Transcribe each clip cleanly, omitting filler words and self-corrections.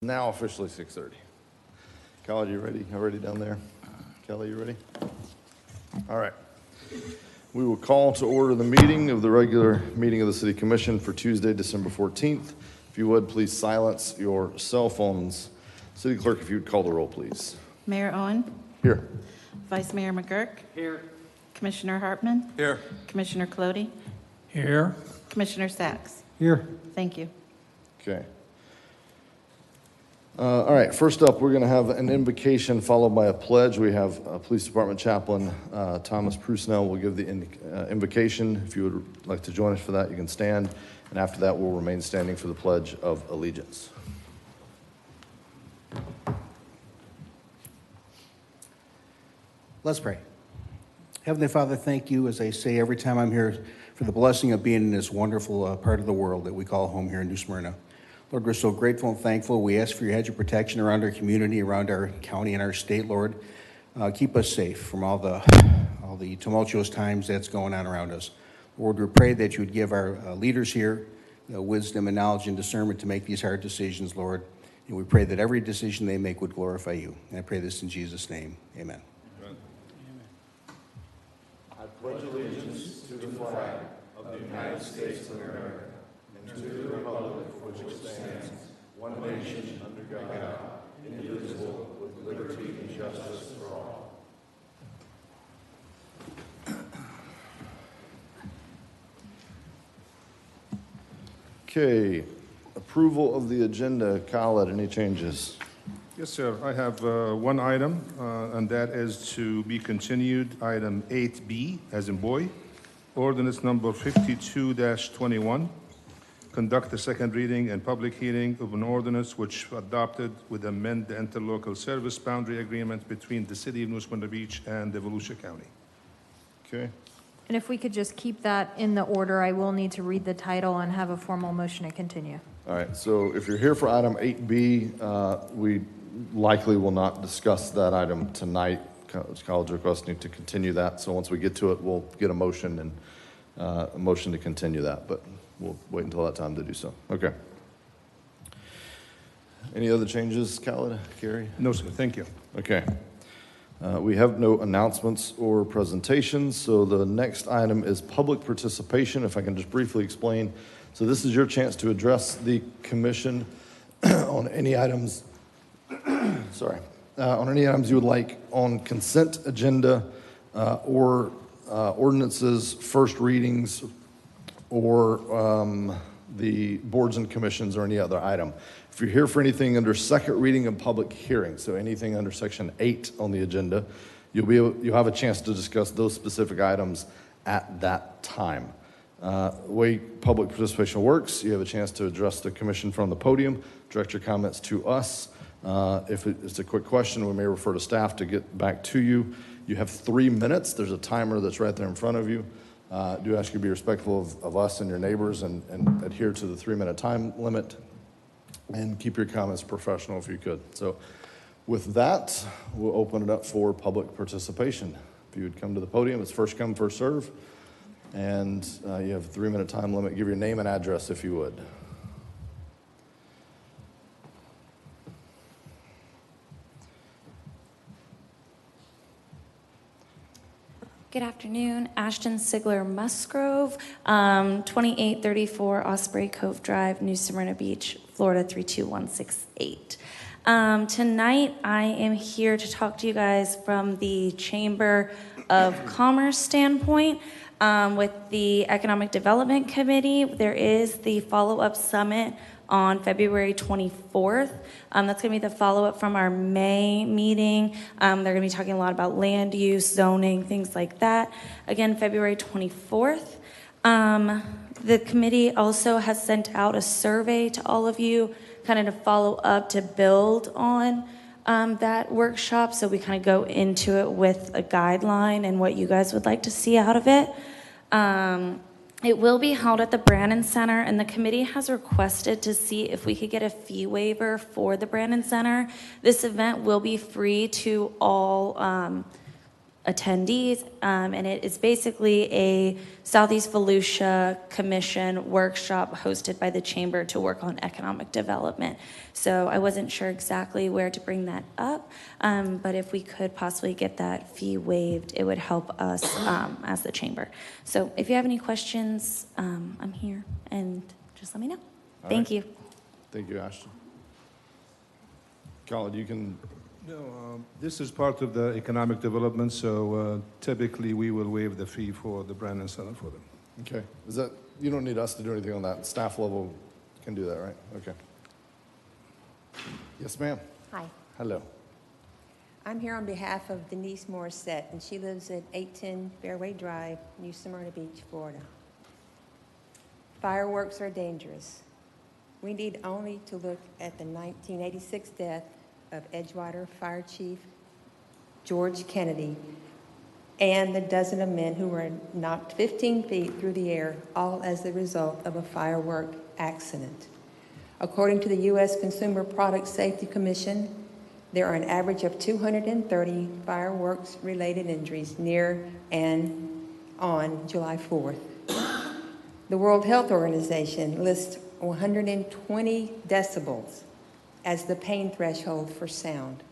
Now officially 6:30. Kelly, you ready? Already down there? Kelly, you ready? All right. We will call to order the meeting of the regular meeting of the City Commission for Tuesday, December 14th. If you would, please silence your cell phones. City Clerk, if you would call the roll, please. Mayor Owen. Here. Vice Mayor McGurk. Here. Commissioner Hartman. Here. Commissioner Colodi. Here. Commissioner Sacks. Here. Thank you. Okay. All right, first up, we're going to have an invocation followed by a pledge. We have Police Department Chaplain Thomas Prusnell will give the invocation. If you would like to join us for that, you can stand. And after that, we'll remain standing for the Pledge of Allegiance. Let's pray. Heavenly Father, thank you, as I say every time I'm here, for the blessing of being in this wonderful part of the world that we call home here in New Smyrna. Lord, we're so grateful and thankful. We ask for your hedge of protection around our community, around our county and our state, Lord. Keep us safe from all the tumultuous times that's going on around us. Lord, we pray that you would give our leaders here wisdom and knowledge and discernment to make these hard decisions, Lord. And we pray that every decision they make would glorify you. And I pray this in Jesus' name. Amen. I pledge allegiance to the flag of the United States of America and to the republic for which it stands, one nation under God, indivisible, with liberty and justice for all. Okay, approval of the agenda. Khaled, any changes? Yes, sir. I have one item, and that is to be continued, item 8B, as in boy, ordinance number 52-21. Conduct a second reading and public hearing of an ordinance which adopted would amend the interlocal service boundary agreement between the City of New Smyrna Beach and the Volusia County. Okay. And if we could just keep that in the order, I will need to read the title and have a formal motion to continue. All right, so if you're here for item 8B, we likely will not discuss that item tonight. College requests need to continue that, so once we get to it, we'll get a motion and a motion to continue that, but we'll wait until that time to do so. Okay. Any other changes, Khaled, Gary? No, sir. Thank you. Okay. We have no announcements or presentations, so the next item is public participation. If I can just briefly explain. So this is your chance to address the commission on any items, on any items you would like on consent agenda or ordinances, first readings, or the boards and commissions or any other item. If you're here for anything under second reading and public hearing, so anything under section 8 on the agenda, you'll have a chance to discuss those specific items at that time. The way public participation works, you have a chance to address the commission from the podium, direct your comments to us. If it's a quick question, we may refer to staff to get back to you. You have 3 minutes. There's a timer that's right there in front of you. Do ask you to be respectful of us and your neighbors and adhere to the 3-minute time limit, and keep your comments professional if you could. So with that, we'll open it up for public participation. If you would come to the podium, it's first come, first serve. And you have a 3-minute time limit. Give your name and address if you would. Good afternoon, Ashton Sigler Musgrove, 2834 Osprey Cove Drive, New Smyrna Beach, Florida 32168. Tonight, I am here to talk to you guys from the Chamber of Commerce standpoint. With the Economic Development Committee, there is the follow-up summit on February 24th. That's going to be the follow-up from our May meeting. They're going to be talking a lot about land use, zoning, things like that. Again, February 24th. The committee also has sent out a survey to all of you, kind of to follow up, to build on that workshop. So we kind of go into it with a guideline and what you guys would like to see out of it. It will be held at the Brannon Center, and the committee has requested to see if we could get a fee waiver for the Brannon Center. This event will be free to all attendees, and it is basically a Southeast Volusia Commission workshop hosted by the Chamber to work on economic development. So I wasn't sure exactly where to bring that up, but if we could possibly get that fee waived, it would help us as the Chamber. So if you have any questions, I'm here, and just let me know. Thank you. Thank you, Ashton. Colin, you can, No, this is part of the economic development, so typically we will waive the fee for the Brandon Center for them. okay. Is that, you don't need us to do anything on that. Staff level can do that, right? Okay. Yes, ma'am. Hi, Hello. I'm here on behalf of Denise Morissette, and she lives at 810 Fairway Drive, New Smyrna Beach, Florida. Fireworks are dangerous. We need only to look at the 1986 death of Edgewater Fire Chief George Kennedy and the dozen of men who were knocked 15 feet through the air, all as the result of a firework accident. According to the U.S. Consumer Product Safety Commission, there are an average of 230 fireworks-related injuries near and on July 4th. The World Health Organization lists 120 decibels as the pain threshold for sound.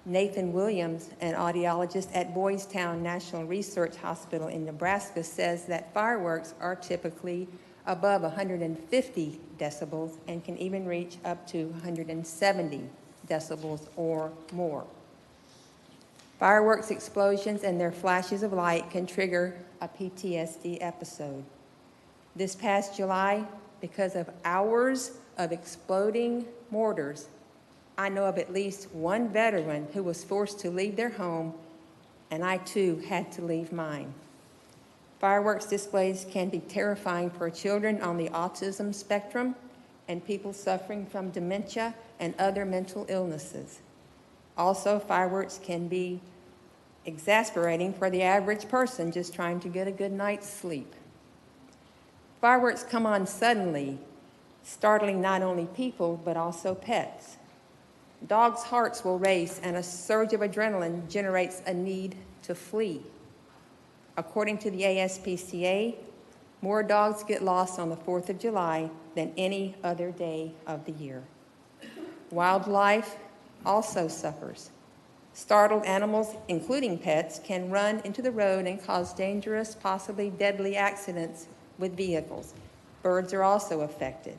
Nathan Williams, an audiologist at Boys Town National Research Hospital in Nebraska, says that fireworks are typically above 150 decibels and can even reach up to 170 decibels or more. Fireworks explosions and their flashes of light can trigger a PTSD episode. This past July, because of hours of exploding mortars, I know of at least one veteran who was forced to leave their home, and I too had to leave mine. Fireworks displays can be terrifying for children on the autism spectrum and people suffering from dementia and other mental illnesses. Also, fireworks can be exasperating for the average person just trying to get a good night's sleep. Fireworks come on suddenly, startling not only people, but also pets. Dogs' hearts will race, and a surge of adrenaline generates a need to flee. According to the ASPCA, more dogs get lost on the 4th of July than any other day of the year. Wildlife also suffers. Startled animals, including pets, can run into the road and cause dangerous, possibly deadly accidents with vehicles. Birds are also affected.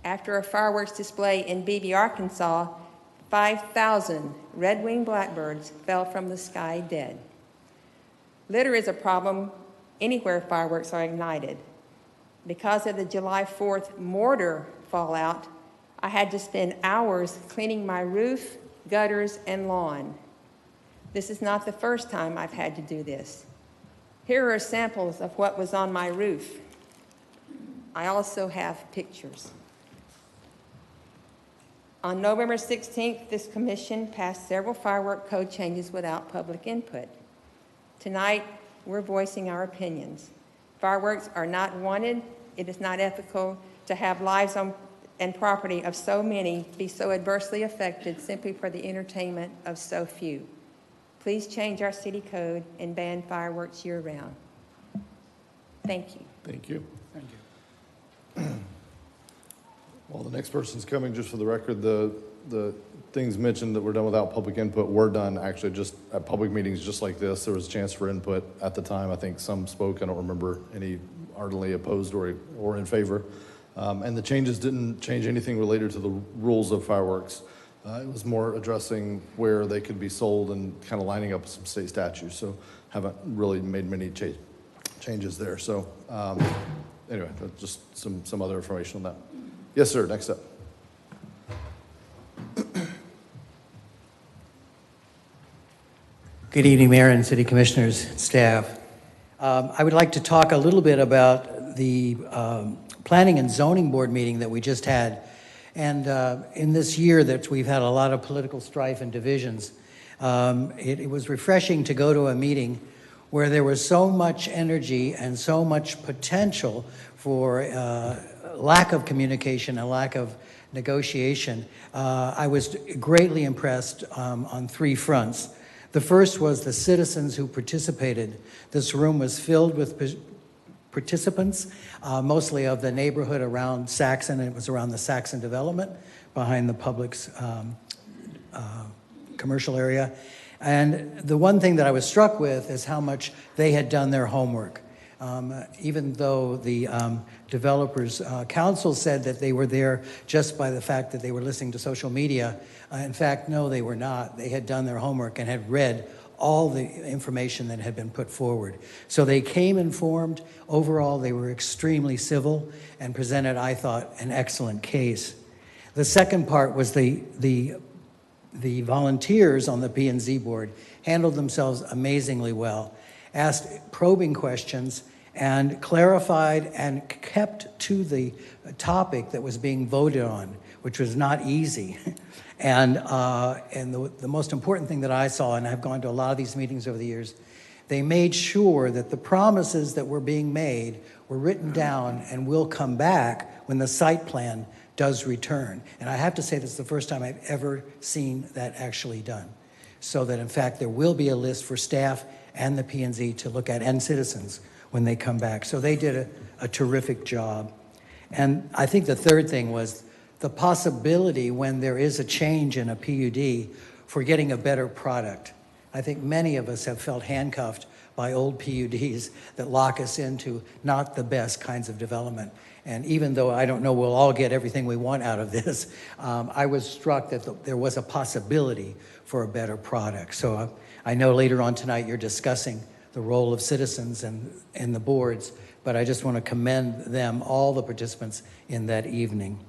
After a fireworks display in Beebe, Arkansas, 5,000 red-winged blackbirds fell from the sky dead. Litter is a problem anywhere fireworks are ignited. Because of the July 4th mortar fallout, I had to spend hours cleaning my roof, gutters, and lawn. This is not the first time I've had to do this. Here are samples of what was on my roof. I also have pictures. On November 16th, this commission passed several firework code changes without public input. Tonight, we're voicing our opinions. Fireworks are not wanted. It is not ethical to have lives and property of so many be so adversely affected simply for the entertainment of so few. Please change our city code and ban fireworks year-round. Thank you. Thank you. Thank you. Well, the next person's coming, just for the record, the things mentioned that were done without public input were done actually just at public meetings just like this. There was a chance for input at the time. I think some spoke. I don't remember any ardently opposed or in favor. And the changes didn't change anything related to the rules of fireworks. It was more addressing where they could be sold and kind of lining up some state statutes. So haven't really made many changes there. So anyway, that's just some other information on that. Yes, sir. Next up. Good evening, Mayor and City Commissioners, staff. I would like to talk a little bit about the Planning and Zoning Board meeting that we just had. And in this year that we've had a lot of political strife and divisions, it was refreshing to go to a meeting where there was so much energy and so much potential for lack of communication and lack of negotiation. I was greatly impressed on three fronts. The first was the citizens who participated. This room was filled with participants, mostly of the neighborhood around Saxon. It was around the Saxon development behind the Publix commercial area. And the one thing that I was struck with is how much they had done their homework. Even though the Developers Council said that they were there just by the fact that they were listening to social media, in fact, no, they were not. They had done their homework and had read all the information that had been put forward. So they came informed. Overall, they were extremely civil and presented, I thought, an excellent case. The second part was the volunteers on the P&Z board handled themselves amazingly well, asked probing questions, and clarified and kept to the topic that was being voted on, which was not easy. And the most important thing that I saw, and I've gone to a lot of these meetings over the years, they made sure that the promises that were being made were written down and will come back when the site plan does return. And I have to say this is the first time I've ever seen that actually done. So that in fact there will be a list for staff and the P&Z to look at, and citizens when they come back. So they did a terrific job. And I think the third thing was the possibility when there is a change in a PUD for getting a better product. I think many of us have felt handcuffed by old PUDs that lock us into not the best kinds of development. And even though I don't know we'll all get everything we want out of this, I was struck that there was a possibility for a better product. So I know later on tonight you're discussing the role of citizens and the boards, but I just want to commend them, all the participants in that evening.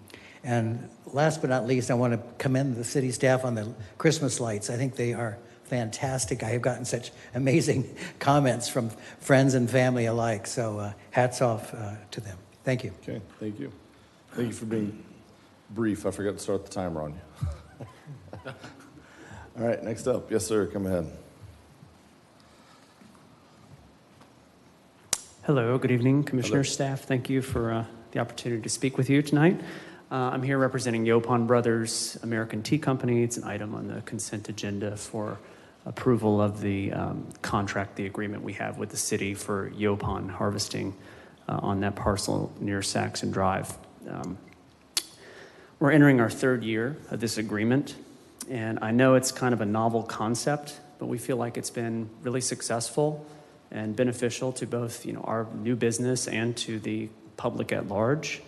And last but not least, I want to commend the city staff on the Christmas lights. I think they are fantastic. I have gotten such amazing comments from friends and family alike, so hats off to them. Thank you. Okay, thank you. Thank you for being brief. I forgot to start the timer on you. All right, next up. Yes, sir, come ahead. Hello, good evening, Commissioner, staff. Thank you for the opportunity to speak with you tonight. I'm here representing Yopon Brothers American Tea Company. It's an item on the consent agenda for approval of the contract, the agreement we have with the city for Yopon harvesting on that parcel near Saxon Drive. We're entering our third year of this agreement, and I know it's kind of a novel concept, but we feel like it's been really successful and beneficial to both, our new business and to the public at large.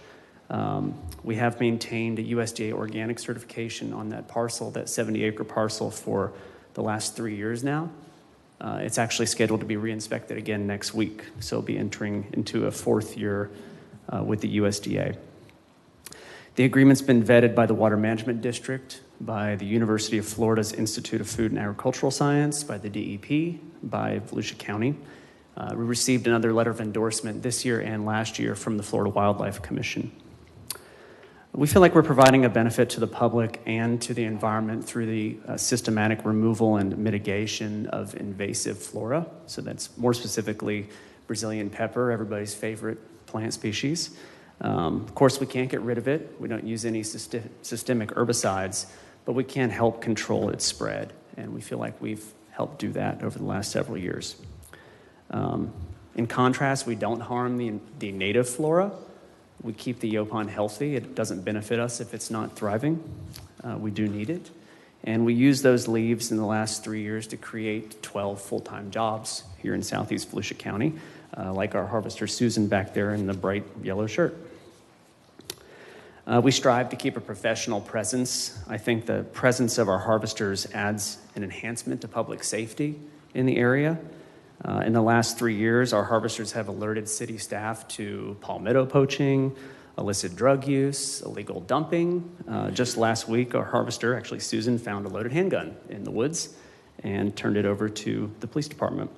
We have maintained a USDA organic certification on that parcel, that 70-acre parcel, for the last 3 years now. It's actually scheduled to be re-inspected again next week, so it'll be entering into a fourth year with the USDA. The agreement's been vetted by the Water Management District, by the University of Florida's Institute of Food and Agricultural Science, by the DEP, by Volusia County. We received another letter of endorsement this year and last year from the Florida Wildlife Commission. We feel like we're providing a benefit to the public and to the environment through the systematic removal and mitigation of invasive flora. So that's more specifically Brazilian pepper, everybody's favorite plant species. Of course, we can't get rid of it. We don't use any systemic herbicides, but we can help control its spread. And we feel like we've helped do that over the last several years. In contrast, we don't harm the native flora. We keep the Yopon healthy. It doesn't benefit us if it's not thriving. We do need it. And we use those leaves in the last 3 years to create 12 full-time jobs here in Southeast Volusia County, like our harvester Susan back there in the bright yellow shirt. We strive to keep a professional presence. I think the presence of our harvesters adds an enhancement to public safety in the area. In the last 3 years, our harvesters have alerted city staff to palmetto poaching, illicit drug use, illegal dumping. Just last week, our harvester, actually Susan, found a loaded handgun in the woods and turned it over to the police department.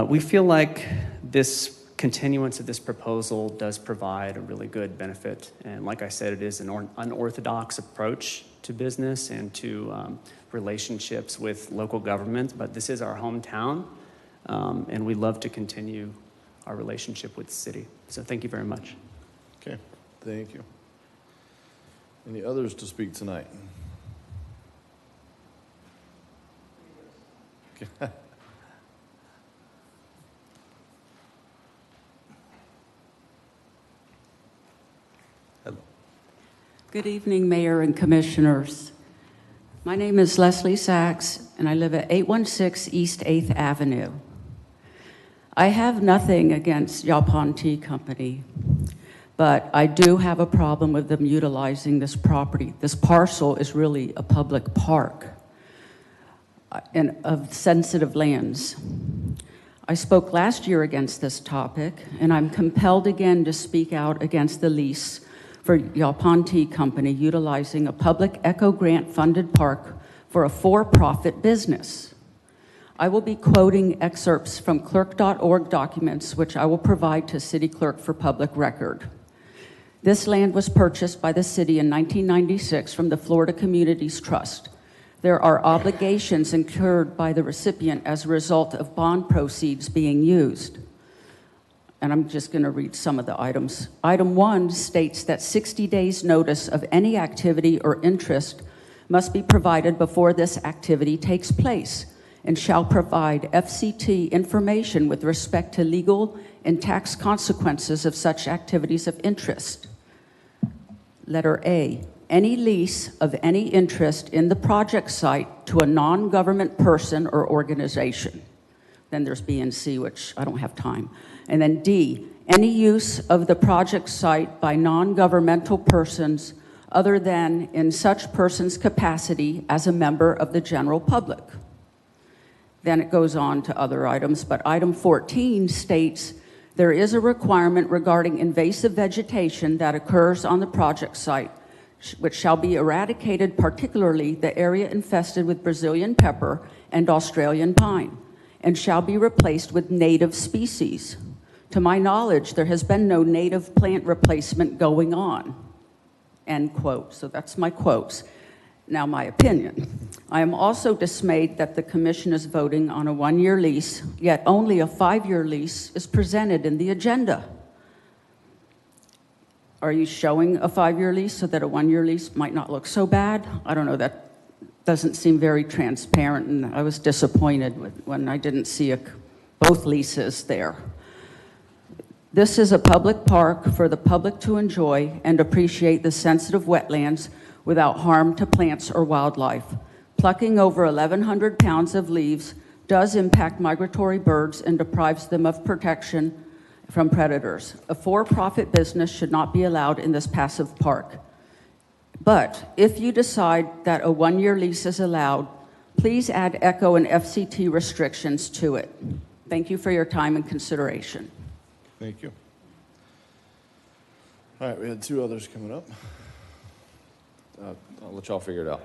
We feel like this continuance of this proposal does provide a really good benefit. And like I said, it is an unorthodox approach to business and to relationships with local government, but this is our hometown, and we love to continue our relationship with the city. So thank you very much. Okay, thank you. Any others to speak tonight? Good evening, Mayor and Commissioners. My name is Leslie Sachs, and I live at 816 East 8th Avenue. I have nothing against Yaupon Tea Company, but I do have a problem with them utilizing this property. This parcel is really a public park and of sensitive lands. I spoke last year against this topic, and I'm compelled again to speak out against the lease for Yaupon Tea Company utilizing a public ECHO grant-funded park for a for-profit business. I will be quoting excerpts from clerk.org documents, which I will provide to City Clerk for public record. This land was purchased by the city in 1996 from the Florida Communities Trust. There are obligations incurred by the recipient as a result of bond proceeds being used. And I'm just going to read some of the items. Item 1 states that 60 days notice of any activity or interest must be provided before this activity takes place and shall provide FCT information with respect to legal and tax consequences of such activities of interest. Letter A, any lease of any interest in the project site to a non-government person or organization. Then there's B and C, which I don't have time. And then D, any use of the project site by non-governmental persons other than in such person's capacity as a member of the general public. Then it goes on to other items, but item 14 states there is a requirement regarding invasive vegetation that occurs on the project site, which shall be eradicated, particularly the area infested with Brazilian pepper and Australian pine, and shall be replaced with native species. To my knowledge, there has been no native plant replacement going on, end quote. So that's my quotes. Now, my opinion. I am also dismayed that the commission is voting on a one-year lease, yet only a 5-year lease is presented in the agenda. Are you showing a 5-year lease so that a 1-year lease might not look so bad? I don't know, that doesn't seem very transparent, and I was disappointed when I didn't see both leases there. This is a public park for the public to enjoy and appreciate the sensitive wetlands without harm to plants or wildlife. Plucking over 1,100 pounds of leaves does impact migratory birds and deprives them of protection from predators. A for-profit business should not be allowed in this passive park. But if you decide that a 1-year lease is allowed, please add ECHO and FCT restrictions to it. Thank you for your time and consideration. Thank you. All right, we had 2 others coming up. I'll let y'all figure it out.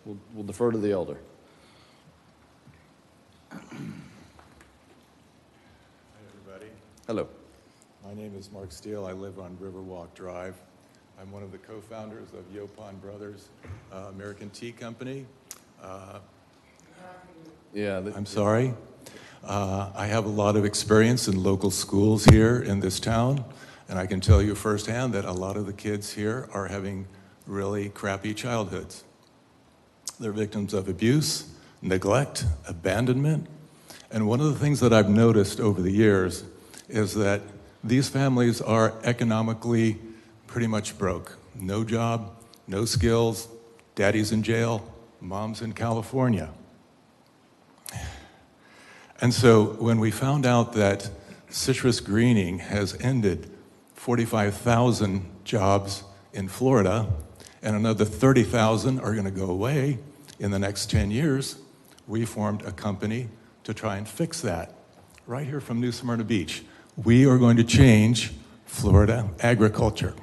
We'll defer to the elder. Hi, everybody. Hello. My name is Mark Steele. I live on Riverwalk Drive. I'm one of the co-founders of Yaupon Brothers American Tea Company. I'm sorry. I have a lot of experience in local schools here in this town, and I can tell you firsthand that a lot of the kids here are having really crappy childhoods. They're victims of abuse, neglect, abandonment, and one of the things that I've noticed over the years is that these families are economically pretty much broke. No job, no skills, daddy's in jail, mom's in California. And so when we found out that citrus greening has ended 45,000 jobs in Florida, and another 30,000 are going to go away in the next 10 years, we formed a company to try and fix that. Right here from New Smyrna Beach, we are going to change Florida agriculture.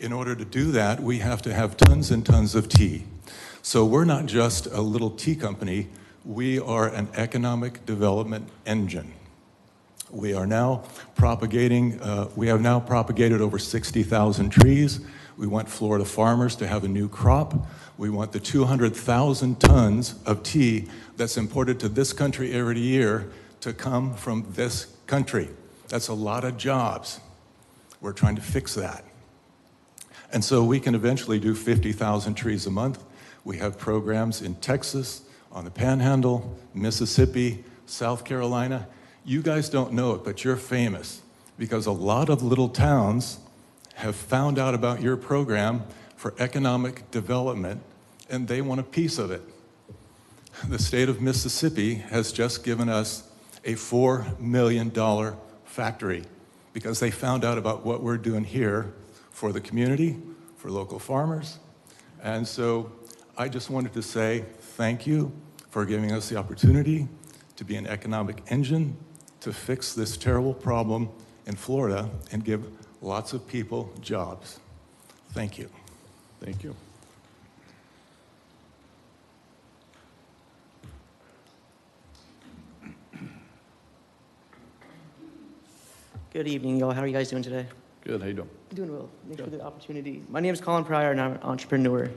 In order to do that, we have to have tons and tons of tea. So we're not just a little tea company, we are an economic development engine. We are now propagating, we have now propagated over 60,000 trees. We want Florida farmers to have a new crop. We want the 200,000 tons of tea that's imported to this country every year to come from this country. That's a lot of jobs. We're trying to fix that. And so we can eventually do 50,000 trees a month. We have programs in Texas, on the Panhandle, Mississippi, South Carolina. You guys don't know it, but you're famous because a lot of little towns have found out about your program for economic development, and they want a piece of it. The state of Mississippi has just given us a $4 million factory because they found out about what we're doing here for the community, for local farmers. And so I just wanted to say thank you for giving us the opportunity to be an economic engine to fix this terrible problem in Florida and give lots of people jobs. Thank you. Thank you. Good evening, y'all. How are you guys doing today? Good, how you doing? Doing well. Thanks for the opportunity. My name is Colin Pryor, and I'm an entrepreneur.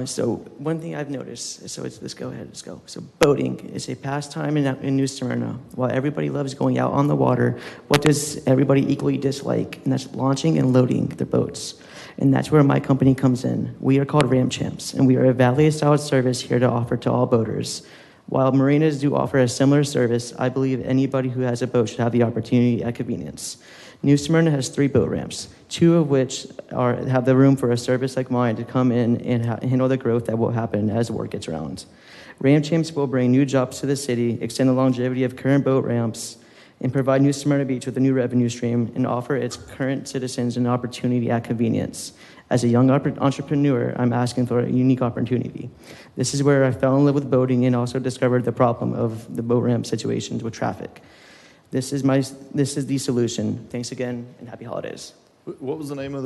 So one thing I've noticed, let's go. So boating is a pastime in New Smyrna. While everybody loves going out on the water, what does everybody equally dislike? And that's launching and loading their boats. And that's where my company comes in. We are called Ram Champs, and we are a valet-style service here to offer to all boaters. While marinas do offer a similar service, I believe anybody who has a boat should have the opportunity at convenience. New Smyrna has 3 boat ramps, 2 of which have the room for a service like mine to come in and handle the growth that will happen as work gets around. Ram Champs will bring new jobs to the city, extend the longevity of current boat ramps, and provide New Smyrna Beach with a new revenue stream and offer its current citizens an opportunity at convenience. As a young entrepreneur, I'm asking for a unique opportunity. This is where I fell in love with boating and also discovered the problem of the boat ramp situations with traffic. This is the solution. Thanks again, and happy holidays. What was the name of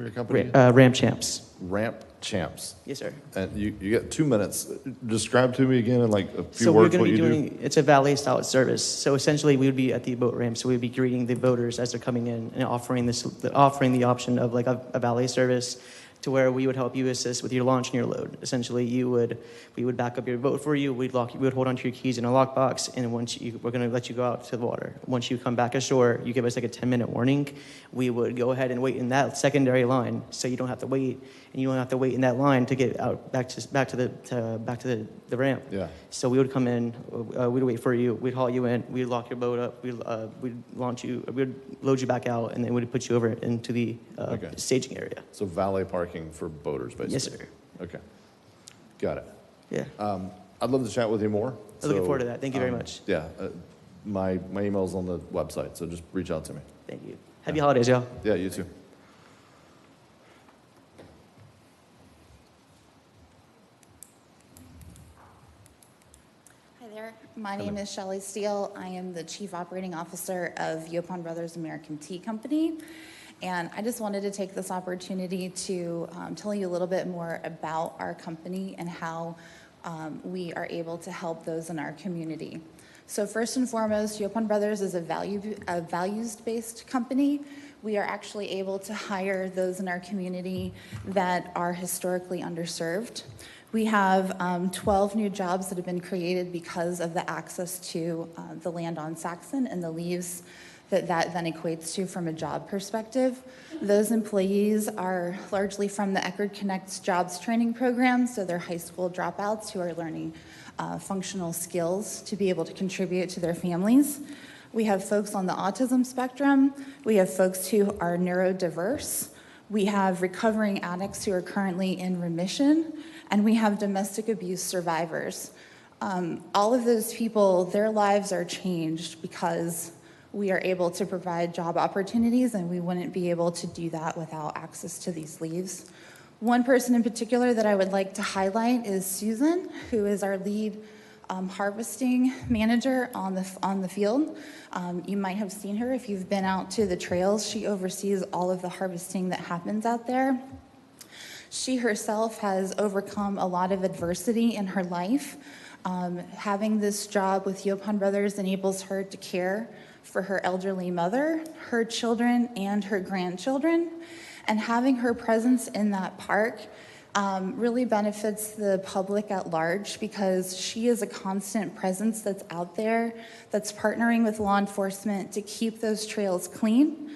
your company? Ram Champs. Ramp Champs. Yes, sir. And you get 2 minutes. Describe to me again in like a few So we're words going what to be you doing, do. it's a valet-style service. So essentially, we would be at the boat ramp. So we'd be greeting the boaters as they're coming in and offering the option of like a valet service, to where we would help you assist with your launch and your load. Essentially, we would back up your boat for you. We would hold onto your keys in a lockbox, and we're going to let you go out to the water. Once you come back ashore, you give us like a 10-minute warning. We would go ahead and wait in that secondary line, so you don't have to wait, and you don't have to wait in that line to get out back to the ramp. Yeah. So we would come in, we'd wait for you, we'd haul you in, we'd lock your boat up, we'd launch you, we'd load you back out, and then we'd put you over into the staging area. So valet parking for boaters, basically. Yes, sir. Okay. Got it. Yeah. I'd love to chat with you more. I'm looking forward to that. Thank you very much. Yeah. My email's on the website, so just reach out to me. Thank you. Happy holidays, y'all. Yeah, you too. Hi there. My name is Shelley Steele. I am the Chief Operating Officer of Yopon Brothers American Tea Company. And I just wanted to take this opportunity to tell you a little bit more about our company and how we are able to help those in our community. So first and foremost, Yopon Brothers is a values-based company. We are actually able to hire those in our community that are historically underserved. We have 12 new jobs that have been created because of the access to the land on Saxon and the leaves that then equates to from a job perspective. Those employees are largely from the Eckerd Connects Jobs Training Program, so they're high school dropouts who are learning functional skills to be able to contribute to their families. We have folks on the autism spectrum. We have folks who are neurodiverse. We have recovering addicts who are currently in remission, and we have domestic abuse survivors. All of those people, their lives are changed because we are able to provide job opportunities, and we wouldn't be able to do that without access to these leaves. One person in particular that I would like to highlight is Susan, who is our lead harvesting manager on the field. You might have seen her if you've been out to the trails. She oversees all of the harvesting that happens out there. She herself has overcome a lot of adversity in her life. Having this job with Yopon Brothers enables her to care for her elderly mother, her children, and her grandchildren. And having her presence in that park really benefits the public at large because she is a constant presence that's out there, that's partnering with law enforcement to keep those trails clean.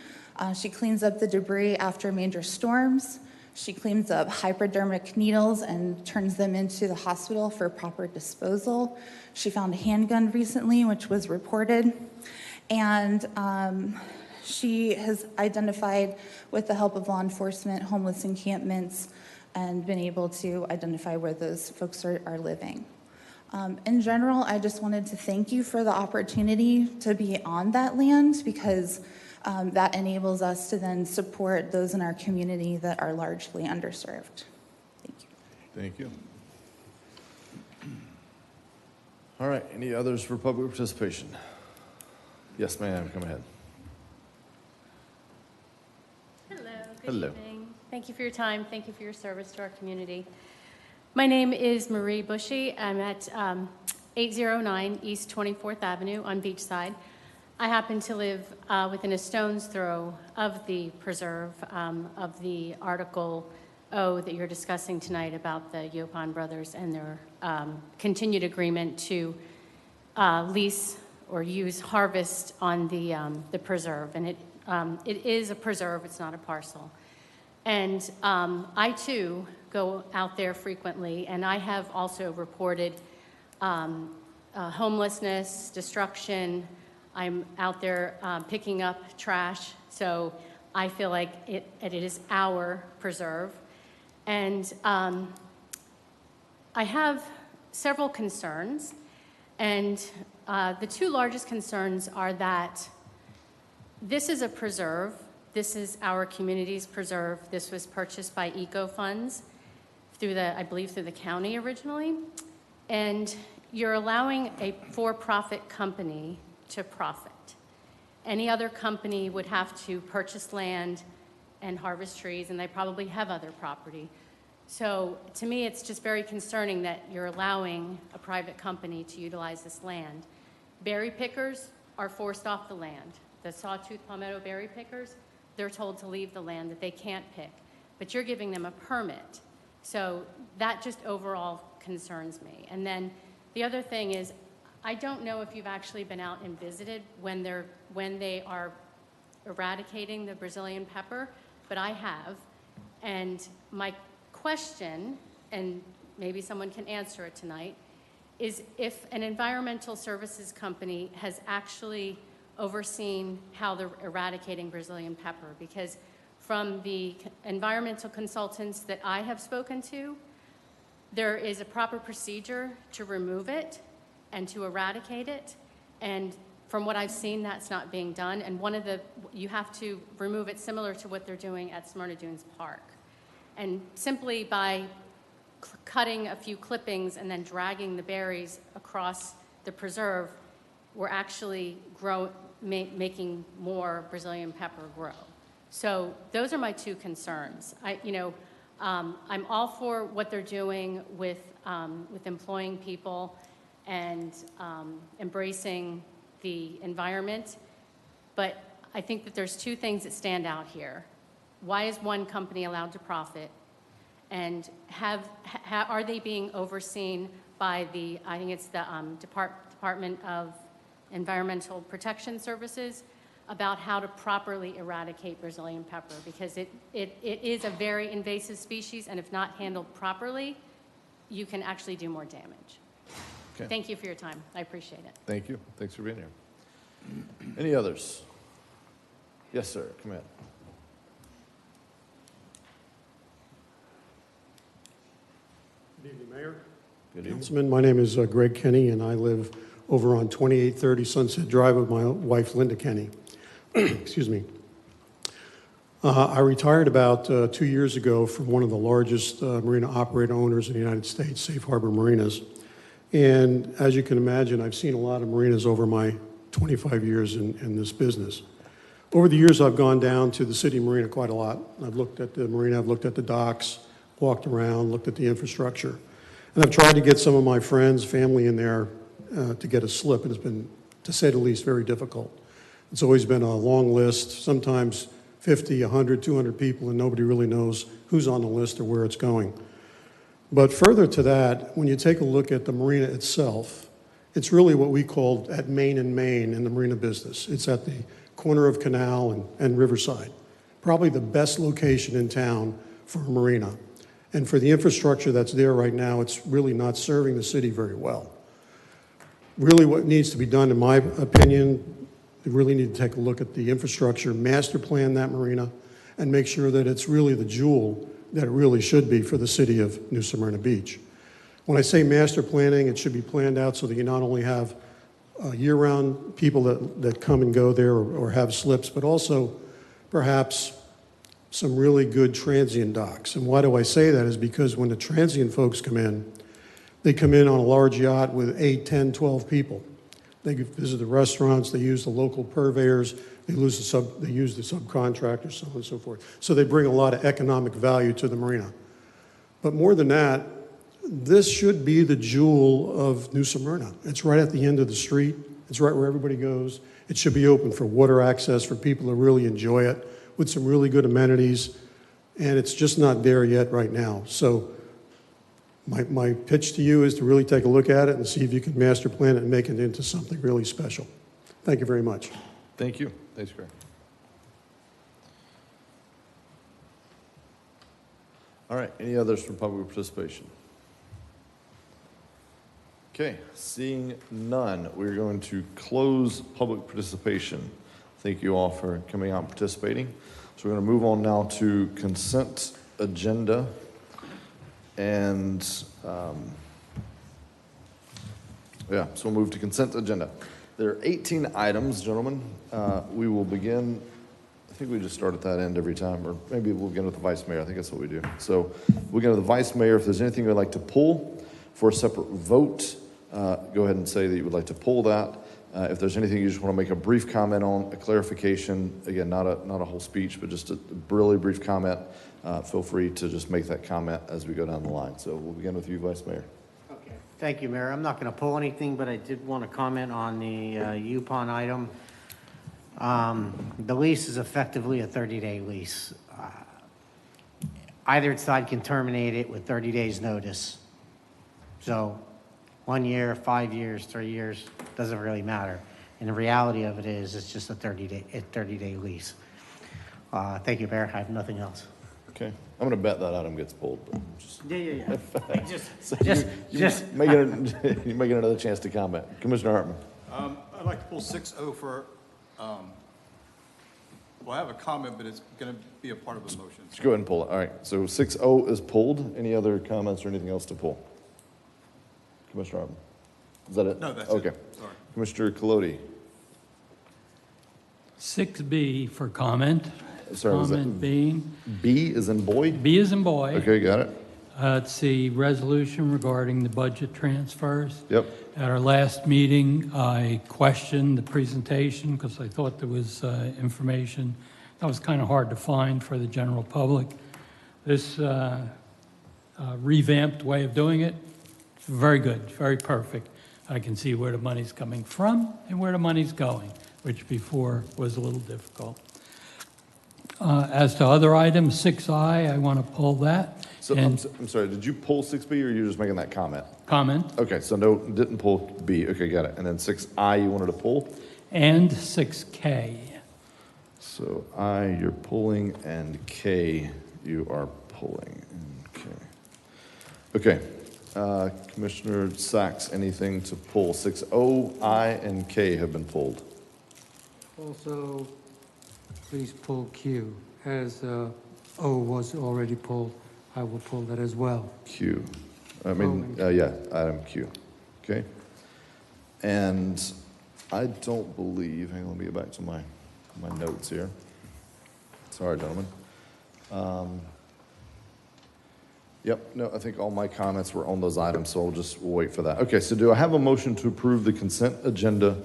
She cleans up the debris after major storms. She cleans up hypodermic needles and turns them into the hospital for proper disposal. She found a handgun recently, which was reported. And she has identified, with the help of law enforcement, homeless encampments and been able to identify where those folks are living. In general, I just wanted to thank you for the opportunity to be on that land, because that enables us to then support those in our community that are largely underserved. Thank you. Thank you. All right, any others for public participation? Yes, ma'am, come ahead. Hello, good Hello. evening. Thank you for your time. Thank you for your service to our community. My name is Marie Bushy. I'm at 809 East 24th Avenue on Beachside. I happen to live within a stone's throw of the preserve, of the Article O that you're discussing tonight about the Yopon brothers and their continued agreement to lease or use harvest on the preserve. And it is a preserve, it's not a parcel. And I too go out there frequently, and I have also reported homelessness, destruction. I'm out there picking up trash, so I feel like it is our preserve. And I have several concerns, and the two largest concerns are that this is a preserve. This is our community's preserve. This was purchased by Eco Funds through I believe through the county originally. And you're allowing a for-profit company to profit. Any other company would have to purchase land and harvest trees, and they probably have other property. So to me, it's just very concerning that you're allowing a private company to utilize this land. Berry pickers are forced off the land. The sawtooth palmetto berry pickers, they're told to leave the land, that they can't pick. But you're giving them a permit. So that just overall concerns me. And then the other thing is, I don't know if you've actually been out and visited when they are eradicating the Brazilian pepper, but I have. And my question, and maybe someone can answer it tonight, is if an environmental services company has actually overseen how they're eradicating Brazilian pepper, because from the environmental consultants that I have spoken to, there is a proper procedure to remove it and to eradicate it. And from what I've seen, that's not being done. And you have to remove it similar to what they're doing at Smyrna Dunes Park. And simply by cutting a few clippings and then dragging the berries across the preserve, we're actually making more Brazilian pepper grow. So those are my two concerns. I'm all for what they're doing with employing people and embracing the environment, but I think that there's two things that stand out here. Why is one company allowed to profit? And are they being overseen by I think it's the Department of Environmental Protection Services, about how to properly eradicate Brazilian pepper, because it is a very invasive species, and if not handled properly, you can actually do more damage. Okay. Thank you for your time. I appreciate it. Thank you. Thanks for being here. Any others? Yes, sir. Come in. Good evening, Mayor. Good evening. Councilman, my name is Greg Kenny, and I live over on 2830 Sunset Drive with my wife, Linda Kenny. Excuse me. I retired about 2 years ago from one of the largest marina operator owners in the United States, Safe Harbor Marinas. And as you can imagine, I've seen a lot of marinas over my 25 years in this business. Over the years, I've gone down to the city marina quite a lot. I've looked at the marina, I've looked at the docks, walked around, looked at the infrastructure. And I've tried to get some of my friends, family in there to get a slip, and it's been, to say the least, very difficult. It's always been a long list, sometimes 50, 100, 200 people, and nobody really knows who's on the list or where it's going. But further to that, when you take a look at the marina itself, it's really what we call at Main and Main in the marina business. It's at the corner of Canal and Riverside. Probably the best location in town for a marina. And for the infrastructure that's there right now, it's really not serving the city very well. Really what needs to be done, in my opinion, we really need to take a look at the infrastructure, master plan that marina, and make sure that it's really the jewel that it really should be for the city of New Smyrna Beach. When I say master planning, it should be planned out so that you not only have year-round people that come and go there or have slips, but also perhaps some really good transient docks. And why do I say that is because when the transient folks come in, they come in on a large yacht with 8, 10, 12 people. They visit the restaurants, they use the local purveyors, they use the subcontractors, so on and so forth. So they bring a lot of economic value to the marina. But more than that, this should be the jewel of New Smyrna. It's right at the end of the street. It's right where everybody goes. It should be open for water access for people who really enjoy it with some really good amenities. And it's just not there yet right now. So my pitch to you is to really take a look at it and see if you can master plan it and make it into something really special. Thank you very much. Thank you. Thanks, Greg. All right, any others from public participation? Okay, seeing none, we're going to close public participation. Thank you all for coming out and participating. So we're going to move on now to consent agenda. And so we'll move to consent agenda. There are 18 items, gentlemen. We will begin, I think we just start at that end every time, or maybe we'll begin with the vice mayor. I think that's what we do. So we'll begin with the vice mayor. If there's anything you'd like to pull for a separate vote, go ahead and say that you would like to pull that. If there's anything you just want to make a brief comment on, a clarification, again, not a whole speech, but just a really brief comment, feel free to just make that comment as we go down the line. So we'll begin with you, Vice Mayor. Okay. Thank you, Mayor. I'm not going to pull anything, but I did want to comment on the UPON item. The lease is effectively a 30-day lease. Either side can terminate it with 30 days notice. So 1 year, 5 years, 3 years, doesn't really matter. And the reality of it is it's just a 30-day lease. Thank you, Mayor. I have nothing else. Okay. I'm going to bet that item gets pulled. But just, Yeah. so you may get another chance to comment. Commissioner Hartman. I'd like to pull 6-0 for, well, I have a comment, but it's going to be a part of a motion. Just go ahead and pull it. All right. So 6-0 is pulled. Any other comments or anything else to pull? Commissioner Hartman. Is that it? No, that's okay. it. Sorry. Commissioner Colodi. 6B for comment. Sorry, was that comment being. B is in boy? B is in boy. Okay, got it. It's the resolution regarding the budget transfers. Yep. At our last meeting, I questioned the presentation because I thought there was information that was kind of hard to find for the general public. This revamped way of doing it, it's very good, very perfect. I can see where the money's coming from and where the money's going, which before was a little difficult. As to other items, 6I, I want to pull that. So I'm sorry, did you pull 6B or you're just making that comment? Comment. Okay, so no, didn't pull B. Okay, got it. And then 6I you wanted to pull? And 6K. So I you're pulling and K you are pulling. Okay. Commissioner Sachs, anything to pull? 6O, I, and K have been pulled. Also, please pull Q. As O was already pulled, I will pull that as well. Q. I mean, yeah, item Q. Okay. And I don't believe, hang on, let me get back to my notes here. Sorry, gentlemen. Yep, no, I think all my comments were on those items, so we'll wait for that. Okay, so do I have a motion to approve the consent agenda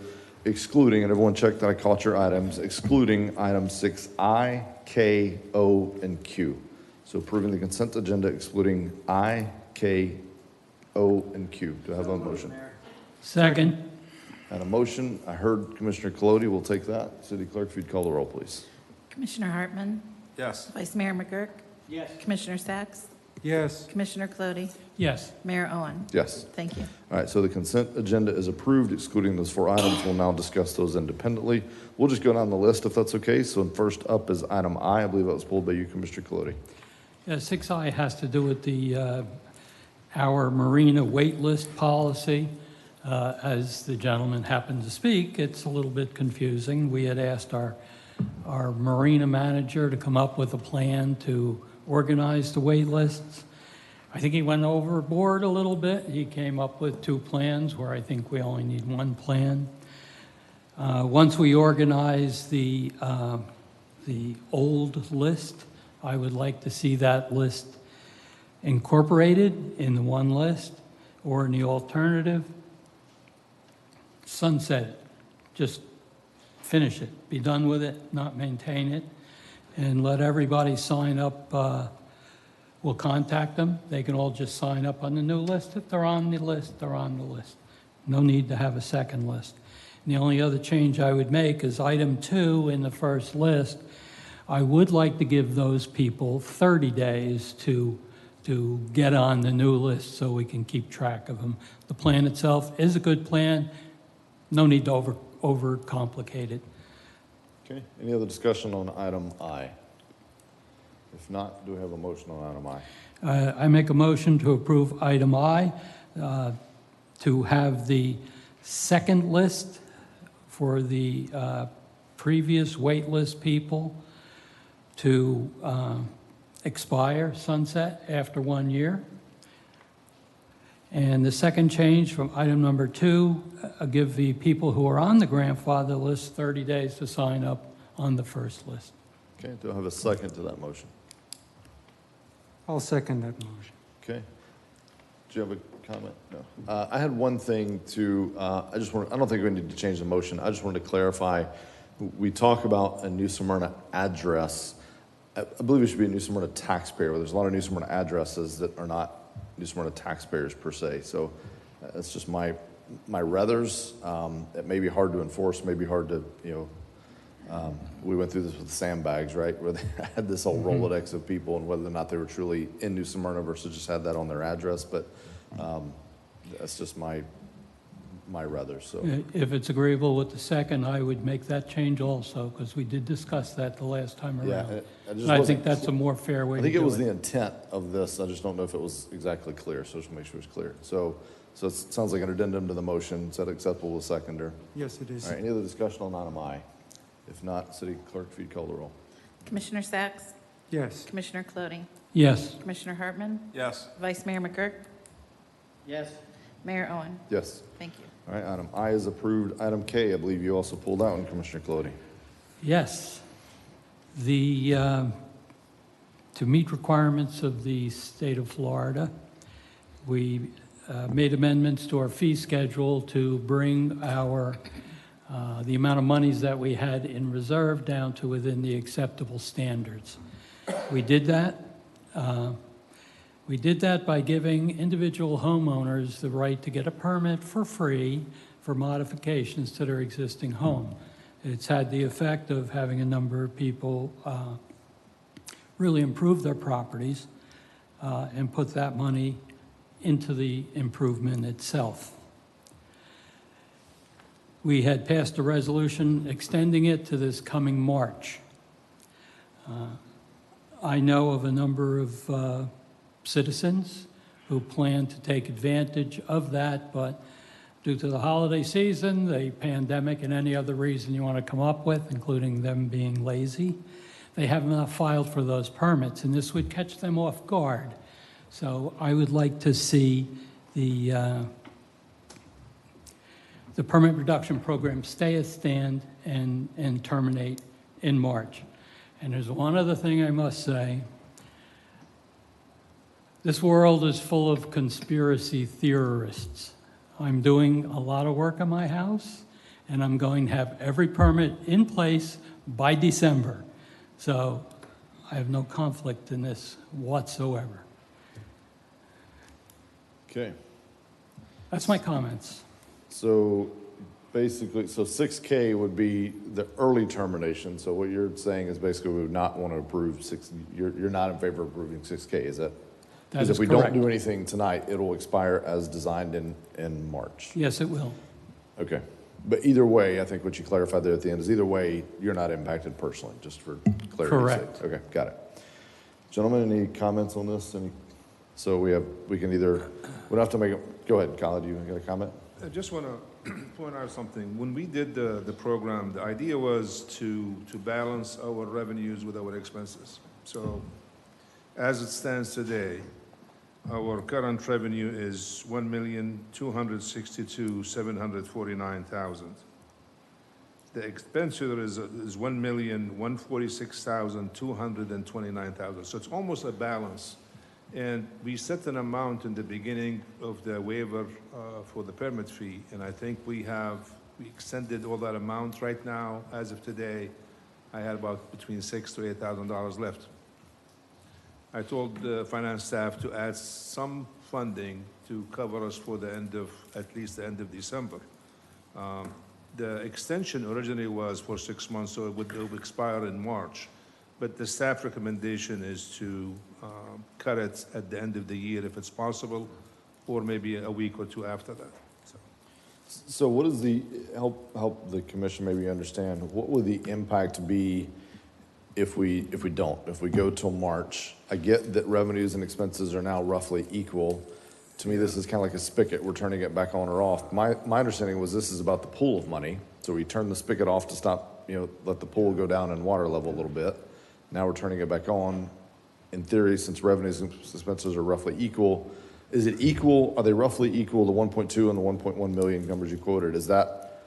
excluding, and everyone check that I caught your items, excluding items 6I, K, O, and Q. So approving the consent agenda excluding I, K, O, and Q. Do I have a motion? Second. And a motion, I heard Commissioner Colodi, we'll take that. City Clerk, if you'd call the roll, please. Commissioner Hartman. Yes. Vice Mayor McGurk. Yes. Commissioner Sachs. Yes. Commissioner Colodi. Yes. Mayor Owen. Yes. Thank you. All right, so the consent agenda is approved, excluding those 4 items. We'll now discuss those independently. We'll just go down the list if that's okay. So first up is item I believe that was pulled by you, Commissioner Colodi. Yeah, 6I has to do with our marina wait list policy. As the gentleman happened to speak, it's a little bit confusing. We had asked our marina manager to come up with a plan to organize the wait lists. I think he went overboard a little bit. He came up with 2 plans where I think we only need 1 plan. Once we organize the old list, I would like to see that list incorporated in the one list, or in the alternative, sunset it. Just finish it. Be done with it, not maintain it, and let everybody sign up. We'll contact them. They can all just sign up on the new list. If they're on the list, they're on the list. No need to have a second list. And the only other change I would make is item 2 in the first list. I would like to give those people 30 days to get on the new list so we can keep track of them. The plan itself is a good plan. No need to overcomplicate it. Okay, any other discussion on item I? If not, do we have a motion on item I? I make a motion to approve item I, to have the second list for the previous wait list people to expire, sunset, after 1 year. And the second change from item number 2, give the people who are on the grandfather list 30 days to sign up on the first list. Okay, do I have a second to that motion? I'll second that motion. Okay. Do you have a comment? No. I had one thing to, I don't think we need to change the motion. I just wanted to clarify. We talk about a New Smyrna address. I believe it should be a New Smyrna taxpayer. There's a lot of New Smyrna addresses that are not New Smyrna taxpayers per se. So that's just my ruthers. It may be hard to enforce, may be hard to, we went through this with sandbags, right? Where they had this whole Rolodex of people and whether or not they were truly in New Smyrna versus just had that on their address. But that's just my ruthers. So If it's agreeable with the second, I would make that change also, because we did discuss that the last time around. yeah, And I think that's a more fair way I to think do it it. was the intent of this. I just don't know if it was exactly clear. So just to make sure it's clear. So it sounds like an addendum to the motion. Is that acceptable with seconder? Yes, it is. All right. Any other discussion on item I? If not, City Clerk, if you'd call the roll. Commissioner Sacks? Yes. Commissioner Clody? Yes. Commissioner Hartman? Yes. Vice Mayor McGurk? Yes. Mayor Owen? Yes. Thank you. All right. Item I is approved. Item K, I believe you also pulled out one, Commissioner Clody. Yes. To meet requirements of the state of Florida, we made amendments to our fee schedule to bring the amount of monies that we had in reserve down to within the acceptable standards. We did that. We did that by giving individual homeowners the right to get a permit for free for modifications to their existing home. It's had the effect of having a number of people really improve their properties and put that money into the improvement itself. We had passed a resolution extending it to this coming March. I know of a number of citizens who plan to take advantage of that, but due to the holiday season, the pandemic, and any other reason you want to come up with, including them being lazy, they have not filed for those permits, and this would catch them off guard. So I would like to see the permit reduction program stay a stand and terminate in March. And there's one other thing I must say. This world is full of conspiracy theorists. I'm doing a lot of work on my house, and I'm going to have every permit in place by December. So I have no conflict in this whatsoever. Okay. That's my comments. So basically, 6K would be the early termination. So what you're saying is basically we would not want to approve you're not in favor of approving 6K, is that? Because if we don't do anything tonight, it'll expire as designed in March. Yes, it will. Okay. But either way, I think what you clarified there at the end is either way, you're not impacted personally, just for clarity's sake. Correct. Okay, got it. Gentlemen, any comments on this? So we can either, we don't have to make it, go ahead, Kyle, do you got a comment? I just want to point out something. When we did the program, the idea was to balance our revenues with our expenses. So as it stands today, our current revenue is $1,262,749,000. The expenditure is $1,146,229,000. So it's almost a balance. And we set an amount in the beginning of the waiver for the permit fee, and I think we extended all that amount. Right now, as of today, I had about between $6,000 to $8,000 left. I told the finance staff to add some funding to cover us for at least the end of December. The extension originally was for 6 months, so it would expire in March. But the staff recommendation is to cut it at the end of the year if it's possible, or maybe a week or two after that. So what is help the commission maybe understand, what would the impact be if we go till March? I get that revenues and expenses are now roughly equal. To me, this is kind of like a spigot. We're turning it back on or off. My understanding was this is about the pool of money. So we turn the spigot off to stop, let the pool go down in water level a little bit. Now we're turning it back on. In theory, since revenues and expenses are roughly equal, is it equal? Are they roughly equal, the 1.2 and the 1.1 million numbers you quoted? Is that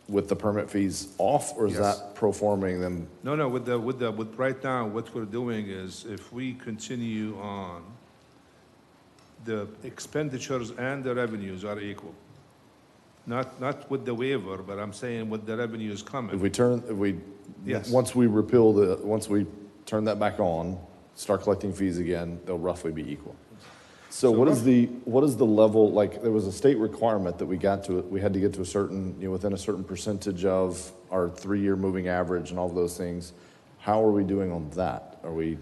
with the permit fees off, or is that pro forming them? No. With right now, what we're doing is if we continue on, the expenditures and the revenues are equal. Not with the waiver, but I'm saying with the revenues coming. Yes. Once we turn that back on, start collecting fees again, they'll roughly be equal. So what is the level, like there was a state requirement that we had to get to a certain, within a certain percentage of our 3-year moving average and all of those things. How are we doing on that? Are we?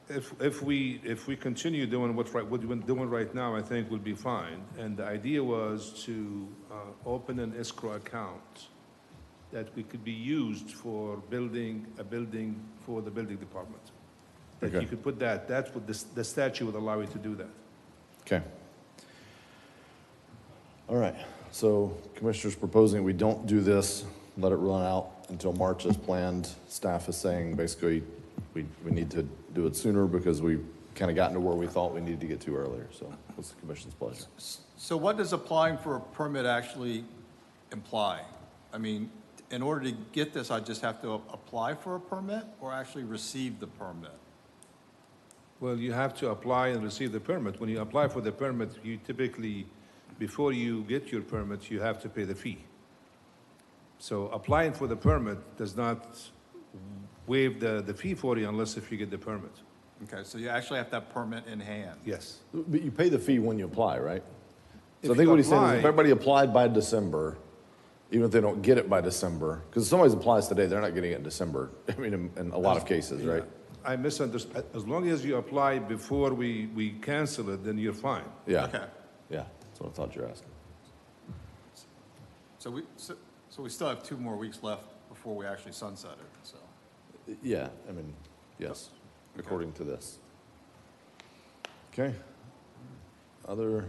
If we continue doing what we're doing right now, I think we'll be fine. And the idea was to open an escrow account that we could be used for building a building for the building department. That you could put that's what the statute would allow you to do that. Okay. All right. So commissioners proposing we don't do this, let it run out until March as planned. Staff is saying basically we need to do it sooner because we've kind of gotten to where we thought we needed to get to earlier. So what's the commission's pleasure? So what does applying for a permit actually imply? I mean, in order to get this, I just have to apply for a permit or actually receive the permit? Well, you have to apply and receive the permit. When you apply for the permit, you typically, before you get your permit, you have to pay the fee. So applying for the permit does not waive the fee for you unless if you get the permit. Okay, so you actually have that permit in hand? Yes. But you pay the fee when you apply, right? So If I think you what he's saying is apply- if everybody applied by December, even if they don't get it by December, because if somebody applies today, they're not getting it in December. I mean, in a lot of cases, right? I misunderstood. As long as you apply before we cancel it, then you're fine. Yeah. Okay. Yeah, that's what I thought you were asking. So we still have 2 more weeks left before we actually sunset it, so. Yeah, I mean, yes, according to this. Okay. Other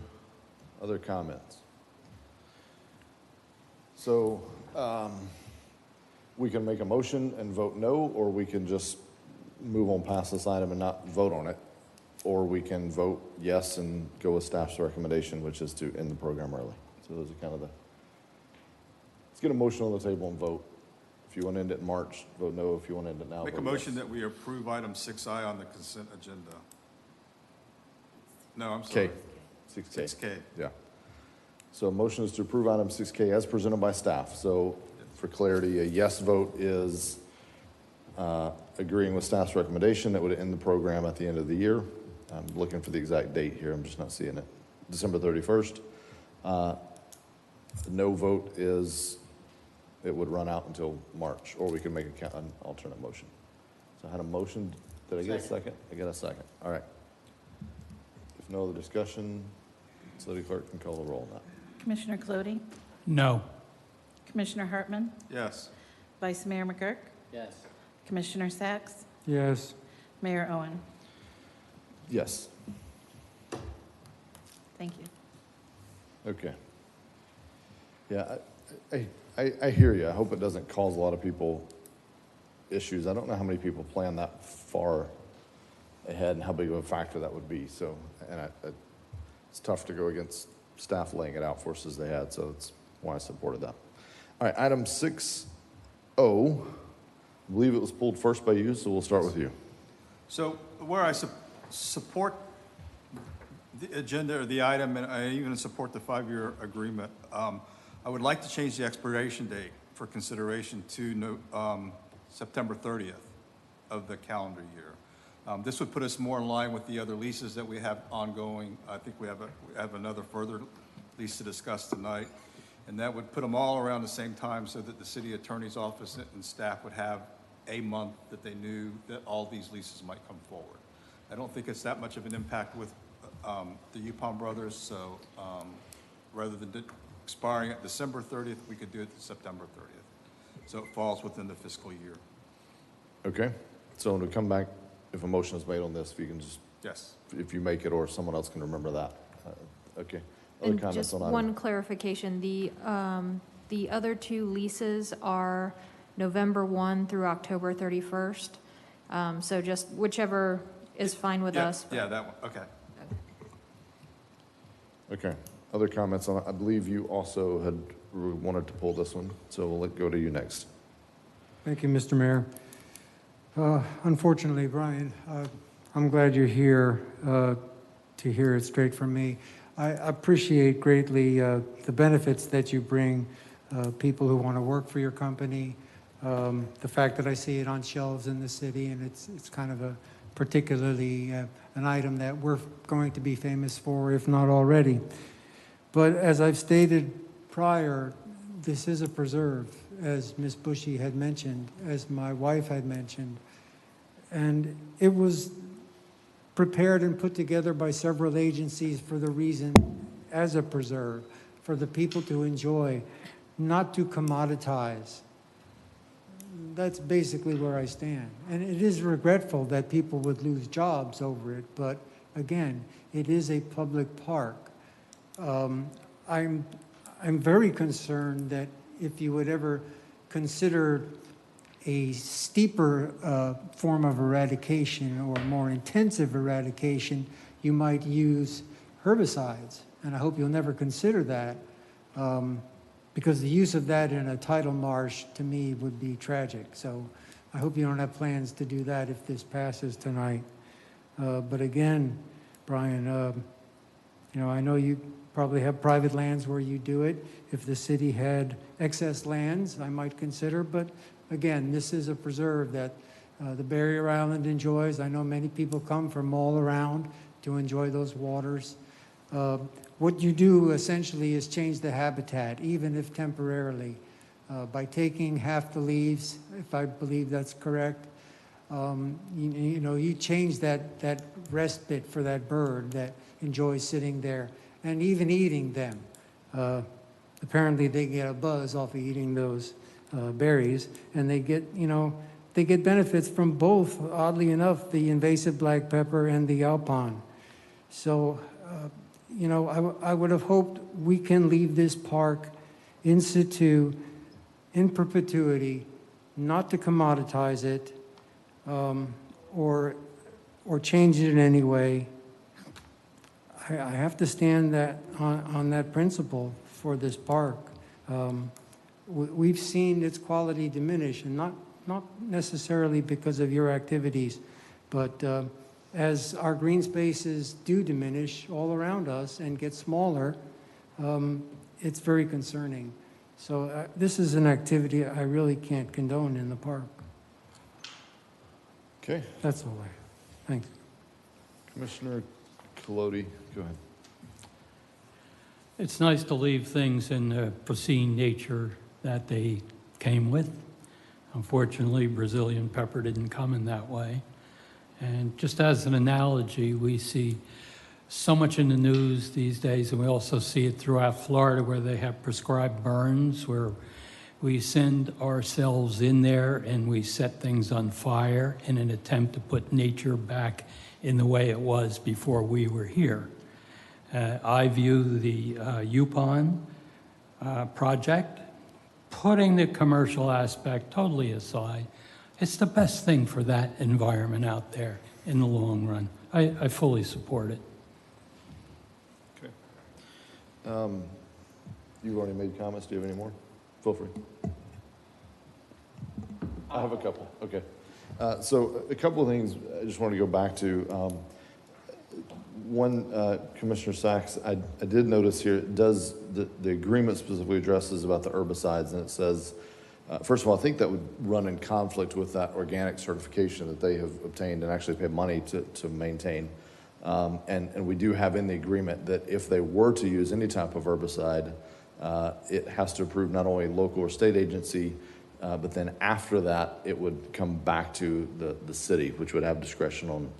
comments? So, we can make a motion and vote no, or we can just move on past this item and not vote on it. Or we can vote yes and go with staff's recommendation, which is to end the program early. So those are kind of let's get a motion on the table and vote. If you want to end it in March, vote no. If you want to end it now, Make a vote motion yes. that we approve item 6I on the consent agenda. No, I'm sorry. 6K. Yeah. So a motion is to approve item 6K as presented by staff. So for clarity, a yes vote is agreeing with staff's recommendation that would end the program at the end of the year. I'm looking for the exact date here. I'm just not seeing it. December 31st. The no vote is it would run out until March, or we can make an alternate motion. So I had a motion. Did I get a second? I got a second. All right. If no other discussion, city clerk can call the roll on that. Commissioner Clody, No. Commissioner Hartman, Yes. Vice Mayor McGurk, Yes. Commissioner Sacks, Yes. Mayor Owen. Yes. Thank you. Okay. Yeah, I hear you. I hope it doesn't cause a lot of people issues. I don't know how many people plan that far ahead and how big of a factor that would be. So, and it's tough to go against staff laying it out for us as they had, so that's why I supported that. All right, item 6O, I believe it was pulled first by you, so we'll start with you. So where I support the agenda or the item, and I even support the 5-year agreement, I would like to change the expiration date for consideration to September 30th of the calendar year. This would put us more in line with the other leases that we have ongoing. I think we have another further lease to discuss tonight, and that would put them all around the same time so that the city attorney's office and staff would have a month that they knew that all these leases might come forward. I don't think it's that much of an impact with the Yupon Brothers, so rather than expiring at December 30th, we could do it September 30th. So it falls within the fiscal year. Okay, so when we come back, if a motion is made on this, if you can just, Yes. if you make it or someone else can remember that. Okay. Other And comments just on item? one clarification, the other two leases are November 1 through October 31st. So just whichever is fine with Yeah, us. yeah, that one, okay. Okay. Other comments on it? I believe you also had wanted to pull this one, so we'll go to you next. Thank you, Mr. Mayor. Unfortunately, Brian, I'm glad you're here to hear it straight from me. I appreciate greatly the benefits that you bring people who want to work for your company. The fact that I see it on shelves in the city, and it's kind of a particularly an item that we're going to be famous for, if not already. But as I've stated prior, this is a preserve, as Ms. Bushy had mentioned, as my wife had mentioned. And it was prepared and put together by several agencies for the reason as a preserve, for the people to enjoy, not to commoditize. That's basically where I stand. And it is regretful that people would lose jobs over it, but again, it is a public park. I'm very concerned that if you would ever consider a steeper form of eradication or more intensive eradication, you might use herbicides. And I hope you'll never consider that, because the use of that in a tidal marsh, to me, would be tragic. So I hope you don't have plans to do that if this passes tonight. But again, Brian, you know, I know you probably have private lands where you do it. If the city had excess lands, I might consider. But again, this is a preserve that the barrier island enjoys. I know many people come from all around to enjoy those waters. What you do essentially is change the habitat, even if temporarily, by taking half the leaves, if I believe that's correct. You know, you change that respite for that bird that enjoys sitting there and even eating them. Apparently they get a buzz off of eating those berries, and they get, you know, they get benefits from both, oddly enough, the invasive black pepper and the alpine. So, you know, I would have hoped we can leave this park in situ, in perpetuity, not to commoditize it or change it in any way. I have to stand on that principle for this park. We've seen its quality diminish, and not necessarily because of your activities, but as our green spaces do diminish all around us and get smaller, it's very concerning. So this is an activity I really can't condone in the park. Okay. That's all thank you. Commissioner Colodi, go ahead. It's nice to leave things in the pristine nature that they came with. Unfortunately, Brazilian pepper didn't come in that way. And just as an analogy, we see so much in the news these days, and we also see it throughout Florida where they have prescribed burns, where we send ourselves in there and we set things on fire in an attempt to put nature back in the way it was before we were here. I view the Yupon project, putting the commercial aspect totally aside, it's the best thing for that environment out there in the long run. I fully support it. Okay. You've already made comments. Do you have any more? Feel free. I have a couple. Okay. So a couple of things I just want to go back to. One, Commissioner Sachs, I did notice here, it does, the agreement specifically addresses about the herbicides, and it says, first of all, I think that would run in conflict with that organic certification that they have obtained and actually pay money to maintain. And we do have in the agreement that if they were to use any type of herbicide, it has to approve not only local or state agency, but then after that, it would come back to the city, which would have discretion on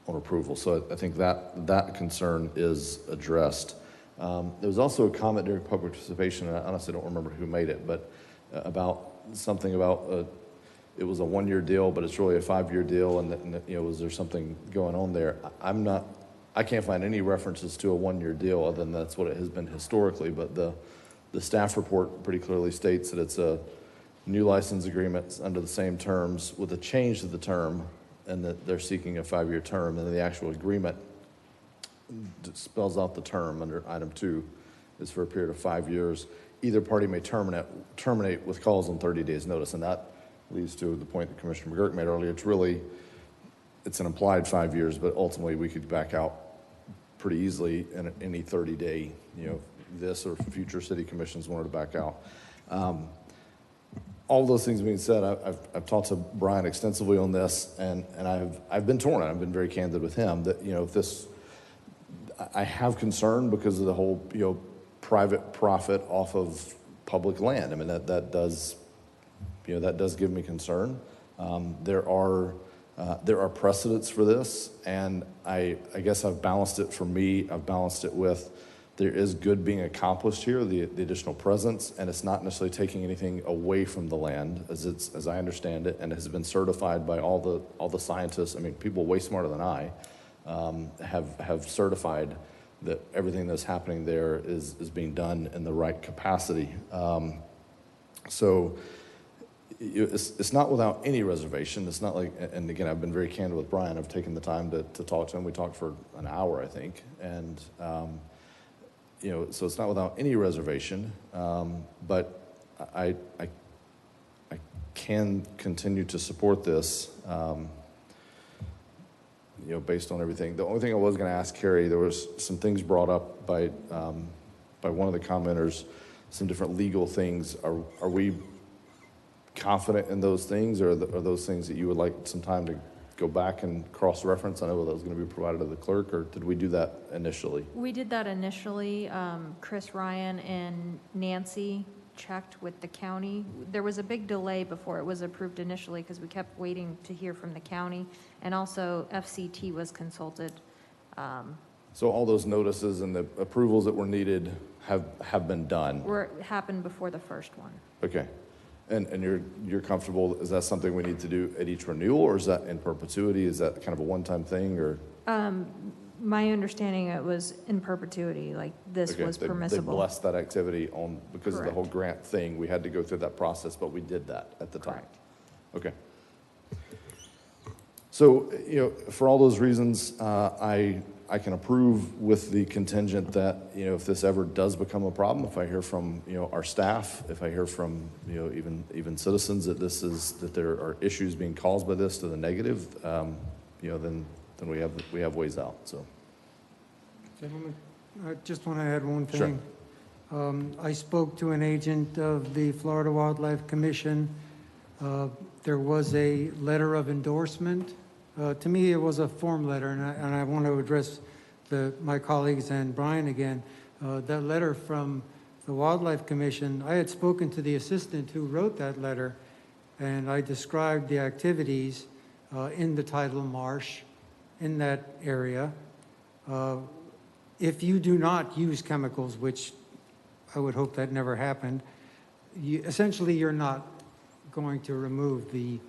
approval. So I think that concern is addressed. There was also a comment during public participation, and I honestly don't remember who made it, but about something about it was a 1-year deal, but it's really a 5-year deal, and you know, was there something going on there? I can't find any references to a 1-year deal other than that's what it has been historically, but the staff report pretty clearly states that it's a new license agreement under the same terms with a change to the term, and that they're seeking a 5-year term, and the actual agreement spells out the term under item 2 is for a period of 5 years. Either party may terminate with calls on 30 days notice, and that leads to the point that Commissioner McGurk made earlier. It's an implied 5 years, but ultimately we could back out pretty easily in any 30-day, you know, this or future city commissions wanted to back out. All those things being said, I've talked to Brian extensively on this, and I've been torn. I've been very candid with him that, you know, I have concern because of the whole, you know, private profit off of public land. I mean, that does give me concern. There are precedents for this, and I guess I've balanced it for me. I've balanced it with there is good being accomplished here, the additional presence, and it's not necessarily taking anything away from the land, as I understand it, and has been certified by all the scientists. I mean, people way smarter than I have certified that everything that's happening there is being done in the right capacity. So it's not without any reservation. It's not like, and again, I've been very candid with Brian. I've taken the time to talk to him. We talked for an hour, I think, and you know, so it's not without any reservation, but I can continue to support this, you know, based on everything. The only thing I was going to ask Carrie, there was some things brought up by one of the commenters, some different legal things. Are we confident in those things, or are those things that you would like some time to go back and cross-reference? I know that was going to be provided to the clerk, or did we do that initially? We did that initially. Chris Ryan and Nancy checked with the county. There was a big delay before it was approved initially because we kept waiting to hear from the county, and also FCT was consulted. So all those notices and the approvals that were needed have been done? Happened before the first one. Okay. And you're comfortable, is that something we need to do at each renewal, or is that in perpetuity? Is that kind of a one-time thing, or? My understanding, it was in perpetuity, like this was permissible. They blessed that activity because Correct. of the whole grant thing. We had to go through that process, but we did that at the time. Okay. So, you know, for all those reasons, I can approve with the contingent that, you know, if this ever does become a problem, if I hear from, you know, our staff, if I hear from, you know, even citizens that there are issues being caused by this to the negative, you know, then we have ways out. So, Gentlemen, I just want to add one thing. Sure. I spoke to an agent of the Florida Wildlife Commission. There was a letter of endorsement. To me, it was a form letter, and I want to address my colleagues and Brian again. That letter from the Wildlife Commission, I had spoken to the assistant who wrote that letter, and I described the activities in the tidal marsh in that area. If you do not use chemicals, which I would hope that never happened, essentially, you're not going to remove the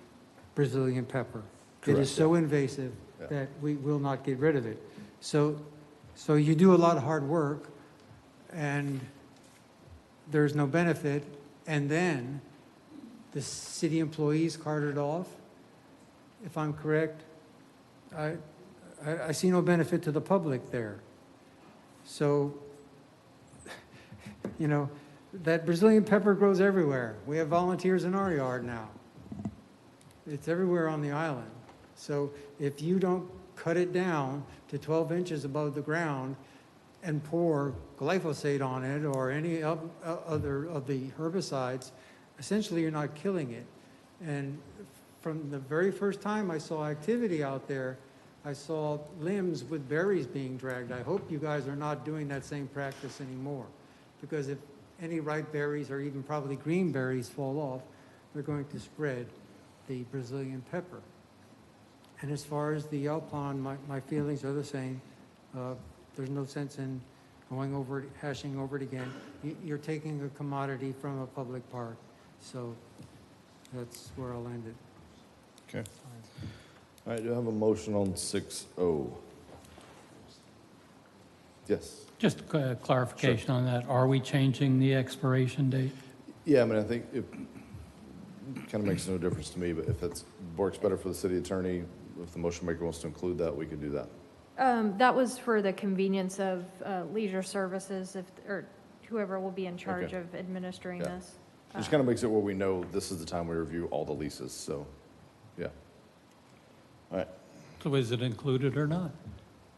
Brazilian pepper. It Correct, is so invasive Yeah. that we will not get rid of it. So you do a lot of hard work, and there's no benefit, and then the city employees carted off. If I'm correct, I see no benefit to the public there. So, you know, that Brazilian pepper grows everywhere. We have volunteers in our yard now. It's everywhere on the island. So if you don't cut it down to 12 inches above the ground and pour glyphosate on it or any other of the herbicides, essentially you're not killing it. And from the very first time I saw activity out there, I saw limbs with berries being dragged. I hope you guys are not doing that same practice anymore, because if any ripe berries or even probably green berries fall off, they're going to spread the Brazilian pepper. And as far as the Alpine, my feelings are the same. There's no sense in going over it, hashing over it again. You're taking a commodity from a public park. So that's where I'll end it. Okay. All right, do I have a motion on 6O? Yes. Just a clarification on that. Are we changing the expiration date? Yeah, I mean, I think it kind of makes no difference to me, but if it works better for the city attorney, if the motion maker wants to include that, we could do that. That was for the convenience of leisure services, or whoever will be in charge Okay. of administering Yeah. this. It just kind of makes it where we know this is the time we review all the leases, so, yeah. All right. So is it included or not?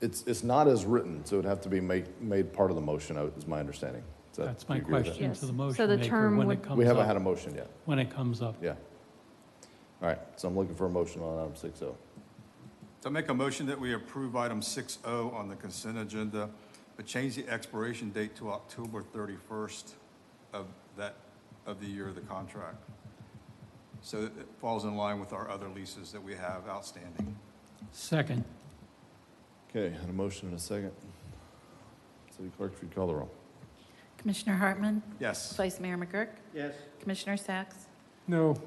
It's not as written, so it'd have to be made part of the motion, is my understanding. That's do my you agree with that? question to the motion So the maker term when would- it comes up. We haven't had a motion yet. When it comes up. Yeah. All right, so I'm looking for a motion on item 6O. So I make a motion that we approve item 6O on the consent agenda, but change the expiration date to October 31st of the year of the contract. So that it falls in line with our other leases that we have outstanding. Second. Okay, had a motion and a second. City Clerk, if you'd call the roll. Commissioner Hartman? Yes. Vice Mayor McGurk? Yes. Commissioner Sacks? No.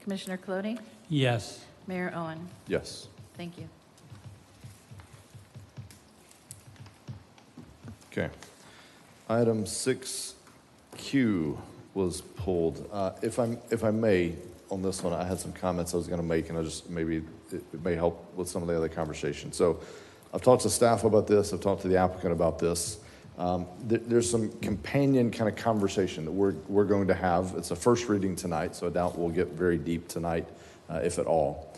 Commissioner Cloney? Yes. Mayor Owen? Yes. Thank you. Okay. Item 6Q was pulled. If I may, on this one, I had some comments I was going to make, and I just maybe it may help with some of the other conversation. So I've talked to staff about this. I've talked to the applicant about this. There's some companion kind of conversation that we're going to have. It's a first reading tonight, so I doubt we'll get very deep tonight, if at all.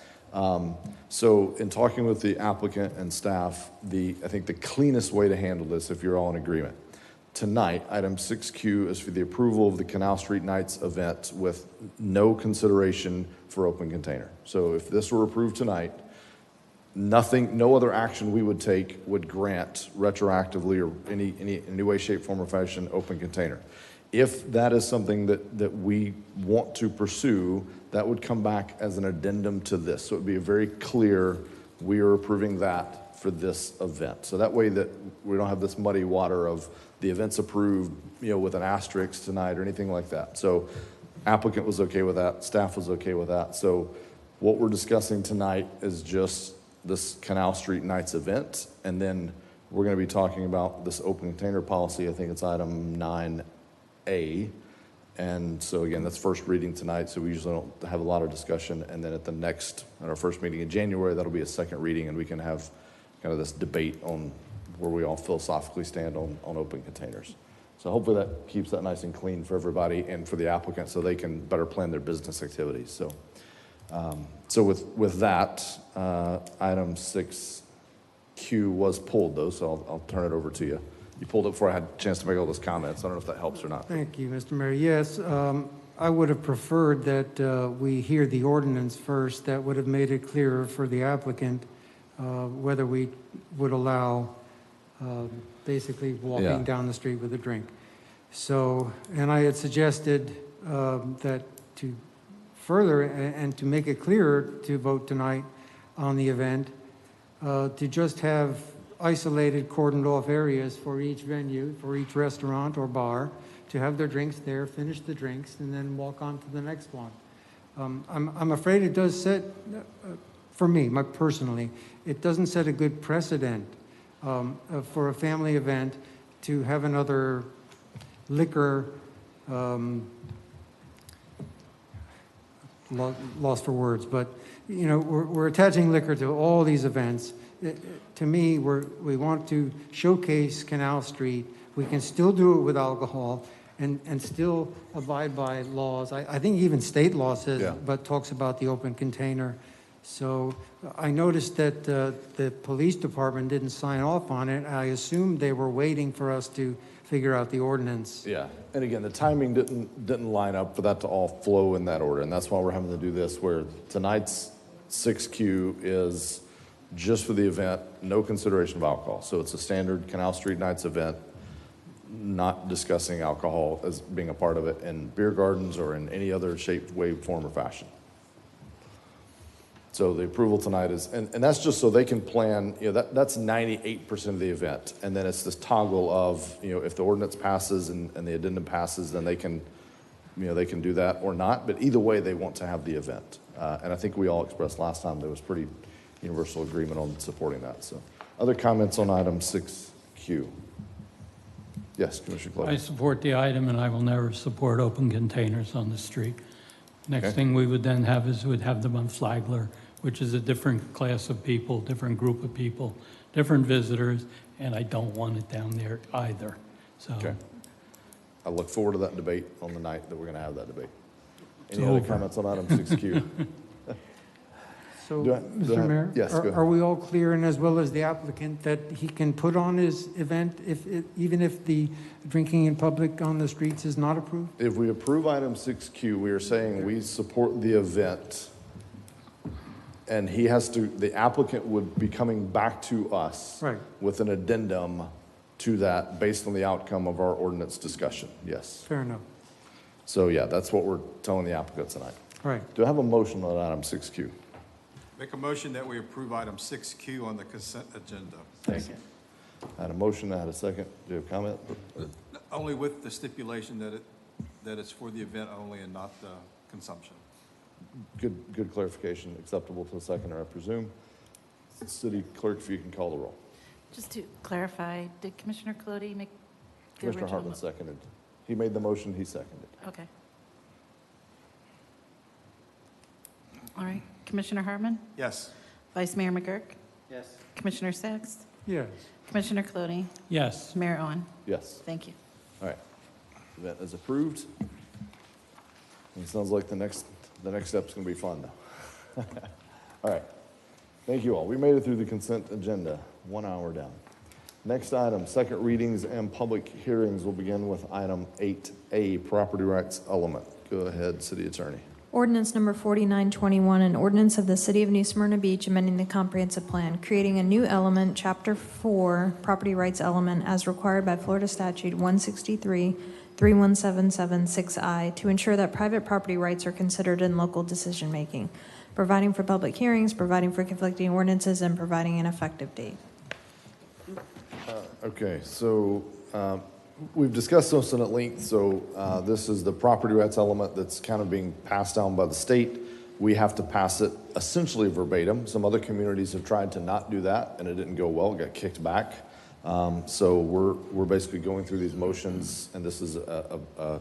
So in talking with the applicant and staff, I think the cleanest way to handle this, if you're all in agreement, tonight, item 6Q is for the approval of the Canal Street Nights event with no consideration for open container. So if this were approved tonight, no other action we would take would grant retroactively or any way, shape, form, or fashion open container. If that is something that we want to pursue, that would come back as an addendum to this. So it would be a very clear, we are approving that for this event. So that way that we don't have this muddy water of the event's approved, with an asterisk tonight or anything like that. So applicant was okay with that, staff was okay with that. So what we're discussing tonight is just this Canal Street Nights event, and then we're going to be talking about this open container policy. I think it's item 9A. And so again, that's first reading tonight, so we usually don't have a lot of discussion. And then at our first meeting in January, that'll be a second reading, and we can have kind of this debate on where we all philosophically stand on open containers. So hopefully that keeps that nice and clean for everybody and for the applicant, so they can better plan their business activities. So with that, item 6Q was pulled though, so I'll turn it over to you. You pulled it before I had a chance to make all those comments. I don't know if that helps or not. Thank you, Mr. Mayor. Yes, I would have preferred that we hear the ordinance first. That would have made it clearer for the applicant whether we would allow basically walking down the street with a drink. So, and I had suggested that to further and to make it clearer to vote tonight on the event, to just have isolated cordoned off areas for each venue, for each restaurant or bar, to have their drinks there, finish the drinks, and then walk on to the next one. I'm afraid it does set, for me, personally, it doesn't set a good precedent for a family event to have another liquor, lost for words, but, you know, we're attaching liquor to all these events. To me, we want to showcase Canal Street. We can still do it with alcohol and still abide by laws. I think even state law says, Yeah. but talks about the open container. So I noticed that the police department didn't sign off on it. I assumed they were waiting for us to figure out the ordinance. Yeah, and again, the timing didn't line up for that to all flow in that order, and that's why we're having to do this, where tonight's 6Q is just for the event, no consideration of alcohol. So it's a standard Canal Street Nights event, not discussing alcohol as being a part of it in beer gardens or in any other shape, way, form, or fashion. So the approval tonight is, and that's just so they can plan, you know, that's 98% of the event. And then it's this toggle of, you know, if the ordinance passes and the addendum passes, then they can, you know, they can do that or not. But either way, they want to have the event. And I think we all expressed last time there was pretty universal agreement on supporting that. So other comments on item 6Q? Yes, Commissioner Clover. I support the item, and I will never support open containers on the street. Next Okay. thing we would then have is we'd have them on Flagler, which is a different class of people, different group of people, different visitors, and I don't want it down there either. So Okay. I look forward to that debate on the night that we're going to have that debate. It's Any other over. comments on item 6Q? So, Do I- do I- Mr. Mayor, yes, go ahead. are we all clear, and as well as the applicant, that he can put on his event even if the drinking in public on the streets is not approved? If we approve item 6Q, we are saying we support the event, and he has to, the applicant would be coming back to us Right. with an addendum to that based on the outcome of our ordinance discussion. Yes. Fair enough. So yeah, that's what we're telling the applicant tonight. Right. Do I have a motion on item 6Q? Make a motion that we approve item 6Q on the consent agenda. Thank you. I had a motion, I had a second. Do you have a comment? Only with the stipulation that it's for the event only and not the consumption. Good clarification. Acceptable to the seconder, I presume. City Clerk, if you can call the roll. Just to clarify, did Commissioner Colodi make the Commissioner original? Hartman seconded. He made the motion, he seconded. Okay. All right. Commissioner Hartman? Yes. Vice Mayor McGurk? Yes. Commissioner Sacks? Yes. Commissioner Colodi? yes. Mayor Owen? Yes. Thank you. All right. Event is approved. And it sounds like the next step's going to be fun now. All right. Thank you all. We made it through the consent agenda, 1 hour down. Next item, second readings and public hearings. We'll begin with item 8A, property rights element. Go ahead, City Attorney. Ordinance number 4921, an ordinance of the City of New Smyrna Beach amending the comprehensive plan, creating a new element, Chapter 4, property rights element, as required by Florida Statute 163-31776I, to ensure that private property rights are considered in local decision-making, providing for public hearings, providing for conflicting ordinances, and providing an effective date. Okay, so we've discussed this at length. So this is the property rights element that's kind of being passed down by the state. We have to pass it essentially verbatim. Some other communities have tried to not do that, and it didn't go well, got kicked back. So we're basically going through these motions, and this is a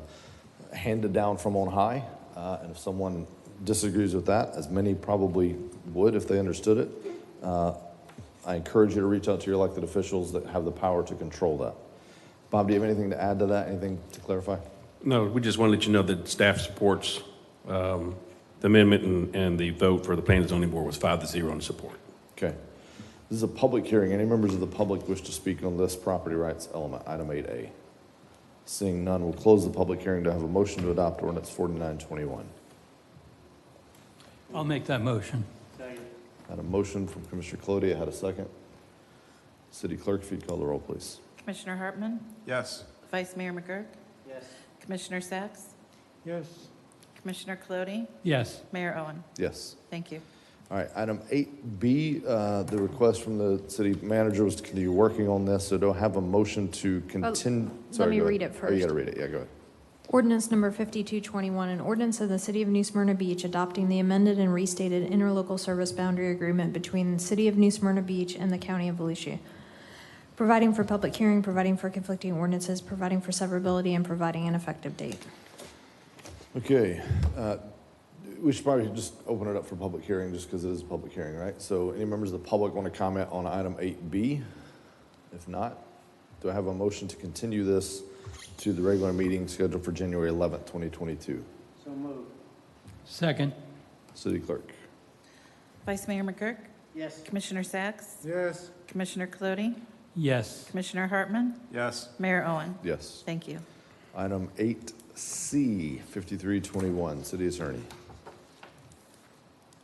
handed down from on high. And if someone disagrees with that, as many probably would if they understood it, I encourage you to reach out to your elected officials that have the power to control that. Bob, do you have anything to add to that? Anything to clarify? No, we just want to let you know that staff supports the amendment, and the vote for the Planning and Zoning Board was 5-0 in support. Okay. This is a public hearing. Any members of the public wish to speak on this property rights element, item 8A? Seeing none, we'll close the public hearing to have a motion to adopt ordinance 4921. I'll make that motion. I had a motion from Commissioner Colodi. I had a second. City Clerk, if you'd call the roll, please. Commissioner Hartman? Yes. Vice Mayor McGurk? Yes. Commissioner Sacks? Yes. Commissioner Colodi? Yes. Mayor Owen? Yes. Thank you. All right, item 8B, the request from the city manager was to continue working on this, so do I have a motion to continue? let me read it Oh, you first. gotta read it, yeah, go ahead. Ordinance number 5221, an ordinance of the City of New Smyrna Beach adopting the amended and restated interlocal service boundary agreement between the City of New Smyrna Beach and the County of Volusia, providing for public hearing, providing for conflicting ordinances, providing for severability, and providing an effective date. Okay, we should probably just open it up for public hearing just because it is a public hearing, right? So any members of the public want to comment on item 8B? If not, do I have a motion to continue this to the regular meeting scheduled for January 11th, 2022? So moved. Second. City Clerk. Vice Mayor McGurk? Yes. Commissioner Sacks? Yes. Commissioner Colodi? Yes. Commissioner Hartman? Yes. Mayor Owen? Yes. Thank you. Item 8C, 5321, City Attorney.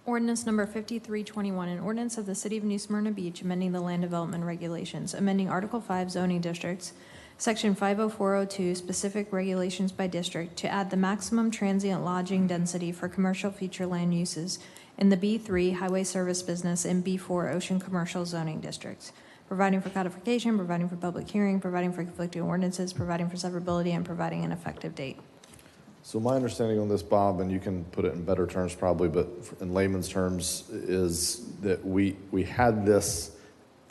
Ordinance number 5321, an ordinance of the City of New Smyrna Beach amending the land development regulations, amending Article 5 zoning districts, Section 50402, specific regulations by district, to add the maximum transient lodging density for commercial future land uses in the B3 Highway Service Business and B4 Ocean Commercial zoning districts, providing for codification, providing for public hearing, providing for conflicting ordinances, providing for severability, and providing an effective date. So my understanding on this, Bob, and you can put it in better terms probably, but in layman's terms, is that we had this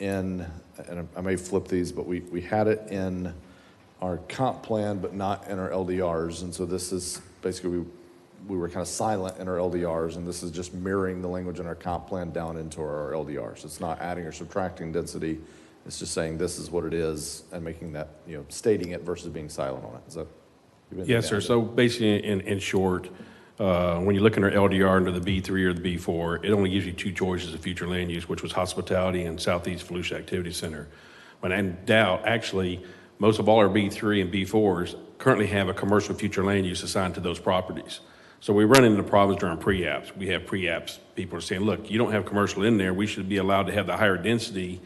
in, and I may flip these, but we had it in our comp plan, but not in our LDRs. And so this is basically, we were kind of silent in our LDRs, and this is just mirroring the language in our comp plan down into our LDRs. It's not adding or subtracting density. It's just saying this is what it is and making that, stating it versus being silent on it. Is that? Yes, sir. So basically, in short, when you look in our LDR under the B3 or the B4, it only gives you two choices of future land use, which was hospitality and Southeast Volusia Activity Center. When in doubt, actually, most of all our B3 and B4s currently have a commercial future land use assigned to those properties. So we run into problems during pre-apps. We have pre-apps, people are saying, look, you don't have commercial in there. We should be allowed to have the higher density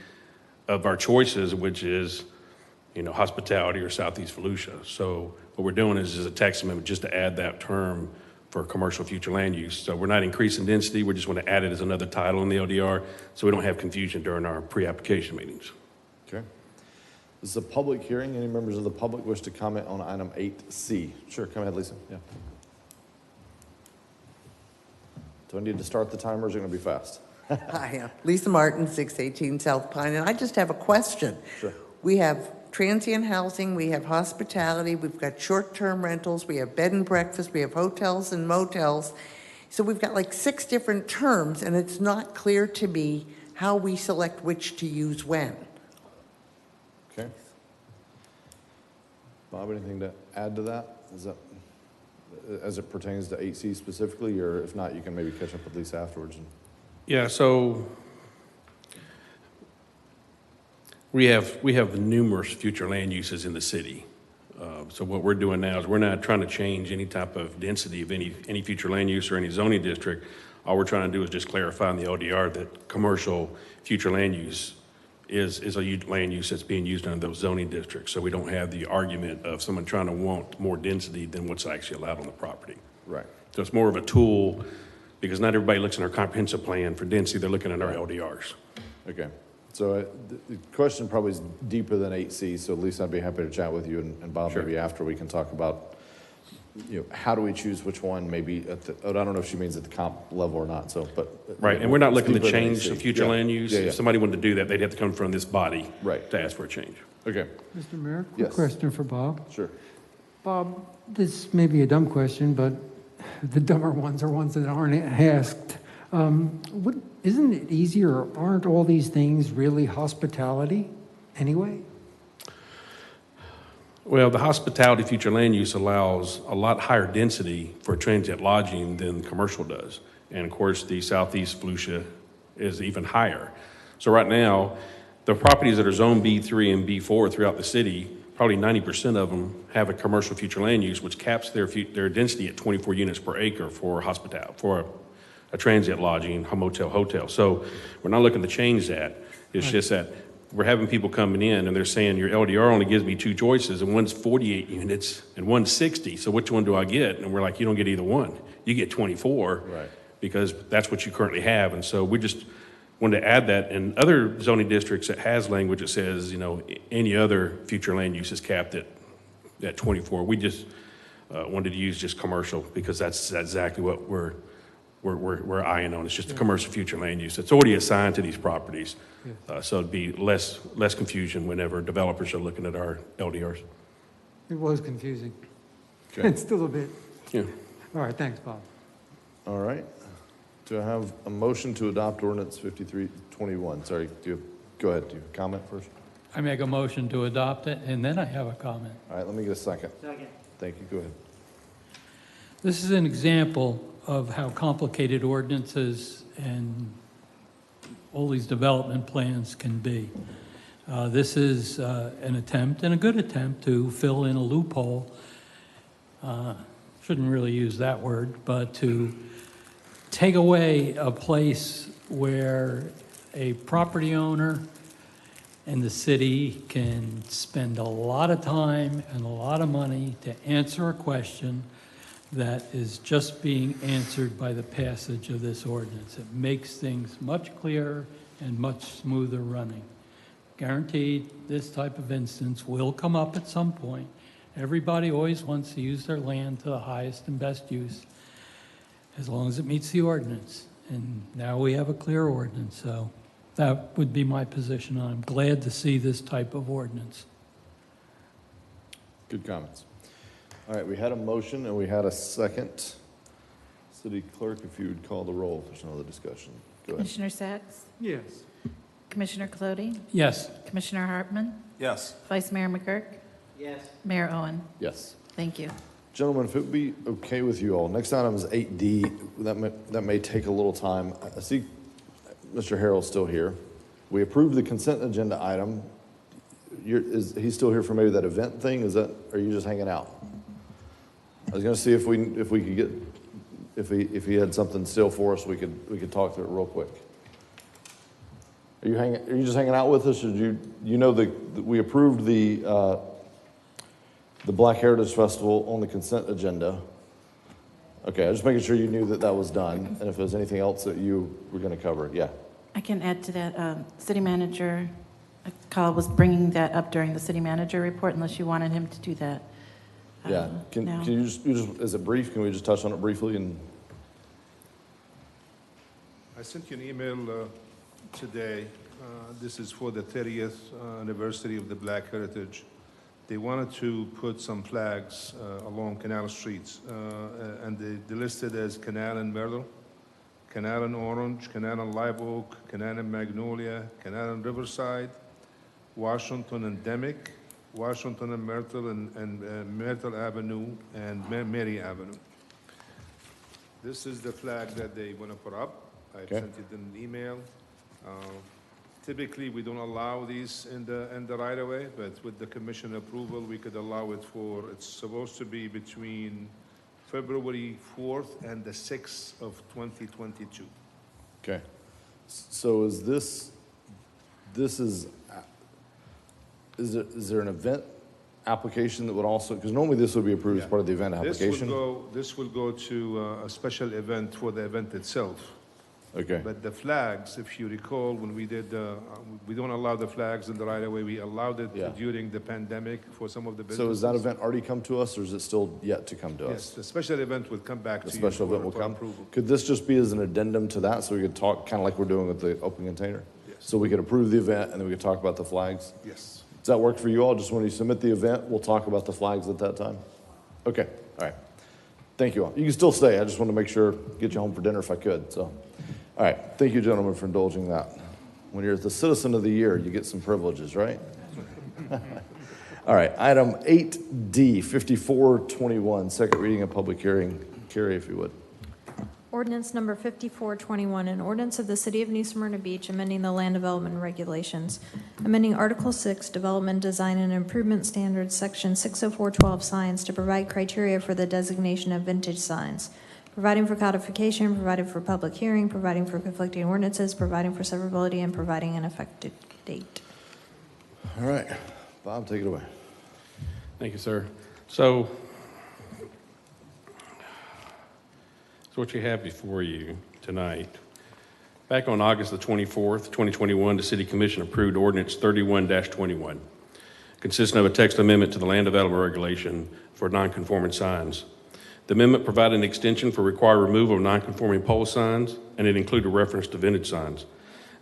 of our choices, which is, hospitality or Southeast Volusia. So what we're doing is a text amendment just to add that term for commercial future land use. So we're not increasing density. We just want to add it as another title in the LDR so we don't have confusion during our pre-application meetings. Okay. This is a public hearing. Any members of the public wish to comment on item 8C? Sure, come ahead, Lisa. Yeah. Do I need to start the timer, or is it going to be fast? Hi, Lisa Martin, 618 South Pine, and I just have a question. Sure. We have transient housing, we have hospitality, we've got short-term rentals, we have bed and breakfast, we have hotels and motels. So we've got like 6 different terms, and it's not clear to me how we select which to use when. Okay. Bob, anything to add to that? Is that as it pertains to 8C specifically, or if not, you can maybe catch up with Lisa afterwards. Yeah, so we have numerous future land uses in the city. So what we're doing now is we're not trying to change any type of density of any future land use or any zoning district. All we're trying to do is just clarify in the ODR that commercial future land use is a land use that's being used under those zoning districts. So we don't have the argument of someone trying to want more density than what's actually allowed on the property. Right. So it's more of a tool because not everybody looks in our comprehensive plan for density. They're looking at our LDRs. Okay. So the question probably is deeper than 8C, so at least I'd be happy to chat with you and Bob, Sure. maybe after we can talk about, how do we choose which one, maybe I don't know if she means at the comp level or not, so, but. Right, and we're not looking to deeper than change 8C. the future Yeah. land use. Yeah, If yeah. somebody wanted to do that, they'd have to come from this body Right. to ask for a change. Okay. Mr. Mayor, Yes. quick question for Bob. Sure. Bob, this may be a dumb question, but the dumber ones are ones that aren't asked. Isn't it easier, or aren't all these things really hospitality anyway? Well, the hospitality future land use allows a lot higher density for transient lodging than commercial does. And of course, the Southeast Volusia is even higher. So right now, the properties that are zone B3 and B4 throughout the city, probably 90% of them have a commercial future land use, which caps their density at 24 units per acre for hospitality, for a transient lodging, a motel, hotel. So we're not looking to change that. It's just that we're having people coming in and they're saying your LDR only gives me 2 choices and one's 48 units and one's 60. So which one do I get? And we're like, you don't get either one. You get 24 because that's what you currently have. And so we just wanted to add that in other zoning districts that has language that says, any other future land use is capped at 24. We just wanted to use just commercial because that's exactly what we're eyeing on. It's just a commercial future land use. It's already assigned to these properties. So it'd be less confusion whenever developers are looking at our LDRs. It was confusing. Okay. It's still a bit. Yeah. All right, thanks, Bob. All right. Do I have a motion to adopt ordinance 5321? Sorry, go ahead. Do you have a comment first? I make a motion to adopt it, and then I have a comment. All right, let me get a second. Second. Thank you. Go ahead. This is an example of how complicated ordinances and all these development plans can be. This is an attempt, and a good attempt, to fill in a loophole. Shouldn't really use that word, but to take away a place where a property owner and the city can spend a lot of time and a lot of money to answer a question that is just being answered by the passage of this ordinance. It makes things much clearer and much smoother running. Guaranteed, this type of instance will come up at some point. Everybody always wants to use their land to the highest and best use, as long as it meets the ordinance. And now we have a clear ordinance, so that would be my position. I'm glad to see this type of ordinance. Good comments. All right, we had a motion and we had a second. City Clerk, if you would call the roll, if there's no other discussion. Go ahead. Commissioner Sacks? Yes. Commissioner Colodi? Yes. Commissioner Hartman? Yes. Vice Mayor McGurk? Yes. Mayor Owen? Yes. Thank you. Gentlemen, if it would be okay with you all, next item is 8D. That may take a little time. I see Mr. Harrell's still here. We approved the consent agenda item. Is he still here for maybe that event thing? Are you just hanging out? I was going to see if we could get, if he had something still for us, we could talk through it real quick. Are you just hanging out with us, or do you know that we approved the Black Heritage Festival on the consent agenda? Okay, I'm just making sure you knew that was done, and if there's anything else that you were going to cover. Yeah. I can add to that. City Manager Kyle was bringing that up during the City Manager report, unless you wanted him to do that. Yeah. Can you just, is it brief? Can we just touch on it briefly? And I sent you an email today. This is for the 30th anniversary of the Black Heritage. They wanted to put some flags along Canal Streets, and they listed as Canal and Myrtle, Canal and Orange, Canal and Live Oak, Canal and Magnolia, Canal and Riverside, Washington and Demick, Washington and Myrtle, and Myrtle Avenue, and Mary Avenue. This is the flag that they want to put up. I sent it in an email. Typically, we don't allow these in the right-of-way, but with the commission approval, we could allow it it's supposed to be between February 4th and the 6th of 2022. okay. So is there an event application that would also, because normally this would be approved as part of the event application? This will go to a special event for the event itself. Okay. But the flags, if you recall, when we did, we don't allow the flags in the right-of-way. We allowed it during the pandemic for some of the businesses. So has that event already come to us, or is it still yet to come to us? Yes, the special event will come back to you. The special event will for come? approval. Could this just be as an addendum to that, so we could talk, kind of like we're doing with the open container? Yes. So we could approve the event, and then we could talk about the flags? Yes. Does that work for you all? Just when you submit the event, we'll talk about the flags at that time? Okay, all right. Thank you all. You can still stay. I just want to make sure, get you home for dinner if I could, so. All right, thank you, gentlemen, for indulging that. When you're the Citizen of the Year, you get some privileges, right? All right, item 8D, 5421, second reading and public hearing. Carrie, if you would. Ordinance number 5421, an ordinance of the City of New Smyrna Beach amending the land development regulations, amending Article 6, Development, Design, and Improvement Standards, Section 60412 signs to provide criteria for the designation of vintage signs, providing for codification, providing for public hearing, providing for conflicting ordinances, providing for severability, and providing an effective date. All right, Bob, take it away. Thank you, sir. So what you have before you tonight, back on August the 24th, 2021, the City Commission approved Ordinance 31-21. consisting of a text amendment to the land development regulation for non-conforming signs. The amendment provided an extension for required removal of non-conforming pole signs, and it included reference to vintage signs.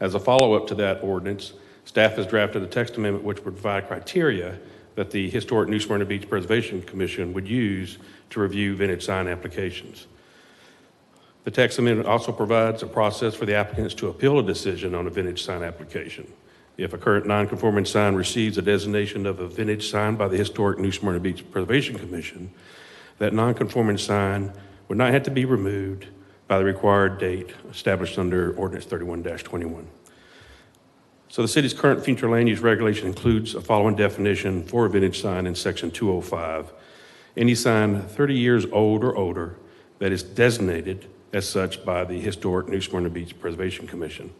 As a follow-up to that ordinance, staff has drafted a text amendment which would provide criteria that the Historic New Smyrna Beach Preservation Commission would use to review vintage sign applications. The text amendment also provides a process for the applicants to appeal a decision on a vintage sign application. If a current non-conforming sign receives a designation of a vintage sign by the Historic New Smyrna Beach Preservation Commission, that non-conforming sign would not have to be removed by the required date established under Ordinance 31-21. So the city's current future land use regulation includes a following definition for a vintage sign in section 205. Any sign 30 years old or older that is designated as such by the Historic New Smyrna Beach Preservation Commission.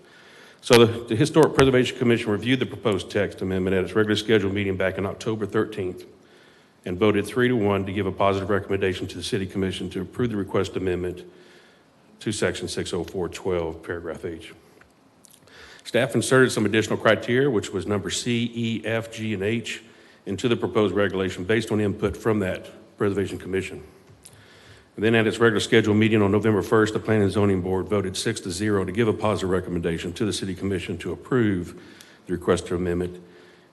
So the Historic Preservation Commission reviewed the proposed text amendment at its regularly scheduled meeting back on October 13th and voted 3-1 to give a positive recommendation to the City Commission to approve the request amendment to section 604.12, paragraph H. Staff inserted some additional criteria, which was number C, E, F, G, and H, into the proposed regulation based on input from that Preservation Commission. And then at its regular scheduled meeting on November 1st, the Planning and Zoning Board voted 6-0 to give a positive recommendation to the City Commission to approve the requested amendment,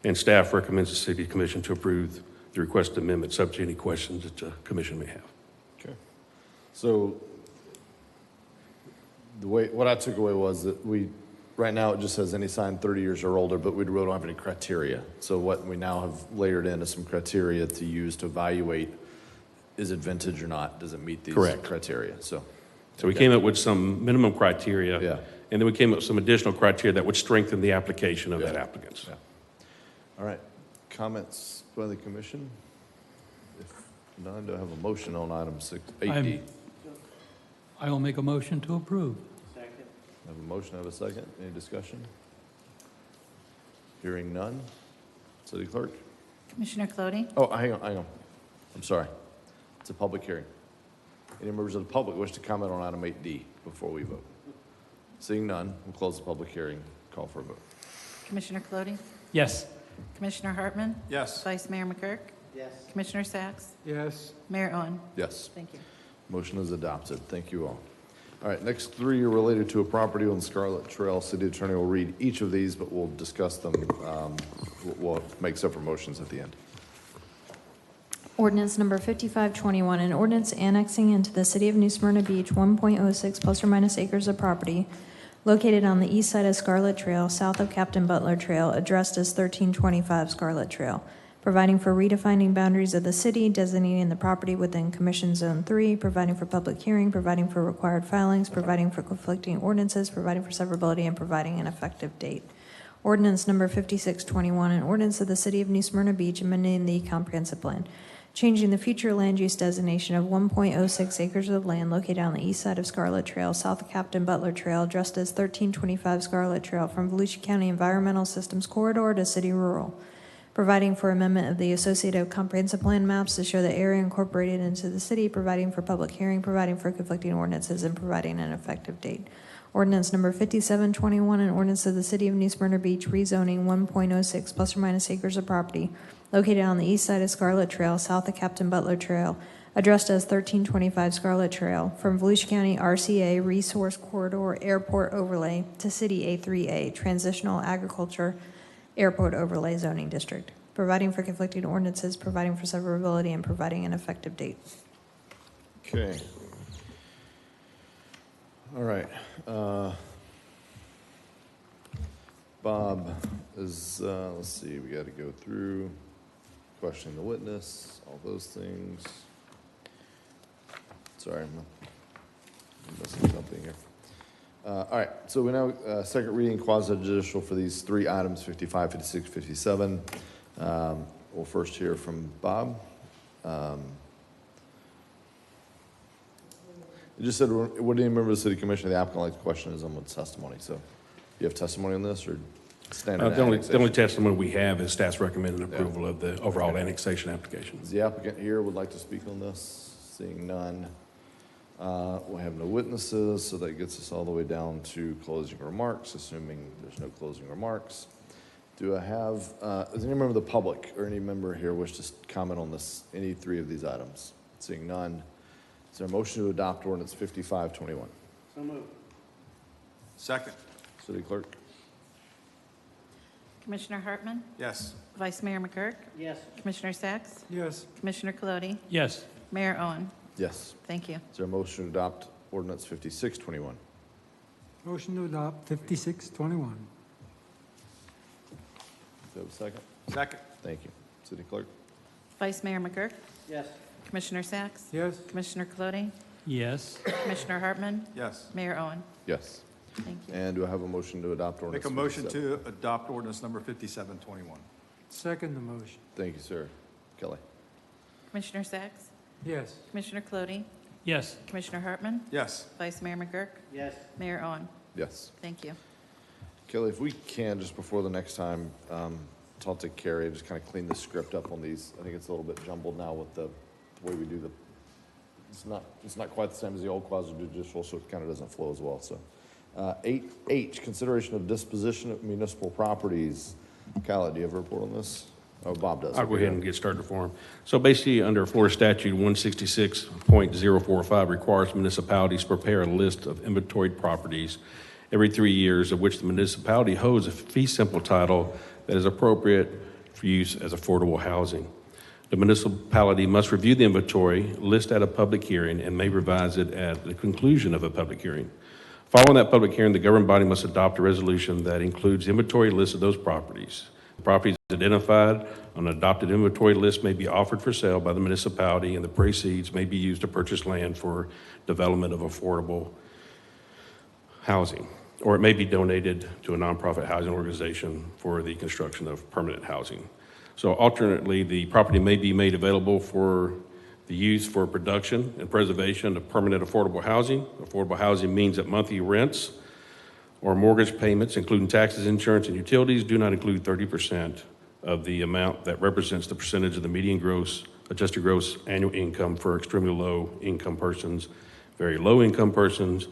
and staff recommends the City Commission to approve the requested amendment, subject to any questions that the Commission may have. Okay. So what I took away was that right now it just says any sign 30 years or older, but we really don't have any criteria. So what we now have layered in is some criteria to use to evaluate, is it vintage or not? Does it meet these criteria? So we came up with some minimum criteria, and then we came up with some additional criteria that would strengthen the application of that applicant. All right. Comments by the commission? If none, do I have a motion on item 8D? I will make a motion to approve. I have a motion, I have a second. Any discussion? Hearing none. City Clerk? Commissioner Clody? Oh, hang on. I'm sorry. It's a public hearing. Any members of the public wish to comment on item 8D before we vote? Seeing none, we'll close the public hearing. Call for a vote. Commissioner Clody? Yes. Commissioner Hartman? Yes. Vice Mayor McGurk? Yes. Commissioner Sacks? Yes. Mayor Owen? Yes. Thank you. Motion is adopted. Thank you all. All right, next three are related to a property on Scarlet Trail. City Attorney will read each of these, but we'll discuss them. We'll make separate motions at the end. Ordinance number 5521, an ordinance annexing into the City of New Smyrna Beach 1.06 plus or minus acres of property located on the east side of Scarlet Trail, south of Captain Butler Trail, addressed as 1325 Scarlet Trail, providing for redefining boundaries of the city, designating the property within Commission Zone 3, providing for public hearing, providing for required filings, providing for conflicting ordinances, providing for severability, and providing an effective date. Ordinance number 5621, an ordinance of the City of New Smyrna Beach amending the comprehensive plan, changing the future land use designation of 1.06 acres of land located on the east side of Scarlet Trail, south of Captain Butler Trail, addressed as 1325 Scarlet Trail, from Volusia County Environmental Systems Corridor to City Rural, providing for amendment of the associated comprehensive plan maps to show the area incorporated into the city, providing for public hearing, providing for conflicting ordinances, and providing an effective date. Ordinance number 5721, an ordinance of the City of New Smyrna Beach rezoning 1.06 plus or minus acres of property located on the east side of Scarlet Trail, south of Captain Butler Trail, addressed as 1325 Scarlet Trail, from Volusia County RCA Resource Corridor Airport Overlay to City A3A Transitional Agriculture Airport Overlay Zoning District, providing for conflicting ordinances, providing for severability, and providing an effective date. Okay. All right. Bob is, let's see, we got to go through questioning the witness, all those things. Sorry, I'm missing something here. All right, so we now, second reading quasi-judicial for these three items, 55, 56, 57. We'll first hear from Bob. You just said, would any member of the City Commission or the applicant like to question someone's testimony? So you have testimony on this or standard The only annexation? testimony we have is staff's recommended approval of the overall annexation application. Is the applicant here would like to speak on this? Seeing none. We have no witnesses, so that gets us all the way down to closing remarks, assuming there's no closing remarks. Do I have, does any member of the public or any member here wish to comment on this, any three of these items? Seeing none, is there a motion to adopt ordinance 5521? So moved. Second. City Clerk? Commissioner Hartman? Yes. Vice Mayor McGurk? Yes. Commissioner Sacks? Yes. Commissioner Colodi? Yes. Mayor Owen? Yes. Thank you. Is there a motion to adopt ordinance 5621? Motion to adopt 5621. Do you have a second? Second. Thank you. City Clerk? Vice Mayor McGurk? Yes. Commissioner Sacks? Yes. Commissioner Colodi? Yes. Commissioner Hartman? Yes. Mayor Owen? Yes. Thank you. And do I have a motion to adopt ordinance? Make a motion 57? to adopt ordinance number 5721. Second the motion. Thank you, sir. Kelly? Commissioner Sacks? Yes. Commissioner Colodi? Yes. Commissioner Hartman? Yes. Vice Mayor McGurk? Yes. Mayor Owen? Yes. Thank you. Kelly, if we can, just before the next time, talk to Carrie, just kind of clean the script up on these. I think it's a little bit jumbled now with the way we do it's not quite the same as the old quasi-judicial, so it kind of doesn't flow as well, so. 8H, consideration of disposition of municipal properties. Khaled, do you have a report on this? Oh, Bob does. I'll go ahead and get started for him. So basically, under Florida Statute 166.045 requires municipalities to prepare a list of inventoried properties every 3 years, of which the municipality holds a fee simple title that is appropriate for use as affordable housing. The municipality must review the inventory, list at a public hearing, and may revise it at the conclusion of a public hearing. Following that public hearing, the governing body must adopt a resolution that includes inventory lists of those properties. Properties identified on an adopted inventory list may be offered for sale by the municipality, and the proceeds may be used to purchase land for development of affordable housing, or it may be donated to a nonprofit housing organization for the construction of permanent housing. So alternately, the property may be made available for the use for production and preservation of permanent affordable housing. Affordable housing means that monthly rents or mortgage payments, including taxes, insurance, and utilities, do not include 30% of the amount that represents the percentage of the median adjusted gross annual income for extremely low income persons, very low income persons,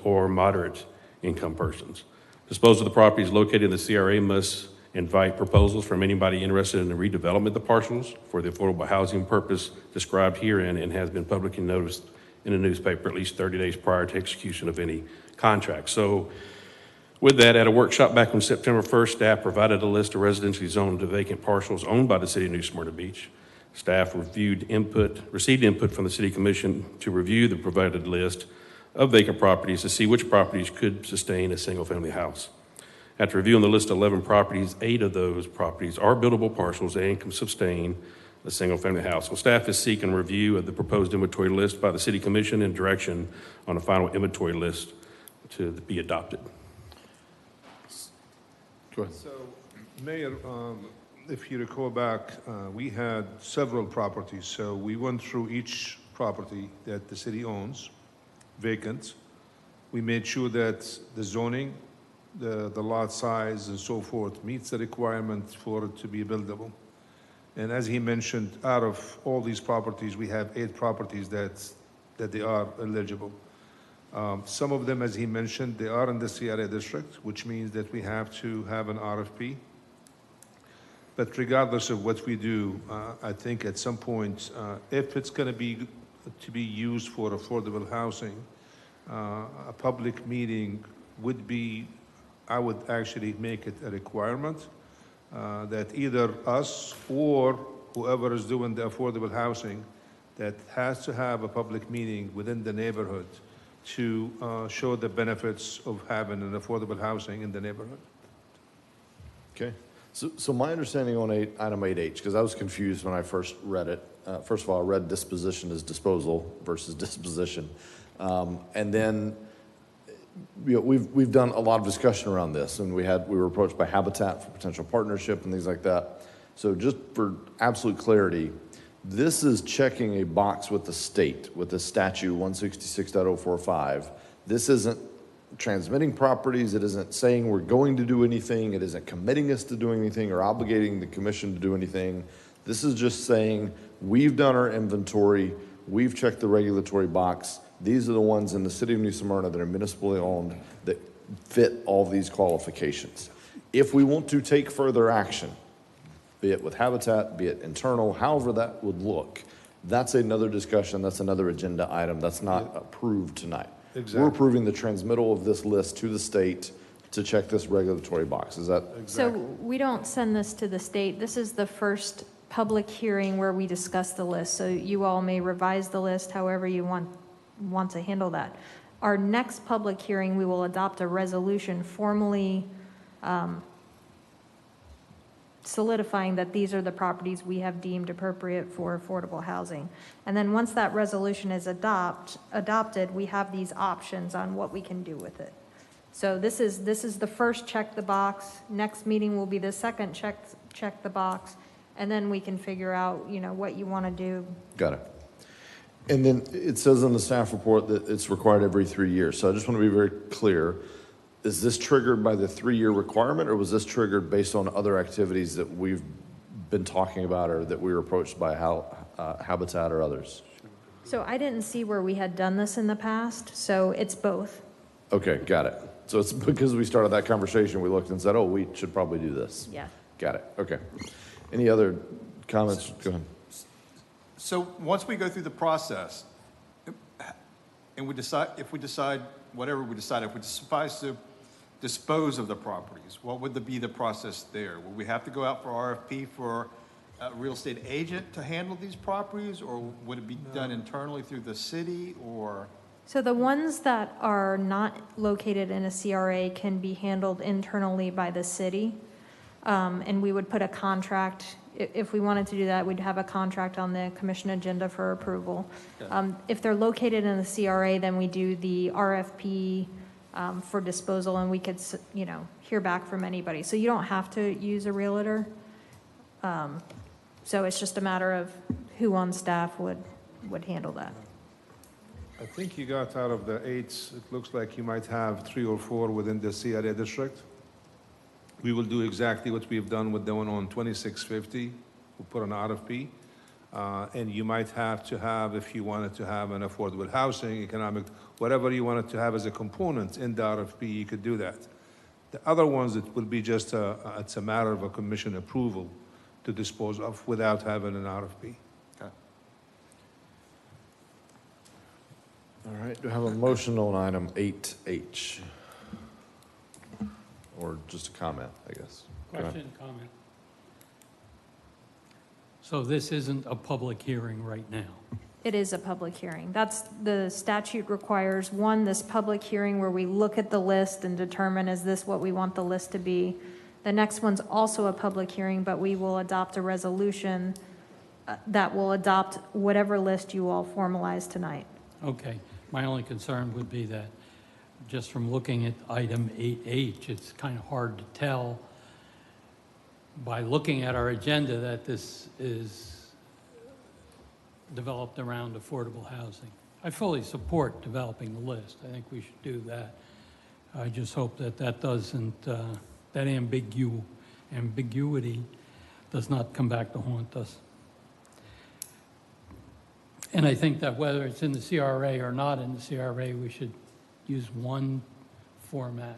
or moderate income persons. Disposal of the properties located in the CRA must invite proposals from anybody interested in the redevelopment of the parcels for the affordable housing purpose described herein, and has been publicly noticed in the newspaper at least 30 days prior to execution of any contract. So with that, at a workshop back on September 1st, staff provided a list of residentially zoned to vacant parcels owned by the city of New Smyrna Beach. Staff received input from the city commission to review the provided list of vacant properties to see which properties could sustain a single-family house. After reviewing the list of 11 properties, 8 of those properties are buildable parcels and can sustain a single-family house. So staff is seeking review of the proposed inventory list by the City Commission and direction on a final inventory list to be adopted. Go ahead. So, Mayor, if you recall back, we had several properties. So we went through each property that the city owns, vacant. We made sure that the zoning, the lot size and so forth meets the requirement for it to be buildable. And as he mentioned, out of all these properties, we have 8 properties that they are eligible. Some of them, as he mentioned, they are in the CRA district, which means that we have to have an RFP. But regardless of what we do, I think at some point, if it's going to be used for affordable housing, a public meeting would be, I would actually make it a requirement that either us or whoever is doing the affordable housing that has to have a public meeting within the neighborhood to show the benefits of having an affordable housing in the neighborhood. Okay. So my understanding on item 8H, because I was confused when I first read it. First of all, I read disposition as disposal versus disposition. And then we've done a lot of discussion around this, and we were approached by Habitat for potential partnership and things like that. So just for absolute clarity, this is checking a box with the state, with the statute 166.045. This isn't transmitting properties. It isn't saying we're going to do anything. It isn't committing us to doing anything or obligating the commission to do anything. This is just saying we've done our inventory. We've checked the regulatory box. These are the ones in the city of New Smyrna that are municipally owned that fit all these qualifications. If we want to take further action, be it with Habitat, be it internal, however that would look, that's another discussion, that's another agenda item, that's not approved tonight. Exactly. We're approving the transmittal of this list to the state to check this regulatory box. Is that? So we don't send this to the state. This is the first public hearing where we discuss the list. So you all may revise the list however you want to handle that. Our next public hearing, we will adopt a resolution formally solidifying that these are the properties we have deemed appropriate for affordable housing. And then once that resolution is adopted, we have these options on what we can do with it. So this is the first check the box. Next meeting will be the second check the box, and then we can figure out, what you want to do. Got it. And then it says in the staff report that it's required every 3 years. So I just want to be very clear. Is this triggered by the 3-year requirement, or was this triggered based on other activities that we've been talking about or that we were approached by Habitat or others? So I didn't see where we had done this in the past, so it's both. Okay, got it. So it's because we started that conversation, we looked and said, oh, we should probably do this. Yeah. Got it, okay. Any other comments? Go ahead. So once we go through the process, and if we decide, whatever we decide, if we decide to dispose of the properties, what would be the process there? Will we have to go out for RFP for a real estate agent to handle these properties, or would it be done internally through the city, or? So the ones that are not located in a CRA can be handled internally by the city. And we would put a contract, if we wanted to do that, we'd have a contract on the commission agenda for approval. If they're located in the CRA, then we do the RFP for disposal, and we could, hear back from anybody. So you don't have to use a realtor. So it's just a matter of who on staff would handle that. I think you got out of the 8, it looks like you might have 3 or 4 within the CRA district. We will do exactly what we've done with the one on 2650. We'll put an RFP. And you might have to have, if you wanted to have an affordable housing, economic, whatever you wanted to have as a component in the RFP, you could do that. The other ones, it will be just it's a matter of a commission approval to dispose of without having an RFP. All right, do I have a motion on item 8H? Or just a comment, I guess. Go ahead. Question, comment. So this isn't a public hearing right now? It is a public hearing. That's, the statute requires, one, this public hearing where we look at the list and determine, is this what we want the list to be? The next one's also a public hearing, but we will adopt a resolution that will adopt whatever list you all formalize tonight. Okay. My only concern would be that just from looking at item 8H, it's kind of hard to tell by looking at our agenda that this is developed around affordable housing. I fully support developing the list. I think we should do that. I just hope that that doesn't, that ambiguity does not come back to haunt us. And I think that whether it's in the CRA or not in the CRA, we should use one format,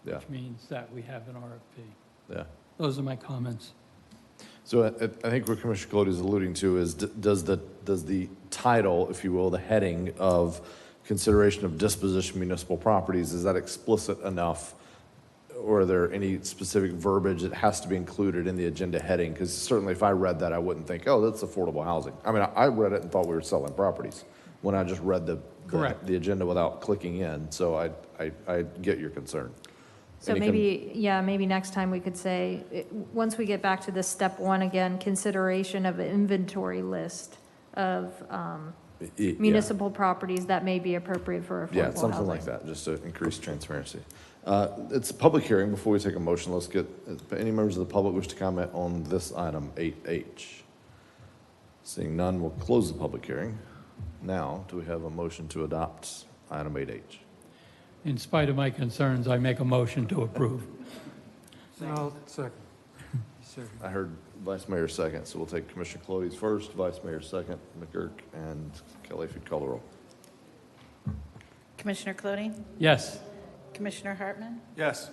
which means that we have an RFP. Yeah. Those are my comments. So I think what Commissioner Colodey is alluding to is, does the title, if you will, the heading of consideration of disposition municipal properties, is that explicit enough? Or are there any specific verbiage that has to be included in the agenda heading? Because certainly if I read that, I wouldn't think, oh, that's affordable housing. I mean, I read it and thought we were selling properties when I just read the agenda without clicking in. So I get your concern. So maybe next time we could say, once we get back to this step 1 again, consideration of an inventory list of municipal properties that may be appropriate for affordable housing. Yeah, something like that, just to increase transparency. It's a public hearing. Before we take a motion, let's get any members of the public wish to comment on this item 8H. Seeing none, we'll close the public hearing. Now, do we have a motion to adopt item 8H? In spite of my concerns, I make a motion to approve. I'll second. I heard Vice Mayor second, so we'll take Commissioner Colodey's first, Vice Mayor second, McGurk, and Kelly, if you'd call the roll. Commissioner Colodey? Yes. Commissioner Hartman? Yes.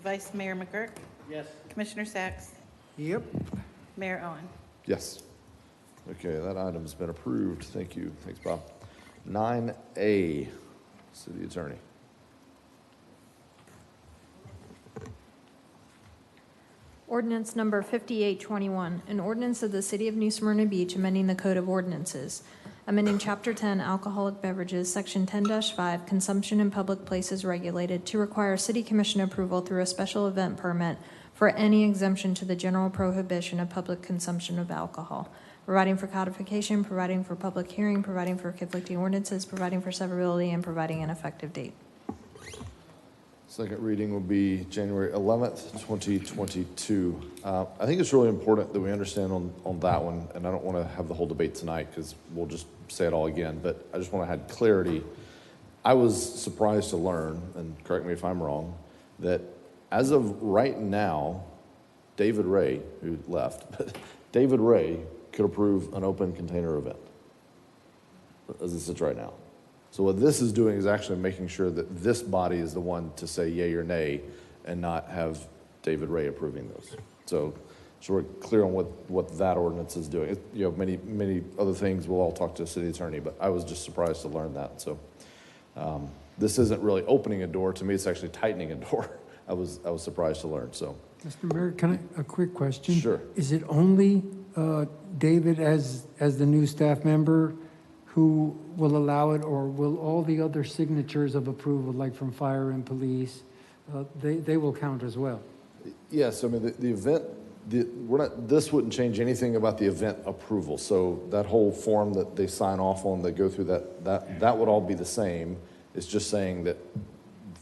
Vice Mayor McGurk? Yes. Commissioner Sacks? Yep. Mayor Owen? Yes. Okay, that item's been approved. Thank you. Thanks, Bob. 9A, City Attorney. Ordinance number 5821, an ordinance of the City of New Smyrna Beach amending the Code of Ordinances, amending Chapter 10 Alcoholic Beverages, Section 10-5 Consumption in Public Places Regulated to require City Commission approval through a special event permit for any exemption to the general prohibition of public consumption of alcohol, providing for codification, providing for public hearing, providing for conflicting ordinances, providing for severability, and providing an effective date. Second reading will be January 11th, 2022. I think it's really important that we understand on that one, and I don't want to have the whole debate tonight because we'll just say it all again, but I just want to have clarity. I was surprised to learn, and correct me if I'm wrong, that as of right now, David Ray, who left, but David Ray could approve an open container event as it sits right now. So what this is doing is actually making sure that this body is the one to say yay or nay and not have David Ray approving those. So we're clear on what that ordinance is doing. You know, many other things, we'll all talk to the city attorney, but I was just surprised to learn that. So this isn't really opening a door. To me, it's actually tightening a door. I was surprised to learn, so. Mr. Mayor, a quick question? Sure. Is it only David as the new staff member who will allow it, or will all the other signatures of approval, like from fire and police, they will count as well? Yes, I mean, the event, this wouldn't change anything about the event approval. So that whole form that they sign off on, they go through that would all be the same. It's just saying that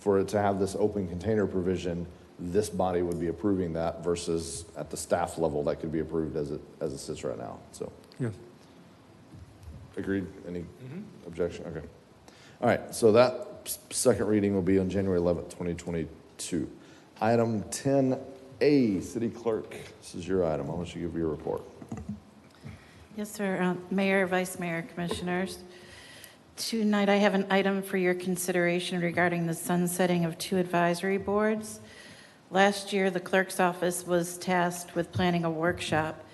for it to have this open container provision, this body would be approving that versus at the staff level that could be approved as it sits right now, so. Yes. Agreed? Any objection? Okay. All right, so that second reading will be on January 11th, 2022. Item 10A, City Clerk, this is your item. I'll let you give your report. Yes, sir. Mayor, Vice Mayor, Commissioners. Tonight I have an item for your consideration regarding the sunsetting of 2 advisory boards. Last year, the clerk's office was tasked with planning a workshop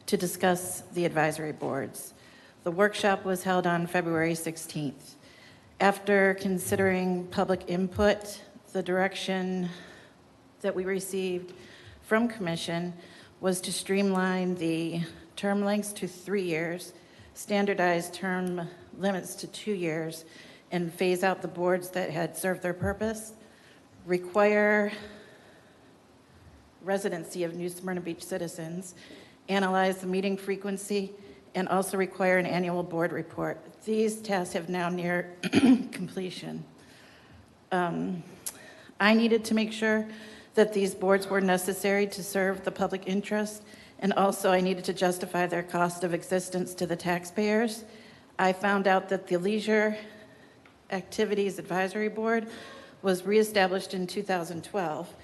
to discuss the advisory boards. The workshop was held on February 16th. After considering public input, the direction that we received from Commission was to streamline the term lengths to 3 years, standardize term limits to 2 years, and phase out the boards that had served their purpose, require residency of New Smyrna Beach citizens, analyze the meeting frequency, and also require an annual board report. These tasks have now near completion. I needed to make sure that these boards were necessary to serve the public interest, and also I needed to justify their cost of existence to the taxpayers. I found out that the Leisure Activities Advisory Board was reestablished in 2012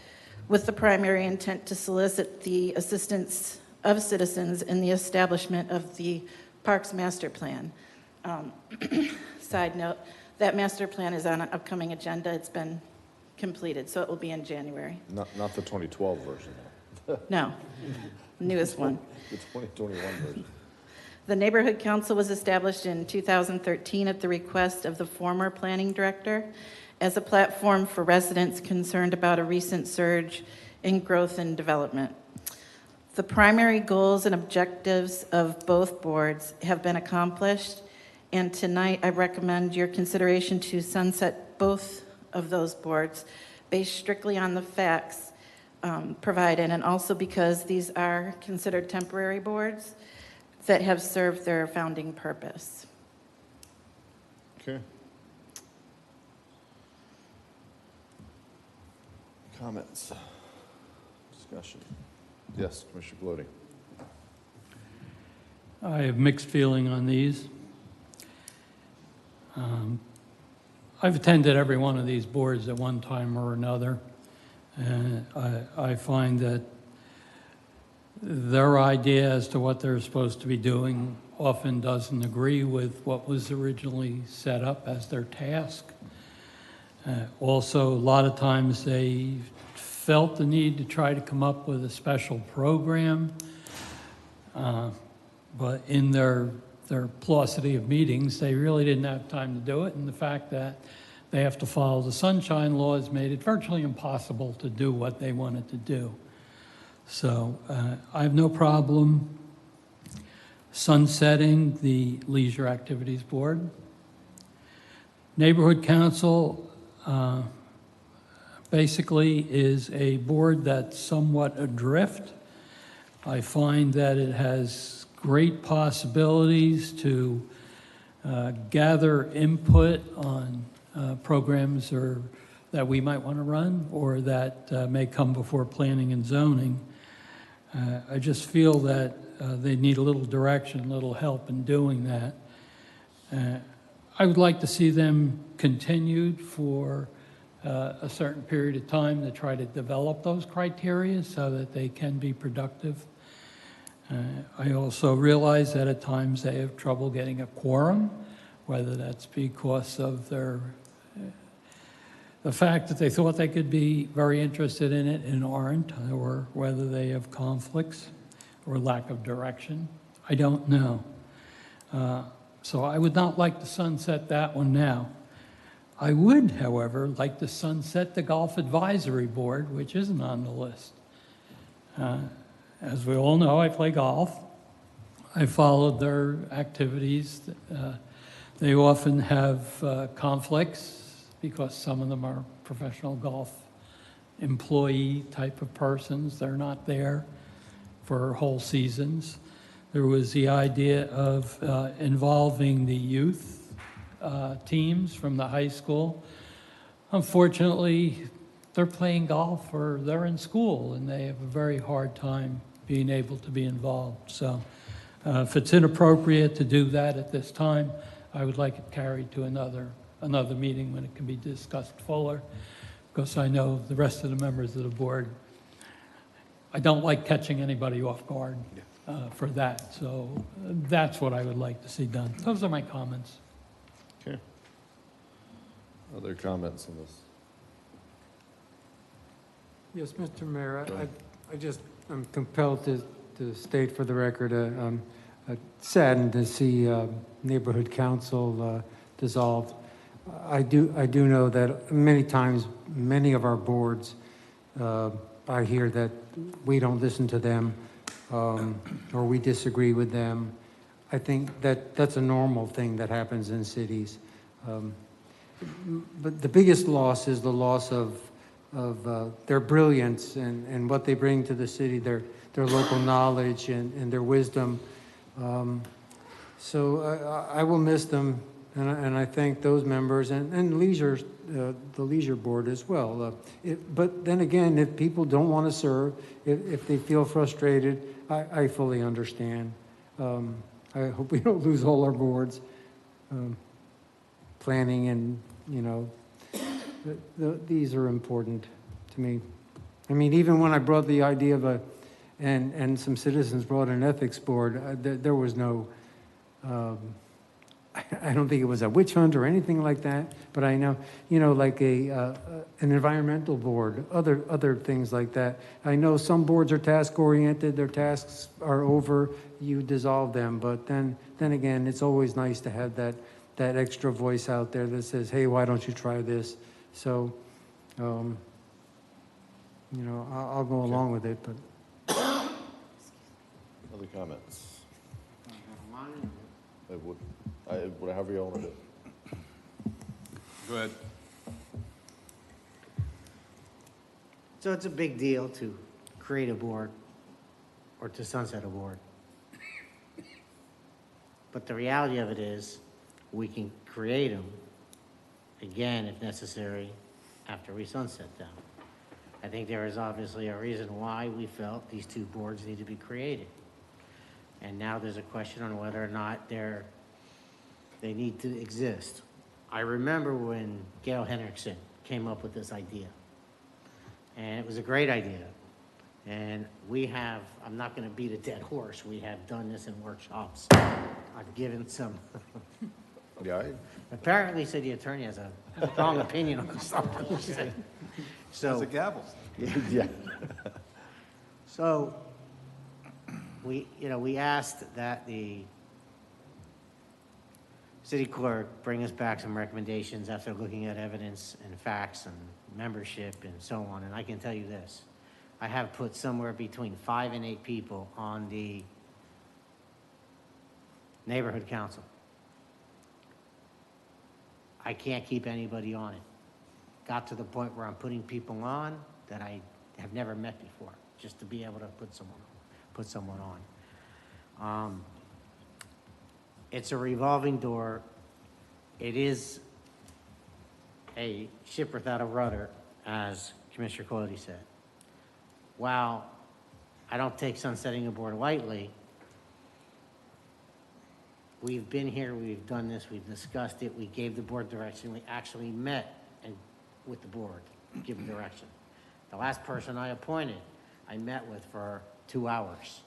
with the primary intent to solicit the assistance of citizens in the establishment of the Parks Master Plan. Side note, that master plan is on an upcoming agenda. It's been completed, so it will be in January. Not the 2012 version, though. No, newest one. The 2021 version. The Neighborhood Council was established in 2013 at the request of the former planning director as a platform for residents concerned about a recent surge in growth and development. The primary goals and objectives of both boards have been accomplished, and tonight I recommend your consideration to sunset both of those boards based strictly on the facts provided, and also because these are considered temporary boards that have served their founding purpose. Okay. Comments? Discussion? Yes, Commissioner Glody. I have mixed feeling on these. I've attended every one of these boards at one time or another, and I find that their idea as to what they're supposed to be doing often doesn't agree with what was originally set up as their task. Also, a lot of times they felt the need to try to come up with a special program, but in their paucity of meetings, they really didn't have time to do it, and the fact that they have to follow the sunshine laws made it virtually impossible to do what they wanted to do. So I have no problem sunsetting the Leisure Activities Board. Neighborhood Council basically is a board that's somewhat adrift. I find that it has great possibilities to gather input on programs that we might want to run or that may come before planning and zoning. I just feel that they need a little direction, a little help in doing that. I would like to see them continued for a certain period of time to try to develop those criteria so that they can be productive. I also realize that at times they have trouble getting a quorum, whether that's because of the fact that they thought they could be very interested in it and aren't, or whether they have conflicts or lack of direction. I don't know. So I would not like to sunset that one now. I would, however, like to sunset the Golf Advisory Board, which isn't on the list. As we all know, I play golf. I followed their activities. They often have conflicts because some of them are professional golf employee type of persons. They're not there for whole seasons. There was the idea of involving the youth teams from the high school. Unfortunately, they're playing golf or they're in school and they have a very hard time being able to be involved. So if it's inappropriate to do that at this time, I would like it carried to another meeting when it can be discussed fuller, because I know the rest of the members of the board, I don't like catching anybody off guard for that. So that's what I would like to see done. Those are my comments. Okay. Other comments on this? Yes, Mr. Mayor, I'm compelled to state for the record, I'm saddened to see Neighborhood Council dissolved. I do know that many times, many of our boards, I hear that we don't listen to them or we disagree with them. I think that's a normal thing that happens in cities. But the biggest loss is the loss of their brilliance and what they bring to the city, their local knowledge and their wisdom. So I will miss them, and I thank those members and the Leisure Board as well. But then again, if people don't want to serve, if they feel frustrated, I fully understand. I hope we don't lose all our boards. Planning and, these are important to me. I mean, even when I brought the idea of and some citizens brought an ethics board, there was no, I don't think it was a witch hunt or anything like that, but I know, like an environmental board, other things like that. I know some boards are task-oriented, their tasks are over, you dissolve them, but then again, it's always nice to have that extra voice out there that says, hey, why don't you try this? So, I'll go along with it, but. Other comments? However you want to do it. Go ahead. So it's a big deal to create a board or to sunset a board. But the reality of it is we can create them again if necessary after we sunset them. I think there is obviously a reason why we felt these two boards need to be created. And now there's a question on whether or not they need to exist. I remember when Gail Henriksen came up with this idea. And it was a great idea. And I'm not going to beat a dead horse, we have done this in workshops. I've given some. Yeah. Apparently city attorney has a strong opinion on something. There's a gavel. Yeah. So, we asked that the city clerk bring us back some recommendations after looking at evidence and facts and membership and so on. And I can tell you this, I have put somewhere between 5 and 8 people on the neighborhood council. I can't keep anybody on it. Got to the point where I'm putting people on that I have never met before, just to be able to put someone on. It's a revolving door. It is a ship without a rudder, as Commissioner Cody said. While I don't take sunsetting a board lightly, we've been here, we've done this, we've discussed it, we gave the board direction, we actually met with the board, given direction. The last person I appointed, I met with for 2 hours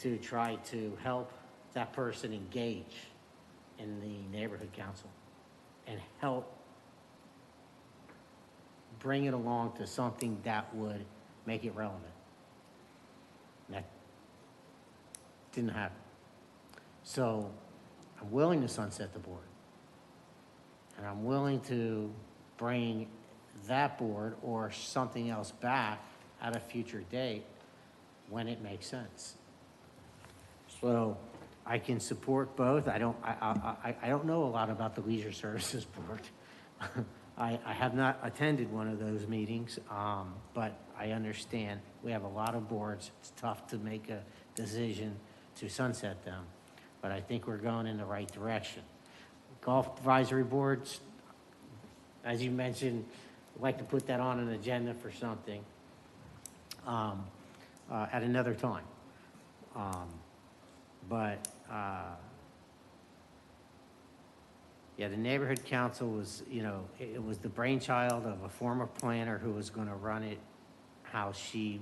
to try to help that person engage in the neighborhood council and help bring it along to something that would make it relevant. And that didn't happen. So I'm willing to sunset the board. And I'm willing to bring that board or something else back at a future date when it makes sense. So I can support both. I don't know a lot about the Leisure Services Board. I have not attended one of those meetings, but I understand we have a lot of boards. It's tough to make a decision to sunset them, but I think we're going in the right direction. Golf advisory boards, as you mentioned, I'd like to put that on an agenda for something at another time. Yeah, the neighborhood council was, it was the brainchild of a former planner who was going to run it how she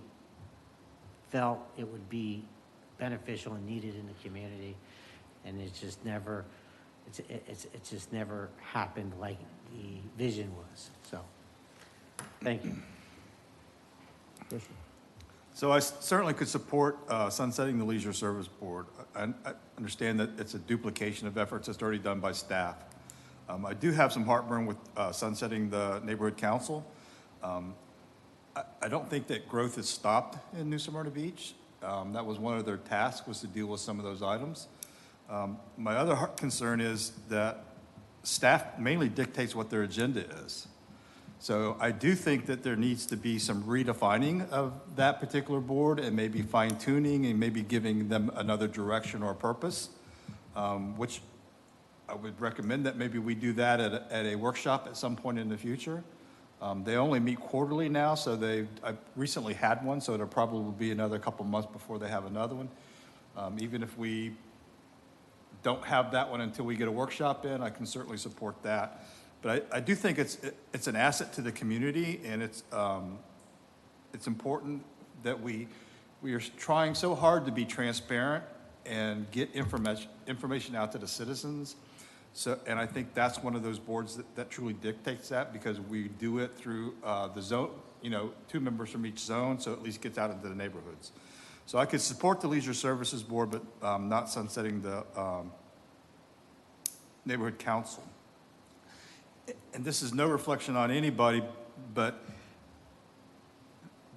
felt it would be beneficial and needed in the community, and it's just never happened like the vision was. So, thank you. So I certainly could support sunsetting the Leisure Service Board. I understand that it's a duplication of efforts that's already done by staff. I do have some heartburn with sunsetting the Neighborhood Council. I don't think that growth has stopped in New Smyrna Beach. That was one of their tasks, was to deal with some of those items. My other concern is that staff mainly dictates what their agenda is. So I do think that there needs to be some redefining of that particular board and maybe fine tuning and maybe giving them another direction or purpose, which I would recommend that maybe we do that at a workshop at some point in the future. They only meet quarterly now, so I recently had one, so it'll probably be another couple months before they have another one. Even if we don't have that one until we get a workshop in, I can certainly support that. But I do think it's an asset to the community, and it's important that we are trying so hard to be transparent and get information out to the citizens. So, and I think that's one of those boards that truly dictates that, because we do it through the zone, 2 members from each zone, so at least gets out into the neighborhoods. So I could support the Leisure Services Board, but not sunsetting the Neighborhood Council. And this is no reflection on anybody, but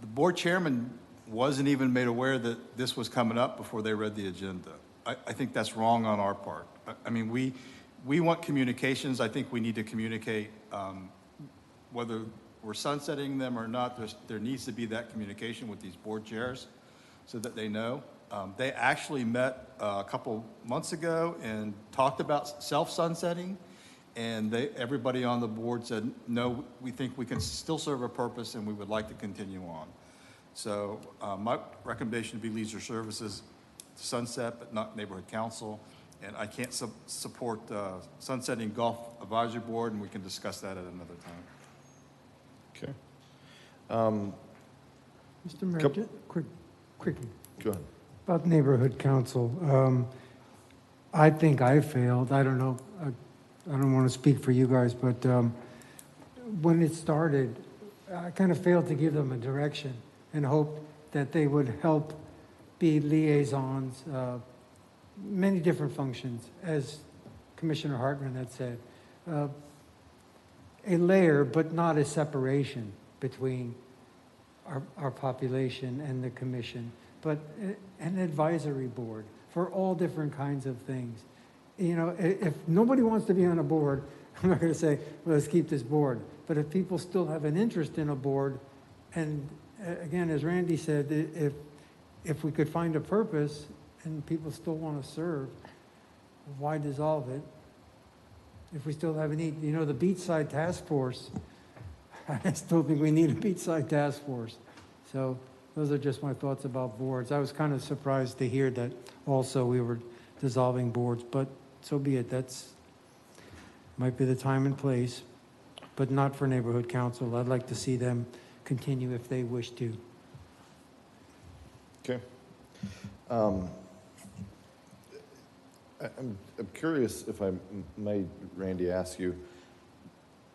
the board chairman wasn't even made aware that this was coming up before they read the agenda. I think that's wrong on our part. I mean, we want communications. I think we need to communicate whether we're sunsetting them or not. There needs to be that communication with these board chairs so that they know. They actually met a couple months ago and talked about self-sunsetting, and everybody on the board said, no, we think we can still serve a purpose and we would like to continue on. So my recommendation would be Leisure Services to sunset, but not Neighborhood Council. And I can't support sunsetting Golf Advisory Board, and we can discuss that at another time. Okay. Mr. Mayor, quickly. Go ahead. About Neighborhood Council, I think I failed. I don't know. I don't want to speak for you guys, but when it started, I kind of failed to give them a direction and hoped that they would help be liaisons, many different functions, as Commissioner Hartman had said. A layer, but not a separation between our population and the commission, but an advisory board for all different kinds of things. You know, if nobody wants to be on a board, I'm not going to say, well, let's keep this board. But if people still have an interest in a board, and again, as Randy said, if we could find a purpose and people still want to serve, why dissolve it? If we still have a need, you know, the Beachside Task Force, I still think we need a Beachside Task Force. So those are just my thoughts about boards. I was kind of surprised to hear that also we were dissolving boards, but so be it. That's might be the time and place, but not for Neighborhood Council. I'd like to see them continue if they wish to. Okay. I'm curious if I may, Randy, ask you,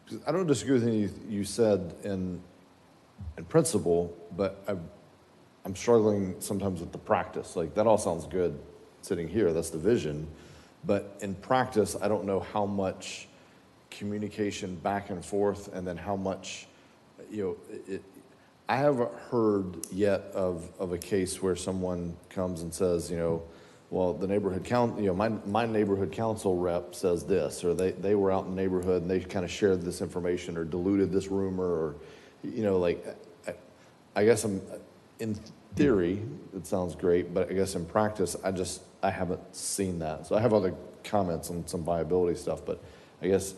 because I don't disagree with anything you said in principle, but I'm struggling sometimes with the practice. Like, that all sounds good sitting here, that's the vision, but in practice, I don't know how much communication back and forth, and then how much, you know, I haven't heard yet of a case where someone comes and says, you know, well, the neighborhood council, you know, my neighborhood council rep says this, or they were out in the neighborhood and they kind of shared this information or diluted this rumor, or, you know, like, I guess in theory, it sounds great, but I guess in practice, I haven't seen that. So I have other comments on some viability stuff, but I guess,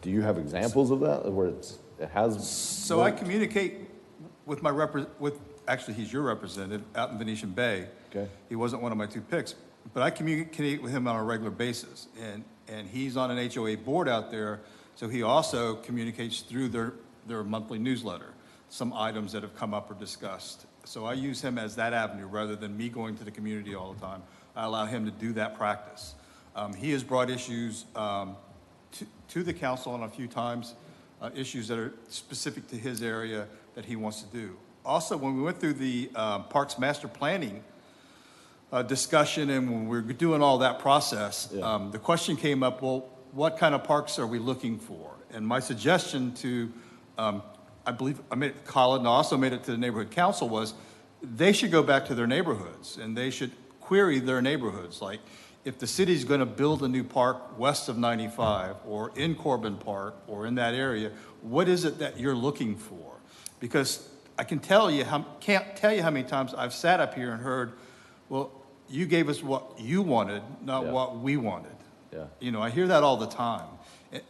do you have examples of that where it has? So I communicate with actually, he's your representative out in Venetian Bay. Okay. He wasn't one of my two picks, but I communicate with him on a regular basis. And he's on an HOA board out there, so he also communicates through their monthly newsletter, some items that have come up or discussed. So I use him as that avenue rather than me going to the community all the time. I allow him to do that practice. He has brought issues to the council on a few times, issues that are specific to his area that he wants to do. Also, when we went through the Parks Master Planning discussion, and when we were doing all that process, the question came up, well, what kind of parks are we looking for? And my suggestion to, I believe I made it to Colin, and I also made it to the neighborhood council, was they should go back to their neighborhoods and they should query their neighborhoods. Like, if the city's going to build a new park west of 95 or in Corbin Park or in that area, what is it that you're looking for? Because I can't tell you how many times I've sat up here and heard, well, you gave us what you wanted, not what we wanted. Yeah. You know, I hear that all the time.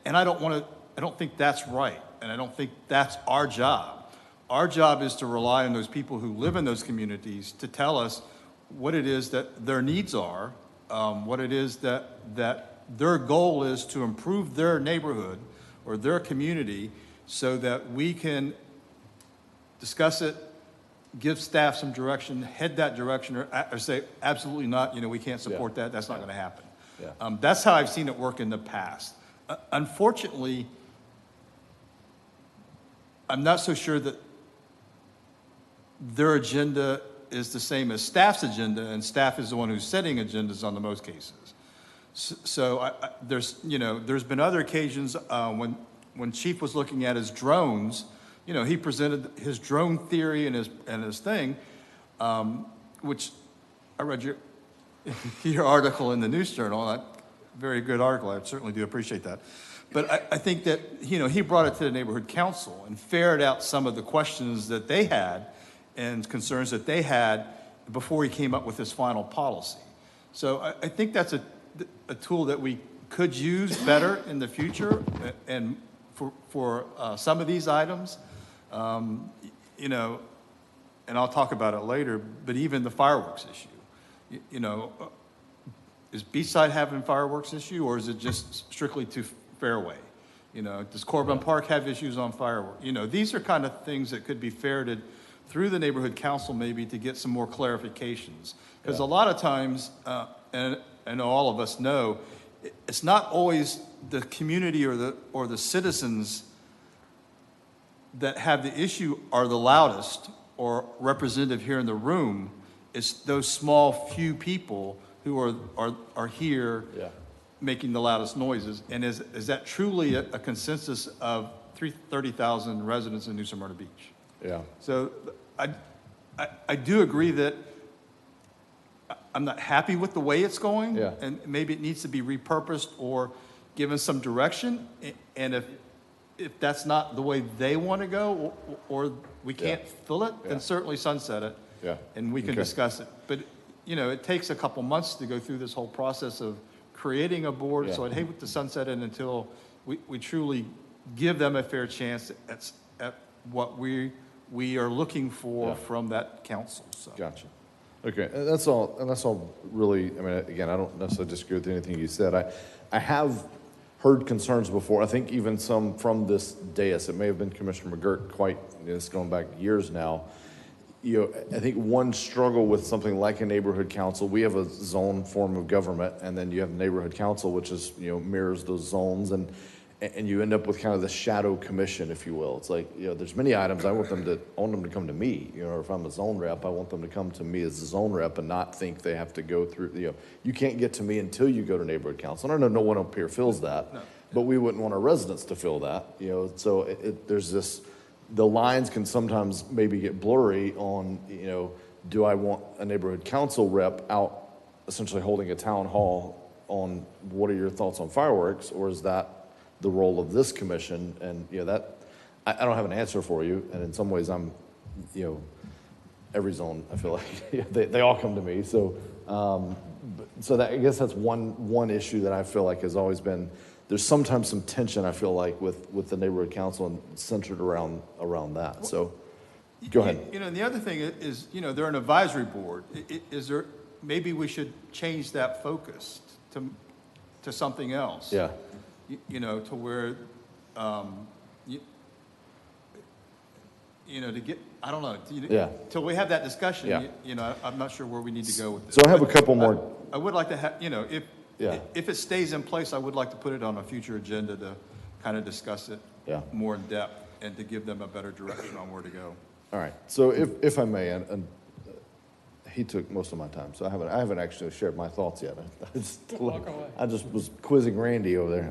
And I don't think that's right. And I don't think that's our job. Our job is to rely on those people who live in those communities to tell us what it is that their needs are, what it is that their goal is to improve their neighborhood or their community, so that we can discuss it, give staff some direction, head that direction, or say, absolutely not, you know, we can't support that, that's not going to happen. Yeah. That's how I've seen it work in the past. Unfortunately, I'm not so sure that their agenda is the same as staff's agenda, and staff is the one who's setting agendas on the most cases. So there's been other occasions when Chief was looking at his drones, you know, he presented his drone theory and his thing, which I read your article in the News Journal. Very good article. I certainly do appreciate that. But I think that, you know, he brought it to the neighborhood council and ferreted out some of the questions that they had and concerns that they had before he came up with his final policy. So I think that's a tool that we could use better in the future, and for some of these items, you know, and I'll talk about it later, but even the fireworks issue, you know, is Beachside having a fireworks issue, or is it just strictly to Fairway? You know, does Corbin Park have issues on fireworks? You know, these are kind of things that could be ferreted through the neighborhood council maybe to get some more clarifications. Because a lot of times, and all of us know, it's not always the community or the citizens that have the issue are the loudest or representative here in the room is those small few people who are here making the loudest noises. And is that truly a consensus of 30,000 residents in New Smyrna Beach? Yeah. So I do agree that I'm not happy with the way it's going. Yeah. And maybe it needs to be repurposed or given some direction. And if that's not the way they want to go, or we can't fill it, then certainly sunset it. Yeah. And we can Okay. discuss it. But, it takes a couple months to go through this whole process of creating a board. So I'd hate to sunset it until we truly give them a fair chance at what we are looking for from that council. So. Gotcha. Okay, and that's all really, I mean, again, I don't necessarily disagree with anything you said. I have heard concerns before, I think even some from this dais. It may have been Commissioner McGirt, it's going back years now. I think one struggle with something like a neighborhood council, we have a zone form of government, and then you have neighborhood council, which is, mirrors those zones, and you end up with kind of the shadow commission, if you will. It's like, there's many items I want them to come to me. Or if I'm a zone rep, I want them to come to me as a zone rep and not think they have to go through, you can't get to me until you go to neighborhood council. And I know no one up here feels that, but we wouldn't want our residents to feel that, so there's this, the lines can sometimes maybe get blurry on, do I want a neighborhood council rep out essentially holding a town hall on what are your thoughts on fireworks, or is that the role of this commission? And, that, I don't have an answer for you. And in some ways I'm, every zone, I feel like they all come to me. So, so that, I guess that's one issue that I feel like has always been, there's sometimes some tension, I feel like, with the neighborhood council and centered around that. So go ahead. And the other thing is, they're an advisory board. Is there, maybe we should change that focus to something else. Yeah. To where, to get, I don't know. Till we have that discussion, I'm not sure where we need to go with this. So I have a couple more. I would like to have, if it stays in place, I would like to put it on a future agenda to kind of discuss it more in depth and to give them a better direction on where to go. All right. So if I may, and he took most of my time, so I haven't actually shared my thoughts yet. I just was quizzing Randy over there.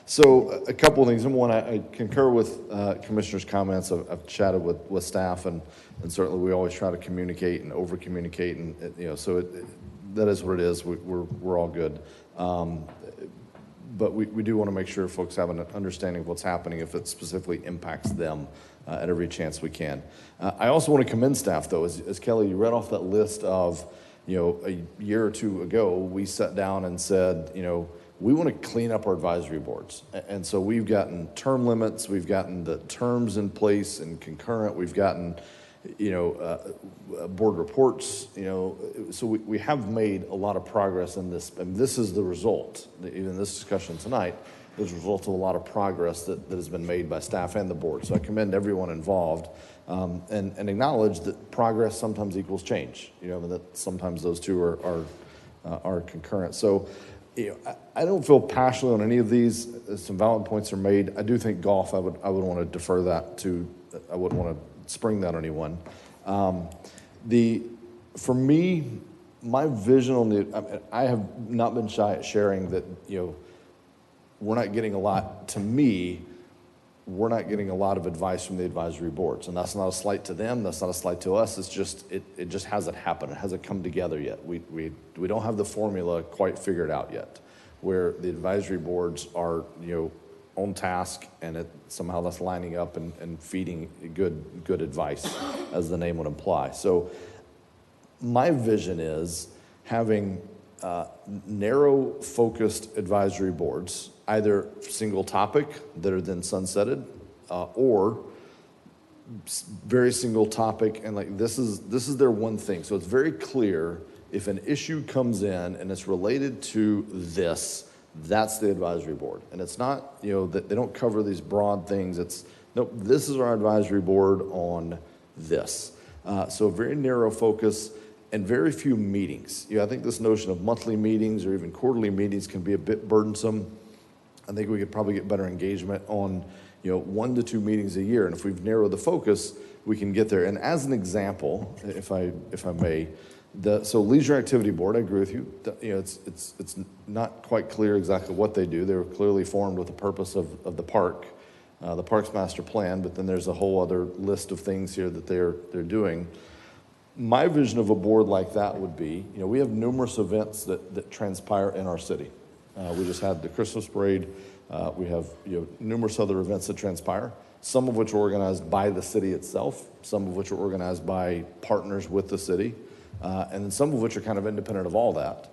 So a couple of things. Number one, I concur with Commissioner's comments. I've chatted with staff, and certainly we always try to communicate and over-communicate, and so that is what it is. We're all good. But we do want to make sure folks have an understanding of what's happening if it specifically impacts them at every chance we can. I also want to commend staff, though. As Kelly, you read off that list of, a year or two ago, we sat down and said, we want to clean up our advisory boards. And so we've gotten term limits, we've gotten the terms in place and concurrent, we've gotten, board reports, so we have made a lot of progress in this, and this is the result. Even this discussion tonight is a result of a lot of progress that has been made by staff and the board. So I commend everyone involved, and acknowledge that progress sometimes equals change. That sometimes those two are concurrent. So, I don't feel passionately on any of these. Some valid points are made. I do think golf, I would want to defer that to. I wouldn't want to spring that on anyone. For me, my vision on I have not been shy at sharing that, we're not getting a lot, to me, we're not getting a lot of advice from the advisory boards. And that's not a slight to them, that's not a slight to us, it's just, it just hasn't happened, it hasn't come together yet. We don't have the formula quite figured out yet, where the advisory boards are, on task, and somehow that's lining up and feeding good advice, as the name would imply. So my vision is having narrow focused advisory boards, either single topic that are then sunsetted, or very single topic, and like this is their one thing. So it's very clear if an issue comes in and it's related to this, that's the advisory board. And it's not, that they don't cover these broad things. It's, nope, this is our advisory board on this. So very narrow focus and very few meetings. I think this notion of monthly meetings or even quarterly meetings can be a bit burdensome. I think we could probably get better engagement on, 1 to 2 meetings a year. And if we've narrowed the focus, we can get there. And as an example, if I may, so Leisure Activity Board, I agree with you. It's not quite clear exactly what they do. They were clearly formed with the purpose of the park, the Parks Master Plan, but then there's a whole other list of things here that they're doing. My vision of a board like that would be, we have numerous events that transpire in our city. We just had the Christmas parade. We have numerous other events that transpire, some of which are organized by the city itself, some of which are organized by partners with the city, and then some of which are kind of independent of all that.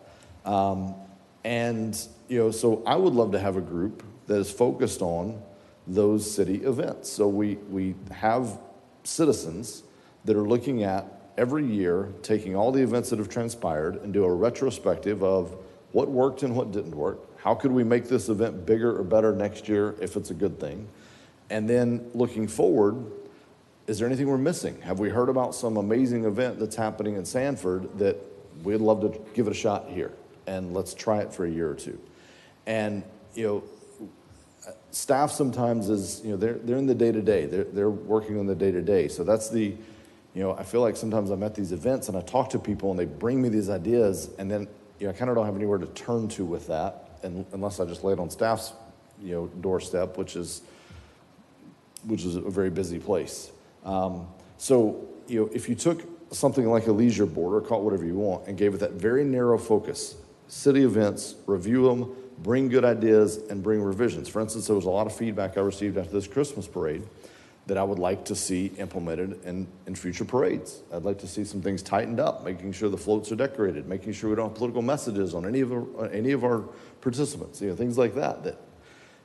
So I would love to have a group that is focused on those city events. So we have citizens that are looking at every year, taking all the events that have transpired and do a retrospective of what worked and what didn't work. How could we make this event bigger or better next year if it's a good thing? And then looking forward, is there anything we're missing? Have we heard about some amazing event that's happening in Sanford that we'd love to give it a shot here? And let's try it for a year or two. And, staff sometimes is, they're in the day-to-day. They're working on the day-to-day. So that's the, I feel like sometimes I'm at these events and I talk to people and they bring me these ideas and then, I kind of don't have anywhere to turn to with that unless I just lay it on staff's, doorstep, which is a very busy place. So, if you took something like a leisure board, or call it whatever you want, and gave it that very narrow focus, city events, review them, bring good ideas, and bring revisions. For instance, there was a lot of feedback I received after this Christmas parade that I would like to see implemented in future parades. I'd like to see some things tightened up, making sure the floats are decorated, making sure we don't have political messages on any of our participants, things like that,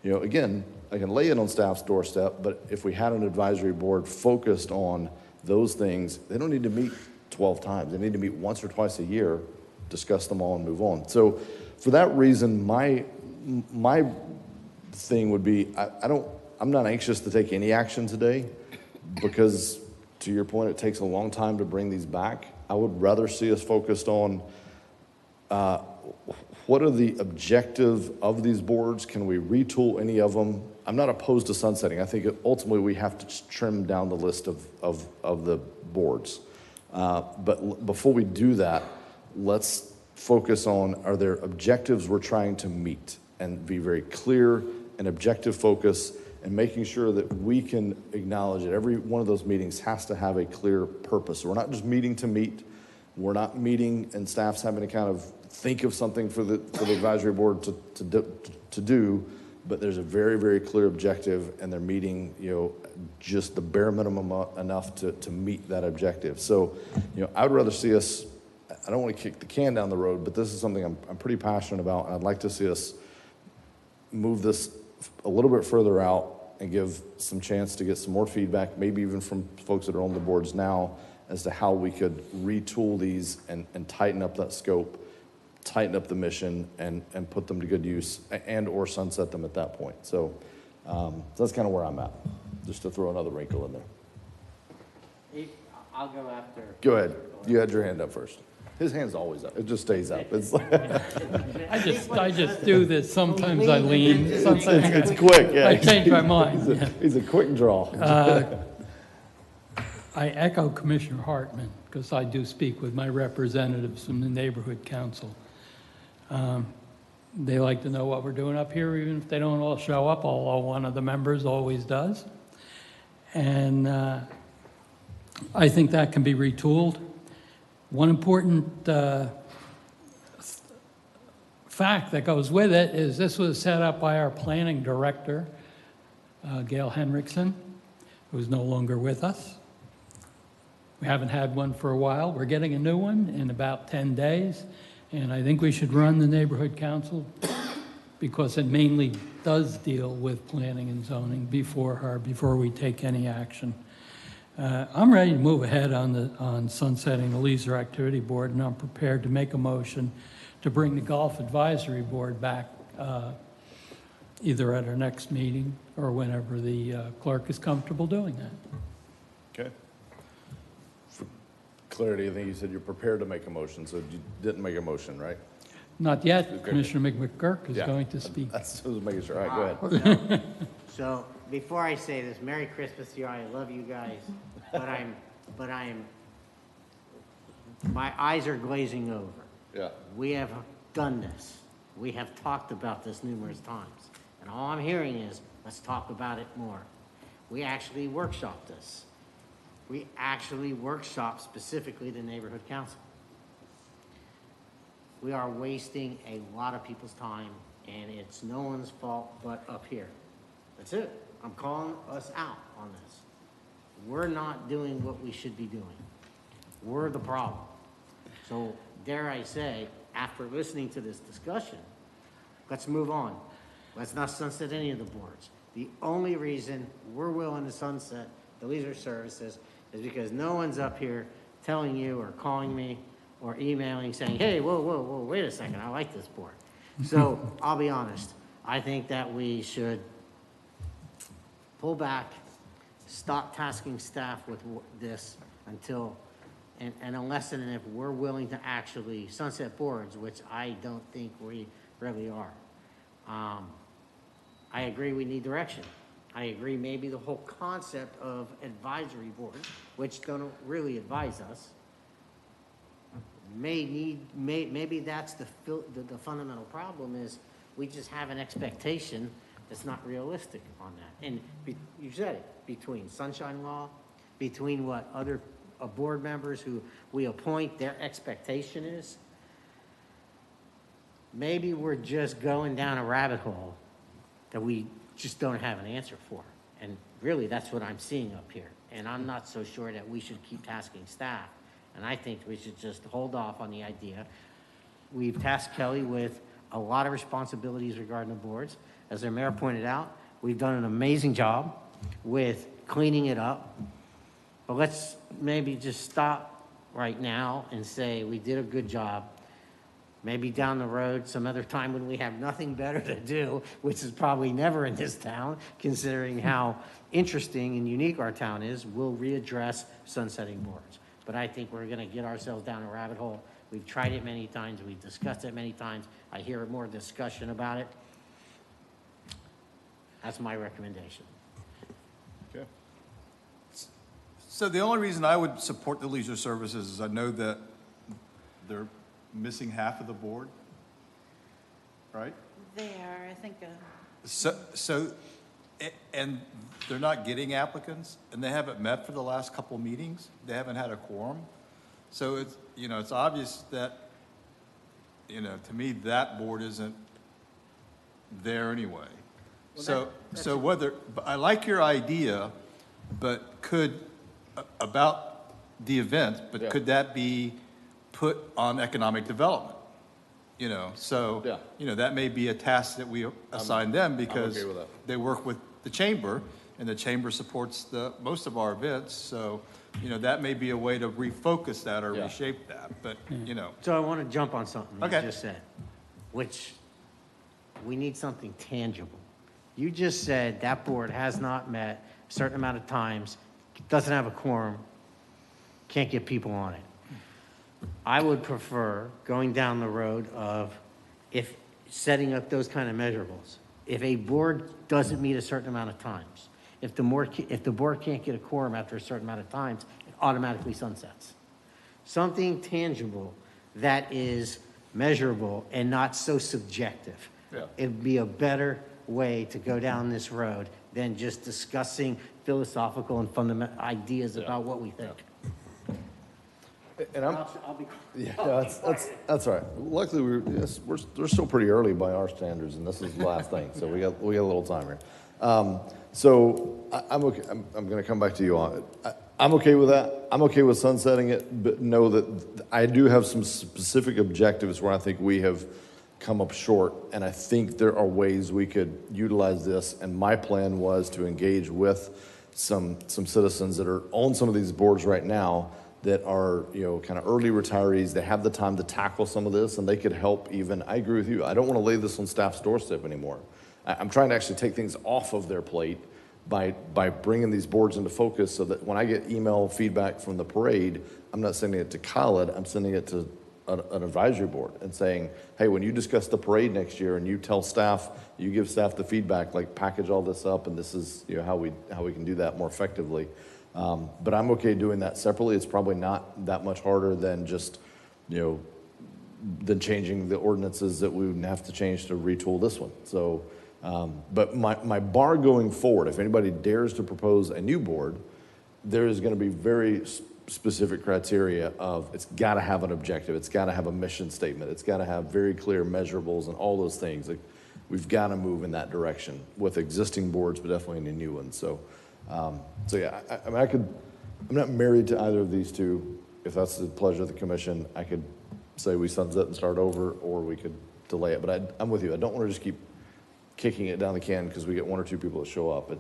again, I can lay it on staff's doorstep, but if we had an advisory board focused on those things, they don't need to meet 12 times. They need to meet once or twice a year, discuss them all and move on. So for that reason, my thing would be, I'm not anxious to take any action today because, to your point, it takes a long time to bring these back. I would rather see us focused on what are the objectives of these boards? Can we retool any of them? I'm not opposed to sunsetting. I think ultimately we have to trim down the list of the boards. But before we do that, let's focus on, are there objectives we're trying to meet, and be very clear and objective focus, and making sure that we can acknowledge that every one of those meetings has to have a clear purpose. So we're not just meeting to meet. We're not meeting and staff's having to kind of think of something for the advisory board to do, but there's a very, very clear objective, and they're meeting, just the bare minimum enough to meet that objective. So, I would rather see us, I don't want to kick the can down the road, but this is something I'm pretty passionate about, and I'd like to see us move this a little bit further out and give some chance to get some more feedback, maybe even from folks that are on the boards now, as to how we could retool these and tighten up that scope, tighten up the mission, and put them to good use, and or sunset them at that point. So that's kind of where I'm at, just to throw another wrinkle in there. I'll go after. Go ahead. You had your hand up first. His hand's always up. It just stays up. It's like I just do this. Sometimes I lean. Sometimes it's quick. Yeah. I change my mind. He's a quick draw. I echo Commissioner Hartman because I do speak with my representatives from the neighborhood council. They like to know what we're doing up here, even if they don't all show up, although one of the members always does. And I think that can be retooled. One important fact that goes with it is this was set up by our planning director, Gail Henriksen, who's no longer with us. We haven't had one for a while. We're getting a new one in about 10 days. And I think we should run the neighborhood council because it mainly does deal with planning and zoning before we take any action. I'm ready to move ahead on sunsetting the Leisure Activity Board, and I'm prepared to make a motion to bring the Golf Advisory Board back either at our next meeting or whenever the clerk is comfortable doing that. Okay. For clarity, I think you said you're prepared to make a motion, so you didn't make a motion, right? Not yet. Commissioner McGurk is Yeah. going to speak. That's just making sure. All right, go ahead. So, before I say this, Merry Christmas to you, I love you guys, but my eyes are glazing over. Yeah. We have done this. We have talked about this numerous times. And all I'm hearing is, let's talk about it more. We actually workshopped this. We actually workshopped specifically the neighborhood council. We are wasting a lot of people's time, and it's no one's fault but up here. That's it. I'm calling us out on this. We're not doing what we should be doing. We're the problem. So, dare I say, after listening to this discussion, let's move on. Let's not sunset any of the boards. The only reason we're willing to sunset the leisure services is because no one's up here telling you or calling me or emailing saying, hey, whoa, wait a second, I like this board. So I'll be honest, I think that we should pull back, stop tasking staff with this until, and unless and if we're willing to actually sunset boards, which I don't think we really are. I agree we need direction. I agree maybe the whole concept of advisory boards, which don't really advise us, maybe that's the fundamental problem is we just have an expectation that's not realistic on that. And you said it, between sunshine law, between what other board members who we appoint, their expectation is, maybe we're just going down a rabbit hole that we just don't have an answer for. And really, that's what I'm seeing up here. And I'm not so sure that we should keep tasking staff. And I think we should just hold off on the idea. We've tasked Kelly with a lot of responsibilities regarding the boards. As our mayor pointed out, we've done an amazing job with cleaning it up. But let's maybe just stop right now and say we did a good job. Maybe down the road, some other time when we have nothing better to do, which is probably never in this town, considering how interesting and unique our town is, we'll readdress sunsetting boards. But I think we're going to get ourselves down a rabbit hole. We've tried it many times. We've discussed it many times. I hear more discussion about it. That's my recommendation. Okay. So the only reason I would support the leisure services is I know that they're missing half of the board, right? They are, I think. And they're not getting applicants, and they haven't met for the last couple meetings. They haven't had a quorum. So it's, it's obvious that, to me, that board isn't there anyway. Well, So whether, I like your idea, but about the event, but could that be put on economic development? That may be a task that we assign them because okay with that. they work with the chamber, and the chamber supports most of our events. So, that may be a way to refocus that or reshape that. But, So I want to jump on something Okay. you just said, which we need something tangible. You just said that board has not met a certain amount of times, doesn't have a quorum, can't get people on it. I would prefer going down the road of if setting up those kind of measurables. If a board doesn't meet a certain amount of times, if the board can't get a quorum after a certain amount of times, it automatically sunsets. Something tangible that is measurable and not so subjective. Yeah. It'd be a better way to go down this road than just discussing philosophical and fundamental ideas about what we think. And I'll be that's all right. Luckily, we're still pretty early by our standards, and this is the last thing, so we got a little time here. I'm okay. I'm going to come back to you on it. I'm okay with that. I'm okay with sunsetting it, but know that I do have some specific objectives where I think we have come up short, and I think there are ways we could utilize this. And my plan was to engage with some citizens that are on some of these boards right now that are, kind of early retirees. They have the time to tackle some of this, and they could help even. I agree with you. I don't want to lay this on staff's doorstep anymore. I'm trying to actually take things off of their plate by bringing these boards into focus so that when I get email feedback from the parade, I'm not sending it to Khaled, I'm sending it to an advisory board and saying, hey, when you discuss the parade next year and you tell staff, you give staff the feedback, like package all this up and this is, you know, how we can do that more effectively. But I'm okay doing that separately. It's probably not that much harder than just, you know, than changing the ordinances that we would have to change to retool this one. So, but my bar going forward, if anybody dares to propose a new board, there is going to be very specific criteria of it's got to have an objective, it's got to have a mission statement, it's got to have very clear measurables and all those things. Like, we've got to move in that direction with existing boards, but definitely any new ones. So, so yeah, I mean, I'm not married to either of these two. If that's the pleasure of the commission, I could say we sunset and start over, or we could delay it. But I'm with you. I don't want to just keep kicking it down the can because we get one or two people that show up.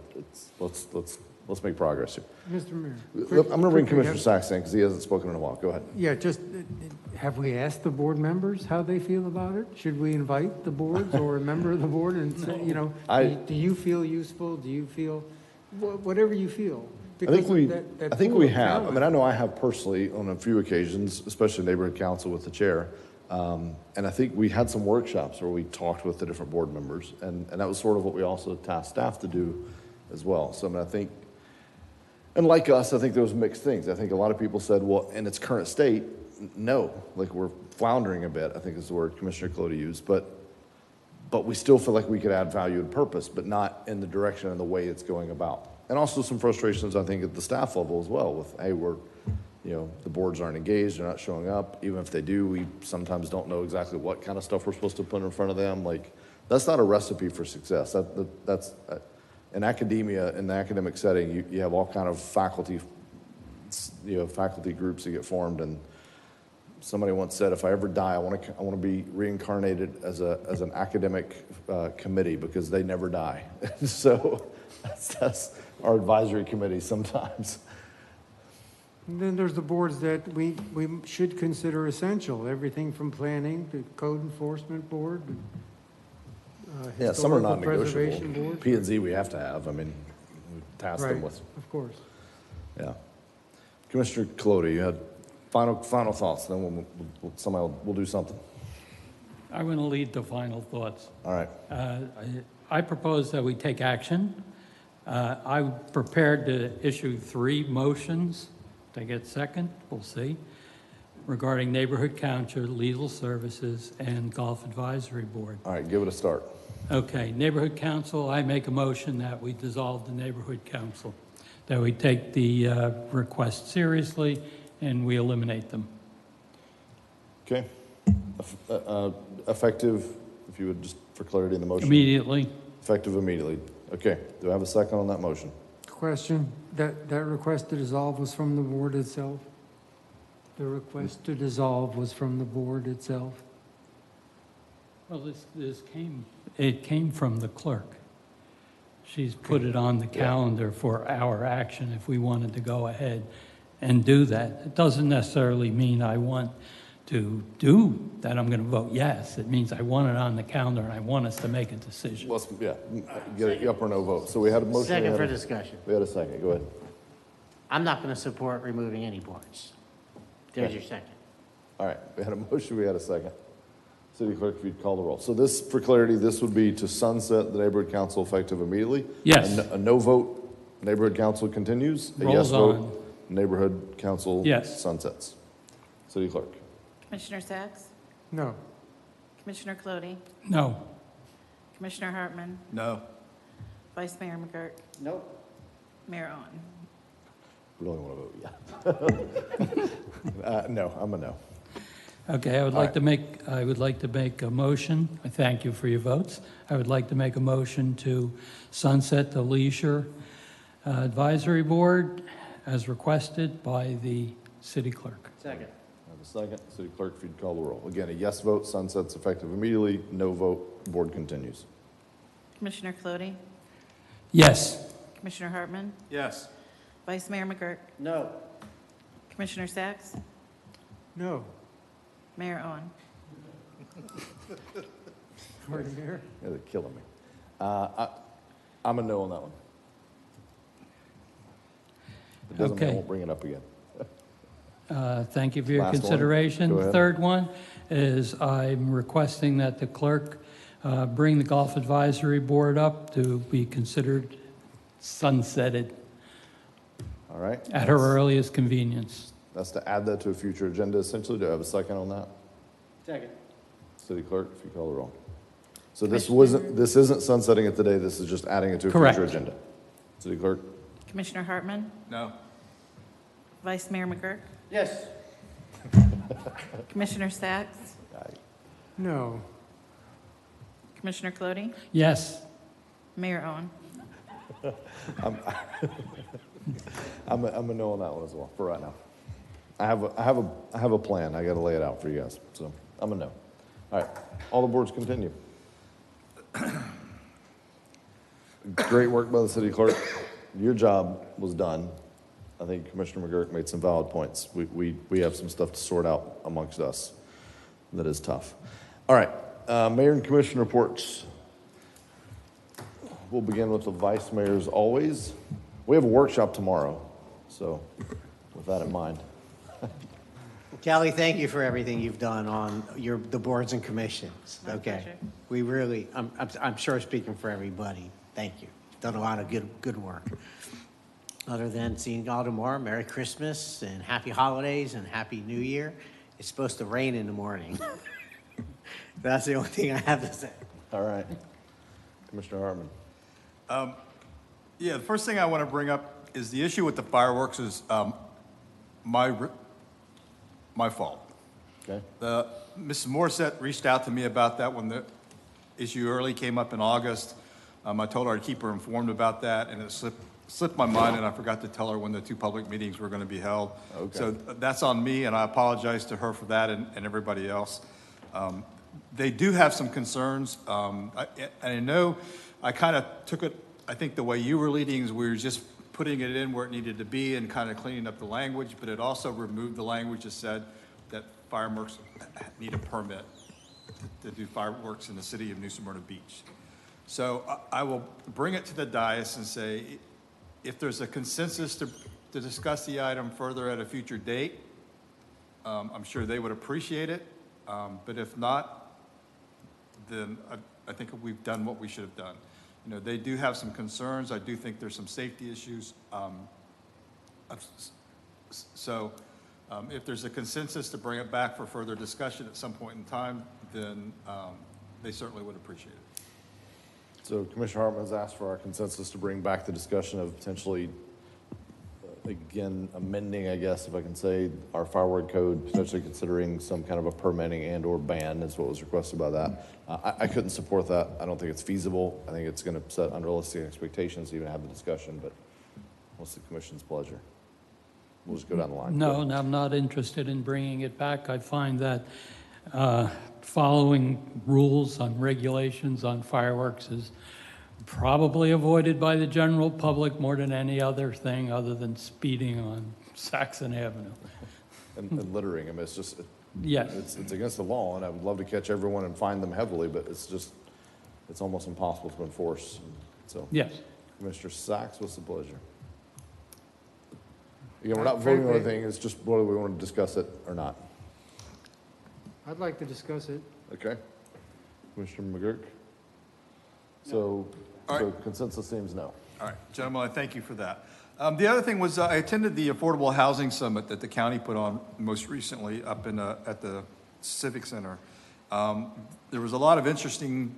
Let's make progress here. Mr. Mayor. I'm going to bring Commissioner Sachs in because he hasn't spoken in a while. Go ahead. Yeah, just, have we asked the board members how they feel about it? Should we invite the boards or a member of the board and say, you know, do you feel useful? Do you feel, whatever you feel? I think we pool of have. I talent. mean, I know I have personally on a few occasions, especially neighborhood council with the chair. And I think we had some workshops where we talked with the different board members, and that was sort of what we also tasked staff to do as well. So I mean, I think, and like us, I think there was mixed things. I think a lot of people said, well, in its current state, no, like we're floundering a bit, I think is the word Commissioner Clody used, but we still feel like we could add value and purpose, but not in the direction and the way it's going about. And also some frustrations, I think, at the staff level as well with, hey, the boards aren't engaged, they're not showing up. Even if they do, we sometimes don't know exactly what kind of stuff we're supposed to put in front of them. Like, that's not a recipe for success. That's in academia, in the academic setting, you have all kind of faculty groups that get formed. And somebody once said, if I ever die, I want to be reincarnated as an academic committee because they never die. So that's our advisory committee sometimes. And then there's the boards that we should consider essential, everything from planning to code enforcement board. Yeah, some are historical preservation non-negotiable. board. P&Z we have to have. I mean, we task them Right, with. of course. Yeah. Commissioner Clody, you had final thoughts, then we'll do something. I want to lead the final thoughts. All right. I propose that we take action. I'm prepared to issue 3 motions. If they get second, we'll see, regarding Neighborhood Council, Legal Services, and Golf Advisory Board. All right, give it a start. Okay, Neighborhood Council, I make a motion that we dissolve the Neighborhood Council, that we take the request seriously and we eliminate them. Okay. Effective, if you would just, for clarity in the motion. Immediately. Effective immediately. Okay. Do I have a second on that motion? Question, that request to dissolve was from the board itself? The request to dissolve was from the board itself? Well, it came from the clerk. She's put it on the calendar for our action if we wanted to go ahead and do that. It doesn't necessarily mean I want to do that, I'm going to vote yes. It means I want it on the calendar and I want us to make a decision. Let's, get a up or no vote. So we had a motion. Second for discussion. We had a second. Go ahead. I'm not going to support removing any boards. There's Okay. your second. All right. We had a motion. We had a second. City Clerk, if you'd call the roll. So this, for clarity, this would be to sunset the Neighborhood Council effective immediately? Yes. A no vote, Neighborhood Council continues? A yes Rolls vote, on. Neighborhood Council Yes. sunsets? City Clerk? Commissioner Sachs? No. Commissioner Clody? No. Commissioner Hartman? No. Vice Mayor McGurk? Nope. Mayor Owen? Really want to vote yeah. No, I'm a no. Okay, I would like to make a motion. I thank you for your votes. I would like to make a motion to sunset the Leisure Advisory Board as requested by the city clerk. Second. I have a second. City Clerk, if you'd call the roll. Again, a yes vote, sunsets effective immediately. No vote, board continues. Commissioner Clody? Yes. Commissioner Hartman? Yes. Vice Mayor McGurk? No. Commissioner Sachs? No. Mayor Owen? Pardon, Mayor? Yeah, they're killing me. I'm a no on that one. It doesn't mean I Okay. won't bring it up again. Thank you for your Last one. consideration. Go ahead. Third one is I'm requesting that the clerk bring the Golf Advisory Board up to be considered sunsetted All right. at her earliest convenience. That's to add that to a future agenda, essentially. Do I have a second on that? Second. City Clerk, if you call the roll. So this isn't sunsetting it today, this is just adding it to a Correct. future agenda. City Clerk? Commissioner Hartman? No. Vice Mayor McGurk? Yes. Commissioner Sacks? No. Commissioner Clody? Yes. Mayor Owen? I'm a no on that one as well, for right now. I have a plan, I gotta lay it out for you guys, so I'm a no. All right, all the boards continue. Great work by the city clerk. Your job was done. I think Commissioner McGurk made some valid points. We have some stuff to sort out amongst us that is tough. All right, mayor and commission reports. We'll begin with the vice mayors always. We have a workshop tomorrow, so with that in mind. Kelly, thank you for everything you've done on the boards and commissions. Okay, we really, I'm sure speaking for everybody, thank you. Done a lot of good work. Other than seeing y'all tomorrow, Merry Christmas and Happy Holidays and Happy New Year. It's supposed to rain in the morning. That's the only thing I have to say. All right, Commissioner Hartman. Yeah, the first thing I want to bring up is the issue with the fireworks is my fault. Okay. Mrs. Morissette reached out to me about that when the issue early came up in August. I told her to keep her informed about that, and it slipped my mind, and I forgot to tell her when the two public meetings were going to be held. Okay. So that's on me, and I apologize to her for that and everybody else. They do have some concerns. I know I kind of took it, I think the way you were leading is we were just putting it in where it needed to be and kind of cleaning up the language, but it also removed the language that said that fireworks need a permit to do fireworks in the city of New Smyrna Beach. So I will bring it to the dais and say, if there's a consensus to discuss the item further at a future date, I'm sure they would appreciate it. But if not, then I think we've done what we should have done. You know, they do have some concerns. I do think there's some safety issues. If there's a consensus to bring it back for further discussion at some point in time, then they certainly would appreciate it. So Commissioner Hartman has asked for our consensus to bring back the discussion of potentially, again, amending, I guess, if I can say, our firework code, potentially considering some kind of a permitting and/or ban is what was requested by that. I couldn't support that. I don't think it's feasible. I think it's going to set unrealistic expectations to even have the discussion, but what's the commission's pleasure? We'll just go down the line. No, and I'm not interested in bringing it back. I find that following rules on regulations on fireworks is probably avoided by the general public more than any other thing other than speeding on Saxon Avenue. And littering, I mean, it's just, Yes. it's against the law, and I would love to catch everyone and fine them heavily, but it's almost impossible to enforce. So, Yes. Commissioner Sacks, what's the pleasure? Again, we're not voting on anything, it's just whether we want to discuss it or not. I'd like to discuss it. Okay. Commissioner McGurk? So consensus seems no. All right, gentlemen, I thank you for that. The other thing was I attended the Affordable Housing Summit that the county put on most recently up at the Civic Center. There was a lot of interesting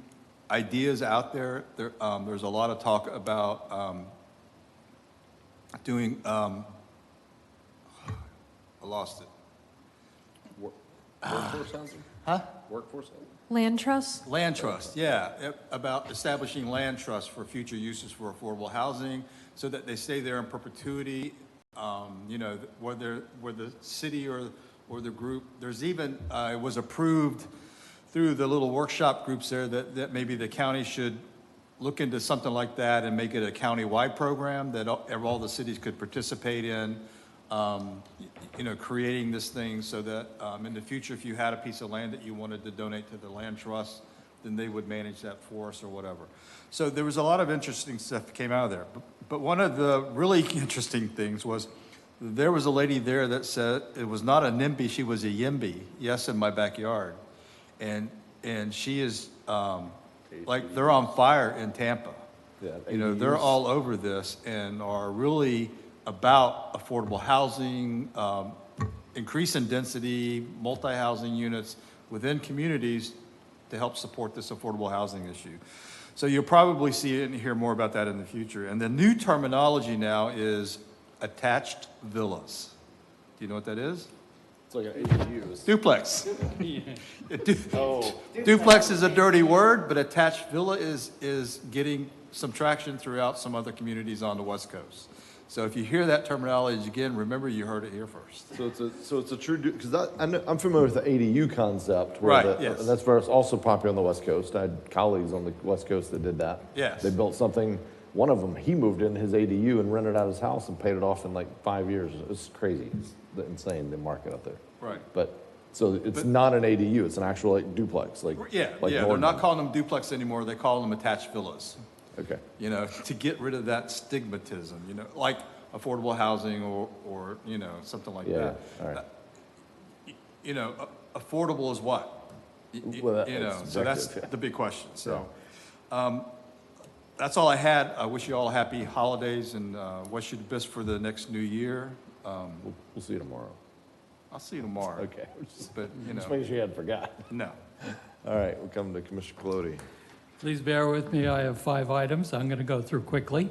ideas out there. There's a lot of talk about doing, I lost it. Workforce housing? Huh? Workforce housing? Land trust? Land trust, yeah, about establishing land trusts for future uses for affordable housing so that they stay there in perpetuity. You know, whether the city or the group, there's even, it was approved through the little workshop groups there that maybe the county should look into something like that and make it a county-wide program that all the cities could participate in. You know, creating this thing so that in the future, if you had a piece of land that you wanted to donate to the land trust, then they would manage that for us or whatever. So there was a lot of interesting stuff that came out of there. But one of the really interesting things was there was a lady there that said it was not a NIMBY, she was a YIMBY, yes, in my backyard. And she is, like, they're on fire in Tampa. Yeah, You know, they're ADUs. all over this and are really about affordable housing, increase in density, multi-housing units within communities to help support this affordable housing issue. So you'll probably see it and hear more about that in the future. And the new terminology now is attached villas. Do you know what that is? It's like an ADU. Duplex. Duplex is a dirty word, but attached villa is getting some traction throughout some other communities on the West Coast. So if you hear that terminology again, remember you heard it here first. So it's a true, because I'm familiar with the ADU concept. Where Right, yes. That's where it's also popular on the West Coast. I had colleagues on the West Coast that did that. Yes. They built something, one of them, he moved in his ADU and rented out his house and paid it off in like 5 years. It's crazy. It's insane, the market out there. Right. But, so it's not an ADU, it's an actual like duplex, like. Yeah, like they're Nordman. not calling them duplex anymore, they call them attached villas. Okay. You know, to get rid of that stigmatism, you know, like affordable housing or you know, something like Yeah, that. all right. You know, affordable is what? Well, You know, that's so that's subjective, yeah. the big question. So, that's all I had. I wish you all happy holidays and wish you the best for the next new year. We'll see you tomorrow. I'll see you tomorrow. Okay. But, you know. Just making sure you hadn't forgot. No. All right, we'll come to Commissioner Colodi. Please bear with me, I have 5 items I'm going to go through quickly.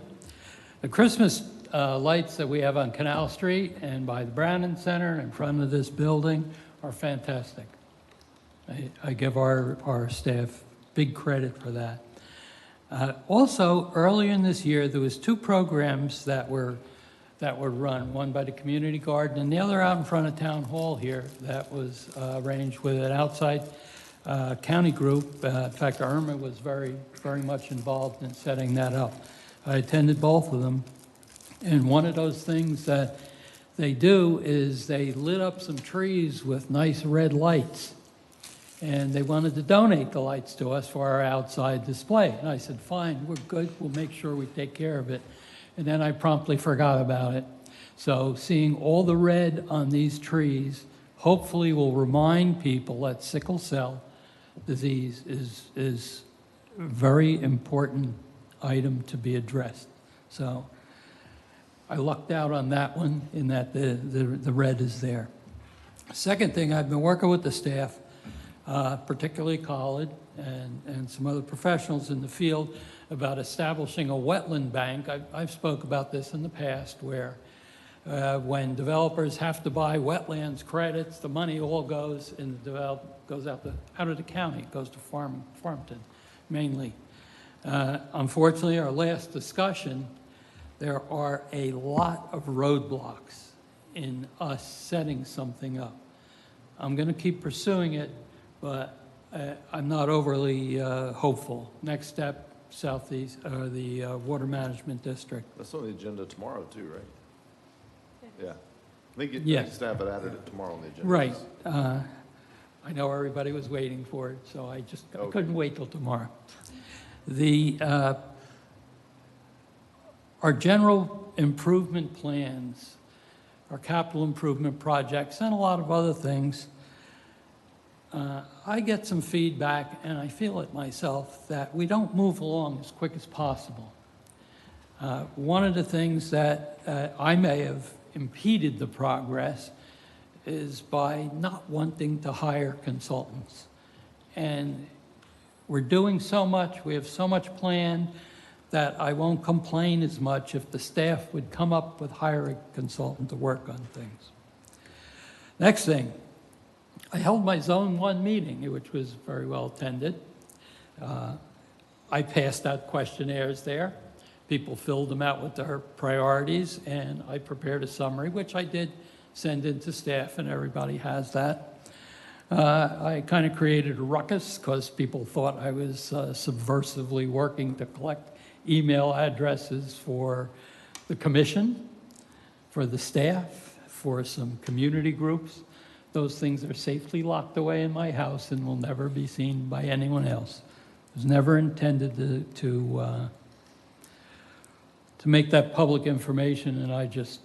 The Christmas lights that we have on Canal Street and by the Brannan Center in front of this building are fantastic. I give our staff big credit for that. Also, earlier in this year, there was 2 programs that were run, one by the community garden and the other out in front of Town Hall here that was arranged with an outside county group. In fact, Irma was very, very much involved in setting that up. I attended both of them. And one of those things that they do is they lit up some trees with nice red lights. And they wanted to donate the lights to us for our outside display. And I said, fine, we're good, we'll make sure we take care of it. And then I promptly forgot about it. So seeing all the red on these trees hopefully will remind people that sickle cell disease is a very important item to be addressed. So I lucked out on that one in that the red is there. Second thing, I've been working with the staff, particularly Khalid and some other professionals in the field, about establishing a wetland bank. I've spoke about this in the past, where when developers have to buy wetlands credits, the money all goes and goes out of the county. It goes to Farmington, mainly. Unfortunately, our last discussion, there are a lot of roadblocks in us setting something up. I'm going to keep pursuing it, but I'm not overly hopeful. Next step, Southeast, the Water Management District. That's on the agenda tomorrow too, right? Yeah. I think Yes. staff had added it tomorrow on the agenda. Right. I know everybody was waiting for it, so I couldn't wait till tomorrow. Our general improvement plans, our capital improvement projects, and a lot of other things, I get some feedback, and I feel it myself, that we don't move along as quick as possible. One of the things that I may have impeded the progress is by not wanting to hire consultants. And we're doing so much, we have so much planned, that I won't complain as much if the staff would come up with hiring a consultant to work on things. Next thing, I held my Zone 1 meeting, which was very well attended. I passed out questionnaires there. People filled them out with their priorities, and I prepared a summary, which I did send in to staff, and everybody has that. I kind of created a ruckus because people thought I was subversively working to collect email addresses for the commission, for the staff, for some community groups. Those things are safely locked away in my house and will never be seen by anyone else. It was never intended to make that public information, and I just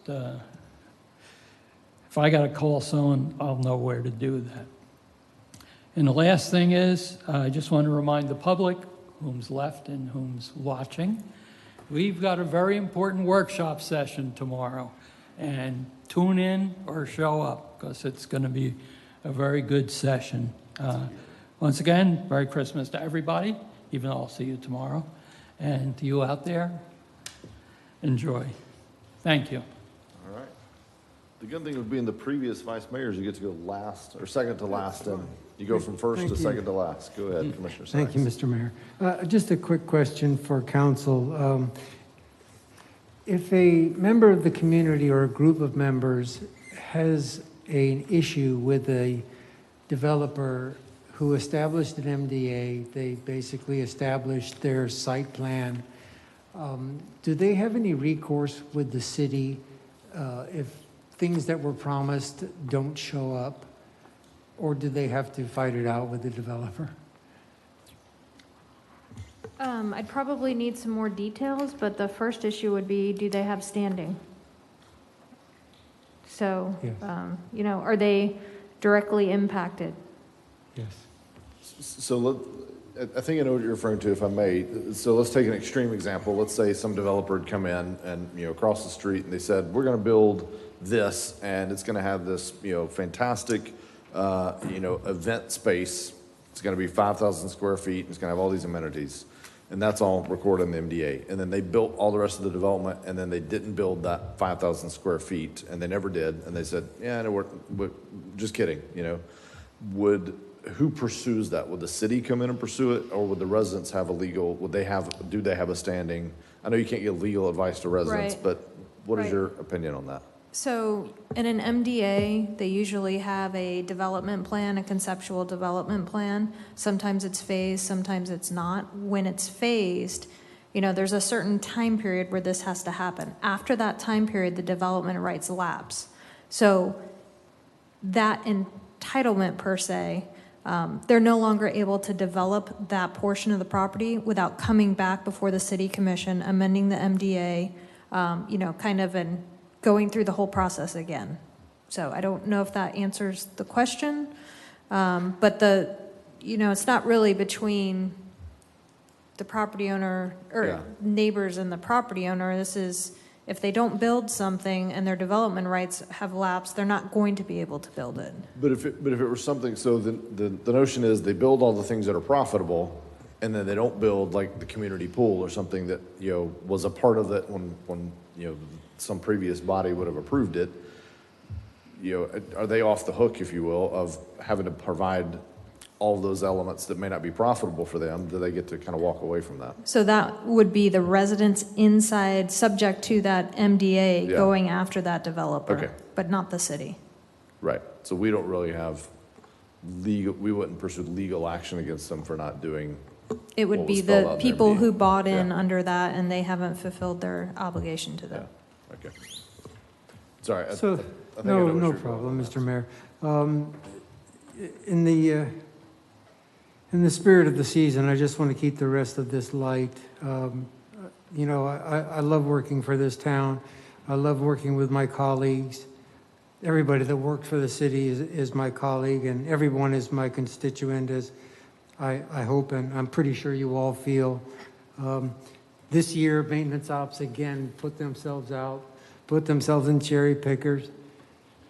if I got to call someone, I'll know where to do that. And the last thing is, I just want to remind the public, whom's left and whom's watching, we've got a very important workshop session tomorrow. And tune in or show up, because it's going to be a very good session. Once again, Merry Christmas to everybody, even though I'll see you tomorrow. And to you out there, enjoy. Thank you. All right. The good thing of being the previous vice mayor is you get to go last, or second to last, and you go from first to second to last. Go ahead, Commissioner Sacks. Thank you, Mr. Mayor. Just a quick question for council. If a member of the community or a group of members has an issue with a developer who established an MDA, they basically established their site plan, do they have any recourse with the city if things that were promised don't show up? Or do they have to fight it out with the developer? I'd probably need some more details, but the first issue would be, do they have standing? So, Yes. Are they directly impacted? Yes. So I think I know what you're referring to, if I may. So let's take an extreme example. Let's say some developer had come in and, across the street, and they said, we're going to build this, and it's going to have this, fantastic, event space. It's going to be 5,000 square feet, and it's going to have all these amenities. And that's all recorded in the MDA. And then they built all the rest of the development, and then they didn't build that 5,000 square feet, and they never did. And they said, yeah, no, we're just kidding, Who pursues that? Would the city come in and pursue it, or would the residents have do they have a standing? I know you can't give legal advice to residents, Right. but what is Right. your opinion on that? So in an MDA, they usually have a development plan, a conceptual development plan. Sometimes it's phased, sometimes it's not. When it's phased, there's a certain time period where this has to happen. After that time period, the development rights lapse. So that entitlement per se, they're no longer able to develop that portion of the property without coming back before the city commission, amending the MDA, and going through the whole process again. So I don't know if that answers the question, but it's not really between the property owner or neighbors and the property owner. This is, if they don't build something and their development rights have lapsed, they're not going to be able to build it. But if it were something, so the notion is they build all the things that are profitable, and then they don't build like the community pool or something that, was a part of it when some previous body would have approved it. Are they off the hook, if you will, of having to provide all those elements that may not be profitable for them? Do they get to kind of walk away from that? So that would be the residents inside, subject to that MDA, Yeah. going after that developer, Okay. but not the city. Right. So we don't really have we wouldn't pursue legal action against them for not doing. It would what be was spelled the out in their people MDA. who bought in Yeah. under that and they haven't fulfilled their obligation to them. Okay. Sorry. So, I think I no, know what no you're problem, Mr. Mayor. In the spirit of the season, I just want to keep the rest of this light. I love working for this town. I love working with my colleagues. Everybody that works for the city is my colleague, and everyone is my constituent, as I hope and I'm pretty sure you all feel. This year, maintenance ops again put themselves in cherry pickers.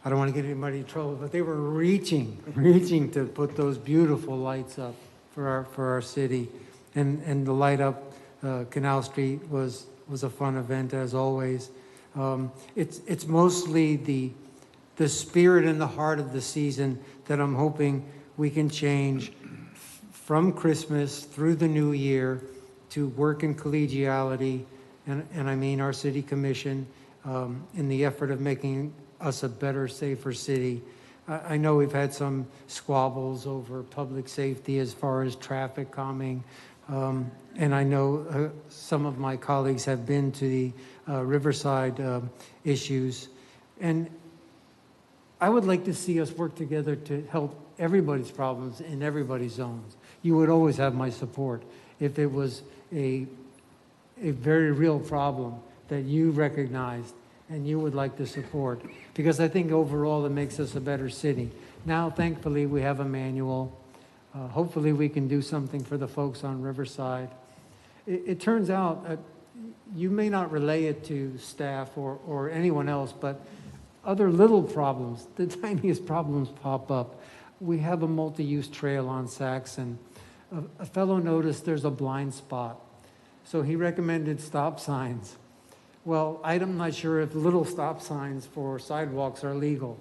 I don't want to get anybody in trouble, but they were reaching to put those beautiful lights up for our city, and the light up Canal Street was a fun event as always. It's mostly the spirit and the heart of the season that I'm hoping we can change from Christmas through the new year to work in collegiality, and I mean our city commission, in the effort of making us a better, safer city. I know we've had some squabbles over public safety as far as traffic calming, and I know some of my colleagues have been to the Riverside issues, and I would like to see us work together to help everybody's problems in everybody's zones. You would always have my support if it was a very real problem that you recognized and you would like to support, because I think overall it makes us a better city. Now, thankfully, we have a manual. Hopefully, we can do something for the folks on Riverside. It turns out, you may not relay it to staff or anyone else, but other little problems, the tiniest problems pop up. We have a multi-use trail on Saxon. A fellow noticed there's a blind spot, so he recommended stop signs. Well, I'm not sure if little stop signs for sidewalks are legal,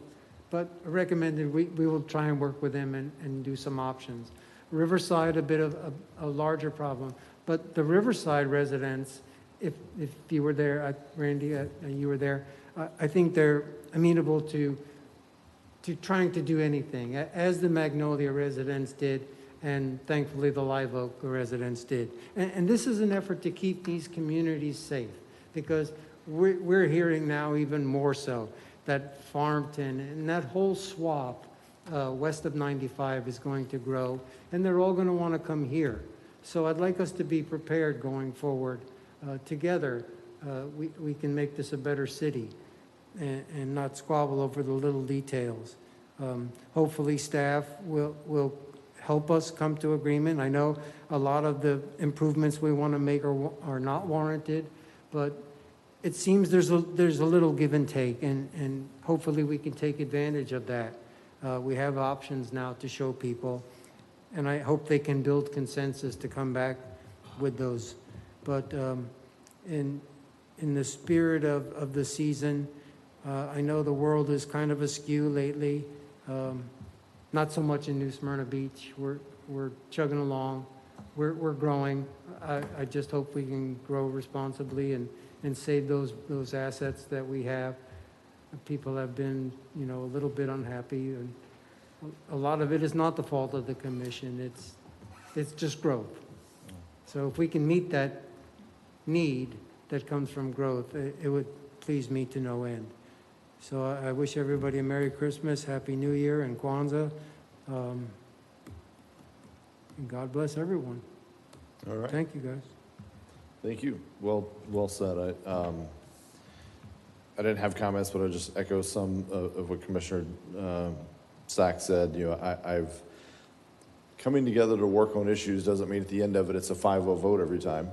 but recommended we will try and work with them and do some options. Riverside, a bit of a larger problem, but the Riverside residents, if you were there, Randy, you were there, I think they're amenable to trying to do anything, as the Magnolia residents did, and thankfully the Live Oak residents did. And this is an effort to keep these communities safe, because we're hearing now even more so that Farmington and that whole swath west of 95 is going to grow, and they're all going to want to come here. So I'd like us to be prepared going forward. Together, we can make this a better city and not squabble over the little details. Hopefully staff will help us come to agreement. I know a lot of the improvements we want to make are not warranted, but it seems there's a little give and take, and hopefully we can take advantage of that. We have options now to show people, and I hope they can build consensus to come back with those. But in the spirit of the season, I know the world is kind of askew lately. Not so much in New Smyrna Beach. We're chugging along. We're growing. I just hope we can grow responsibly and save those assets that we have. People have been, a little bit unhappy, and a lot of it is not the fault of the commission. It's just growth. So if we can meet that need that comes from growth, it would please me to no end. So I wish everybody a Merry Christmas, Happy New Year, and Kwanzaa. And God bless everyone. All right. Thank you, guys. Thank you. Well said. I didn't have comments, but I'll just echo some of what Commissioner Sachs said. I've coming together to work on issues doesn't mean at the end of it it's a 5-0 vote every time.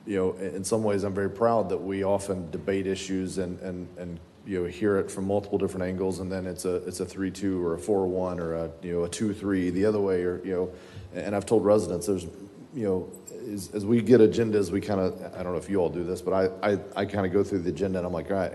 In some ways, I'm very proud that we often debate issues and hear it from multiple different angles, and then it's a 3-2 or a 4-1 or a 2-3 the other way, or and I've told residents there's as we get agendas, we kind of, I don't know if you all do this, but I kind of go through the agenda and I'm like, all right,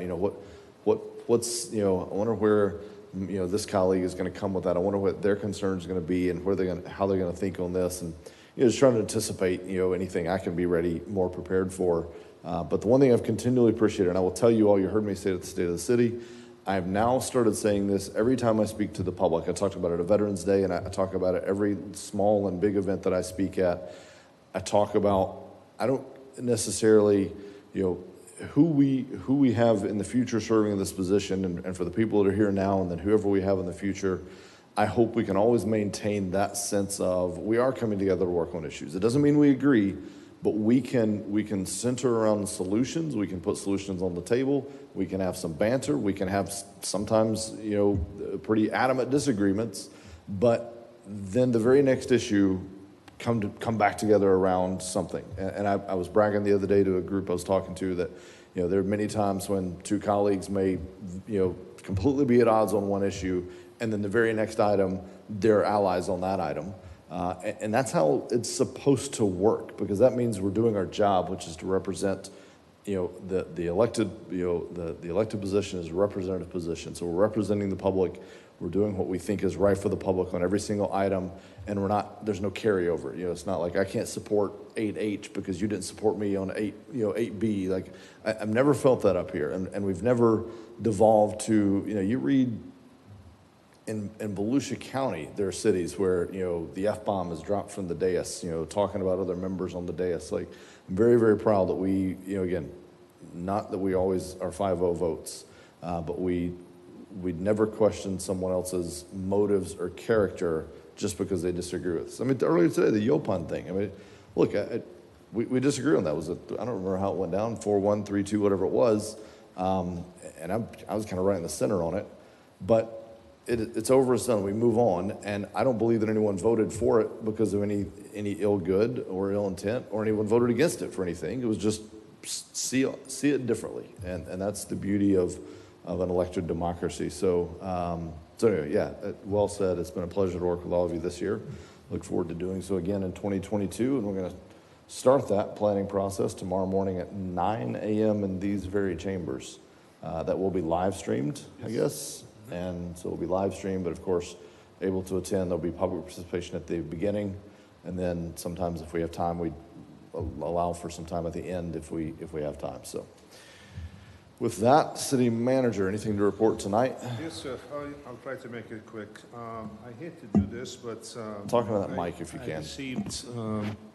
what's I wonder where this colleague is going to come with that. I wonder what their concern is going to be and how they're going to think on this, and just trying to anticipate anything I can be ready, more prepared for. But the one thing I've continually appreciated, and I will tell you all, you heard me say it at the State of the City, I have now started saying this every time I speak to the public. I talked about it at Veterans Day, and I talk about it every small and big event that I speak at. I talk about, I don't necessarily, who we have in the future serving in this position, and for the people that are here now, and then whoever we have in the future, I hope we can always maintain that sense of we are coming together to work on issues. It doesn't mean we agree, but we can center around solutions. We can put solutions on the table. We can have some banter. We can have sometimes, pretty adamant disagreements, but then the very next issue come back together around something. And I was bragging the other day to a group I was talking to that, there are many times when two colleagues may, completely be at odds on one issue, and then the very next item, they're allies on that item. And that's how it's supposed to work, because that means we're doing our job, which is to represent, the elected, the elected position is a representative position. So we're representing the public. We're doing what we think is right for the public on every single item, and there's no carryover. It's not like I can't support 8H because you didn't support me on 8B. Like I've never felt that up here, and we've never devolved to, you read in Volusia County, there are cities where, the F-bomb is dropped from the dais, talking about other members on the dais. Like, I'm very, very proud that we, again, not that we always are 5-0 votes, but we'd never question someone else's motives or character just because they disagree with us. I mean, earlier today, the Yopon thing. I mean, look, we disagree on that. I don't remember how it went down, 4-1, 3-2, whatever it was. And I was kind of right in the center on it, but it's over, it's done, we move on, and I don't believe that anyone voted for it because of any ill good or ill intent, or anyone voted against it for anything. It was just see it differently, and that's the beauty of an elected democracy. So anyway, yeah, well said. It's been a pleasure to work with all of you this year. Look forward to doing so again in 2022, and we're going to start that planning process tomorrow morning at 9 a.m. in these very chambers. That will be live streamed, I guess, and so it'll be live streamed, but of course, able to attend. There'll be public participation at the beginning, and then sometimes if we have time, we allow for some time at the end if we have time. So with that, City Manager, anything to report tonight? Yes, sir. I'll try to make it quick. I hate to do this, but talking to that mic if you can. I received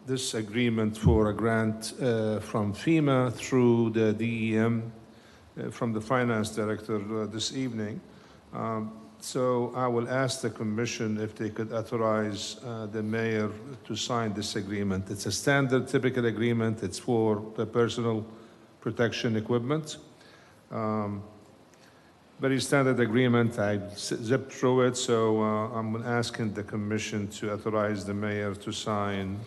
this agreement for a grant from FEMA through the DEM from the finance director this evening. So I will ask the commission if they could authorize the mayor to sign this agreement. It's a standard, typical agreement. It's for the personal protection equipment. Very standard agreement. I zipped through it, so I'm asking the commission to authorize the mayor to sign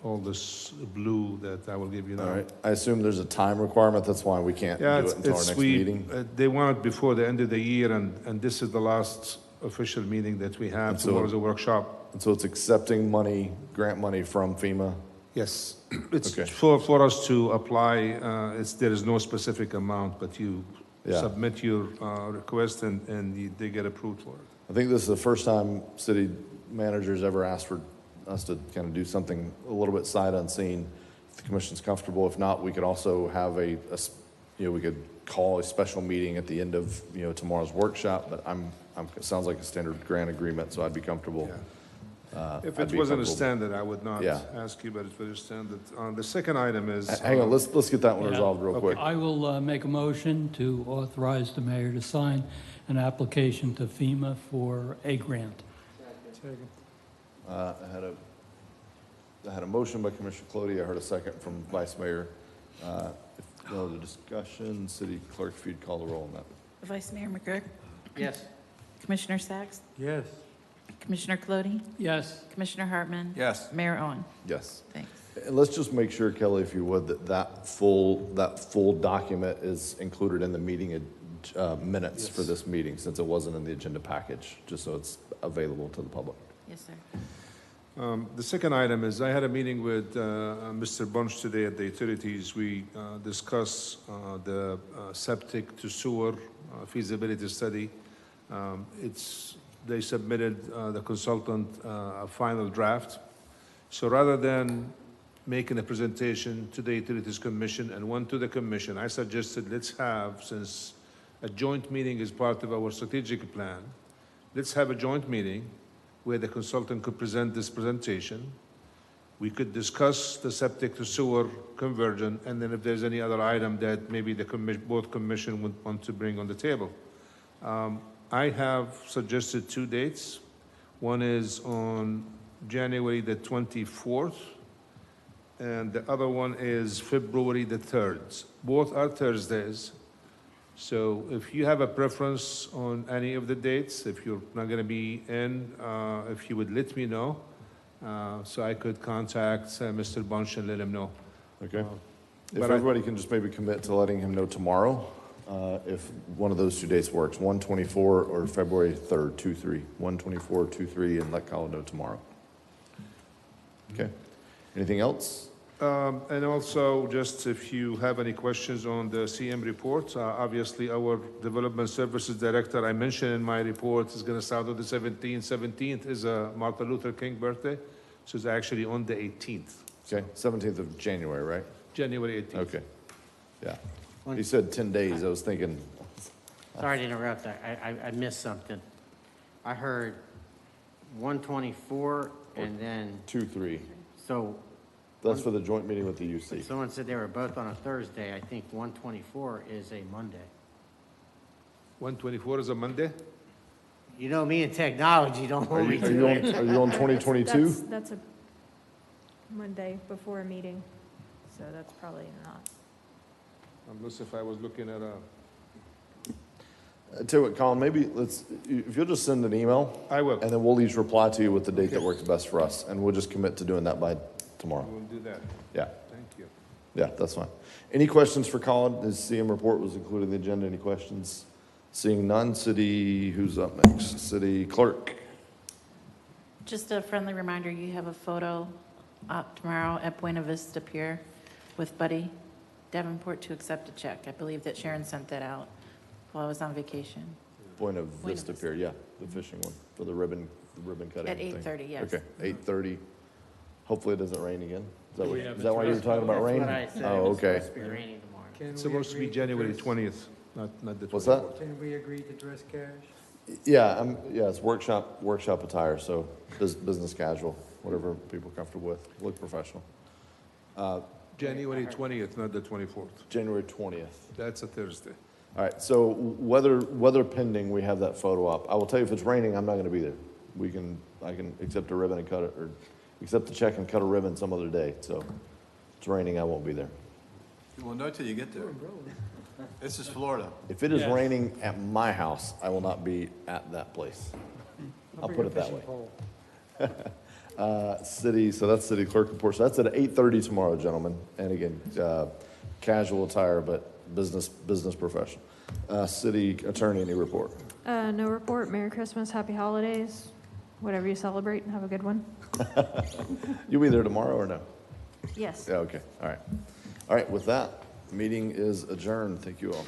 all this blue that I will give you now. All right. I assume there's a time requirement. That's why we can't do it until our next meeting. They want it before the end of the year, and this is the last official meeting that we have. Tomorrow's a workshop. And so it's accepting money, grant money from FEMA? Yes. It's for us to apply. There is no specific amount, but you submit your request and they get approved for it. I think this is the first time city managers ever asked for us to kind of do something a little bit sight unseen. If the commission's comfortable, if not, we could also have we could call a special meeting at the end of tomorrow's workshop. But it sounds like a standard grant agreement, so I'd be comfortable. If it wasn't a standard, I would not ask you, but it's very standard. The second item is... Hang on, let's get that one resolved real quick. I will make a motion to authorize the mayor to sign an application to FEMA for a grant. I had a motion by Commissioner Clody. I heard a second from Vice Mayor. If no other discussion, City Clerk, if you'd call the roll on that. Vice Mayor McGurk? Yes. Commissioner Sacks? Yes. Commissioner Clody? Yes. Commissioner Hartman? Yes. Mayor Owen? Yes. Thanks. And let's just make sure, Kelly, if you would, that full document is included in the meeting minutes for this meeting, since it wasn't in the agenda package, just so it's available to the public. Yes, sir. The second item is I had a meeting with Mr. Bunch today at the utilities. We discussed the septic to sewer feasibility study. They submitted the consultant a final draft. So rather than making a presentation to the Utilities Commission and one to the Commission, I suggested let's have, since a joint meeting is part of our strategic plan, let's have a joint meeting where the consultant could present this presentation. We could discuss the septic to sewer conversion, and then if there's any other item that maybe both commission would want to bring on the table. I have suggested two dates. One is on January the 24th, and the other one is February the 3rd. Both are Thursdays. So if you have a preference on any of the dates, if you're not going to be in, if you would let me know, so I could contact Mr. Bunch and let him know. Okay. If everybody can just maybe commit to letting him know tomorrow, if one of those two dates works, 1/24 or February 3rd, 2/3. 1/24, 2/3, and let Colin know tomorrow. Okay. Anything else? And also, just if you have any questions on the CM report, obviously our Development Services Director, I mentioned in my report, is going to start on the 17th. 17th is Martin Luther King birthday, so it's actually on the 18th. Okay, 17th of January, right? January 18th. Okay, yeah. He said 10 days. I was thinking. Sorry to interrupt. I missed something. I heard 1/24 and then... 2/3. So... That's for the joint meeting with the UC. Someone said they were both on a Thursday. I think 1/24 is a Monday. 1/24 is a Monday? You know me and technology, don't hold me to it. Are you on 2022? That's a Monday before a meeting, so that's probably not. Unless if I was looking at a Tell you what, Colin, maybe if you'll just send an email. I will. And then we'll each reply to you with the date that works best for us, and we'll just commit to doing that by tomorrow. We'll do that. Yeah, Thank you. yeah, that's fine. Any questions for Colin? His CM report was included in the agenda. Any questions? Seeing none, city, who's up next? City clerk. Just a friendly reminder, you have a photo op tomorrow at Buena Vista Pier with Buddy Davenport to accept a check. I believe that Sharon sent that out while I was on vacation. Buena Vista Pier, yeah, the fishing one for the ribbon cutting. At thing. 8:30, yes. Okay, 8:30. Hopefully it doesn't rain again. We have Is that why you were talking about rain? Oh, okay. It's supposed to be January 20th, not the 24th. What's that? Can we agree to dress cash? Yeah, yeah, it's workshop attire, so business casual, whatever people are comfortable with. Look professional. January 20th, not the 24th. January 20th. That's a Thursday. All right, so weather pending, we have that photo up. I will tell you, if it's raining, I'm not gonna be there. I can accept a ribbon and cut it, or accept the check and cut a ribbon some other day, so if it's raining, I won't be there. You will know till you get there. This is Florida. If it is Yes. raining at my house, I will not be at that place. I'll put it that way. City, so that's city clerk report. So that's at 8:30 tomorrow, gentlemen. And again, casual attire, but business professional. City attorney, any report? No report. Merry Christmas, Happy Holidays, whatever you celebrate, and have a good one. You'll be there tomorrow or no? Yes. Yeah, okay, all right. All right, with that, meeting is adjourned. Thank you all.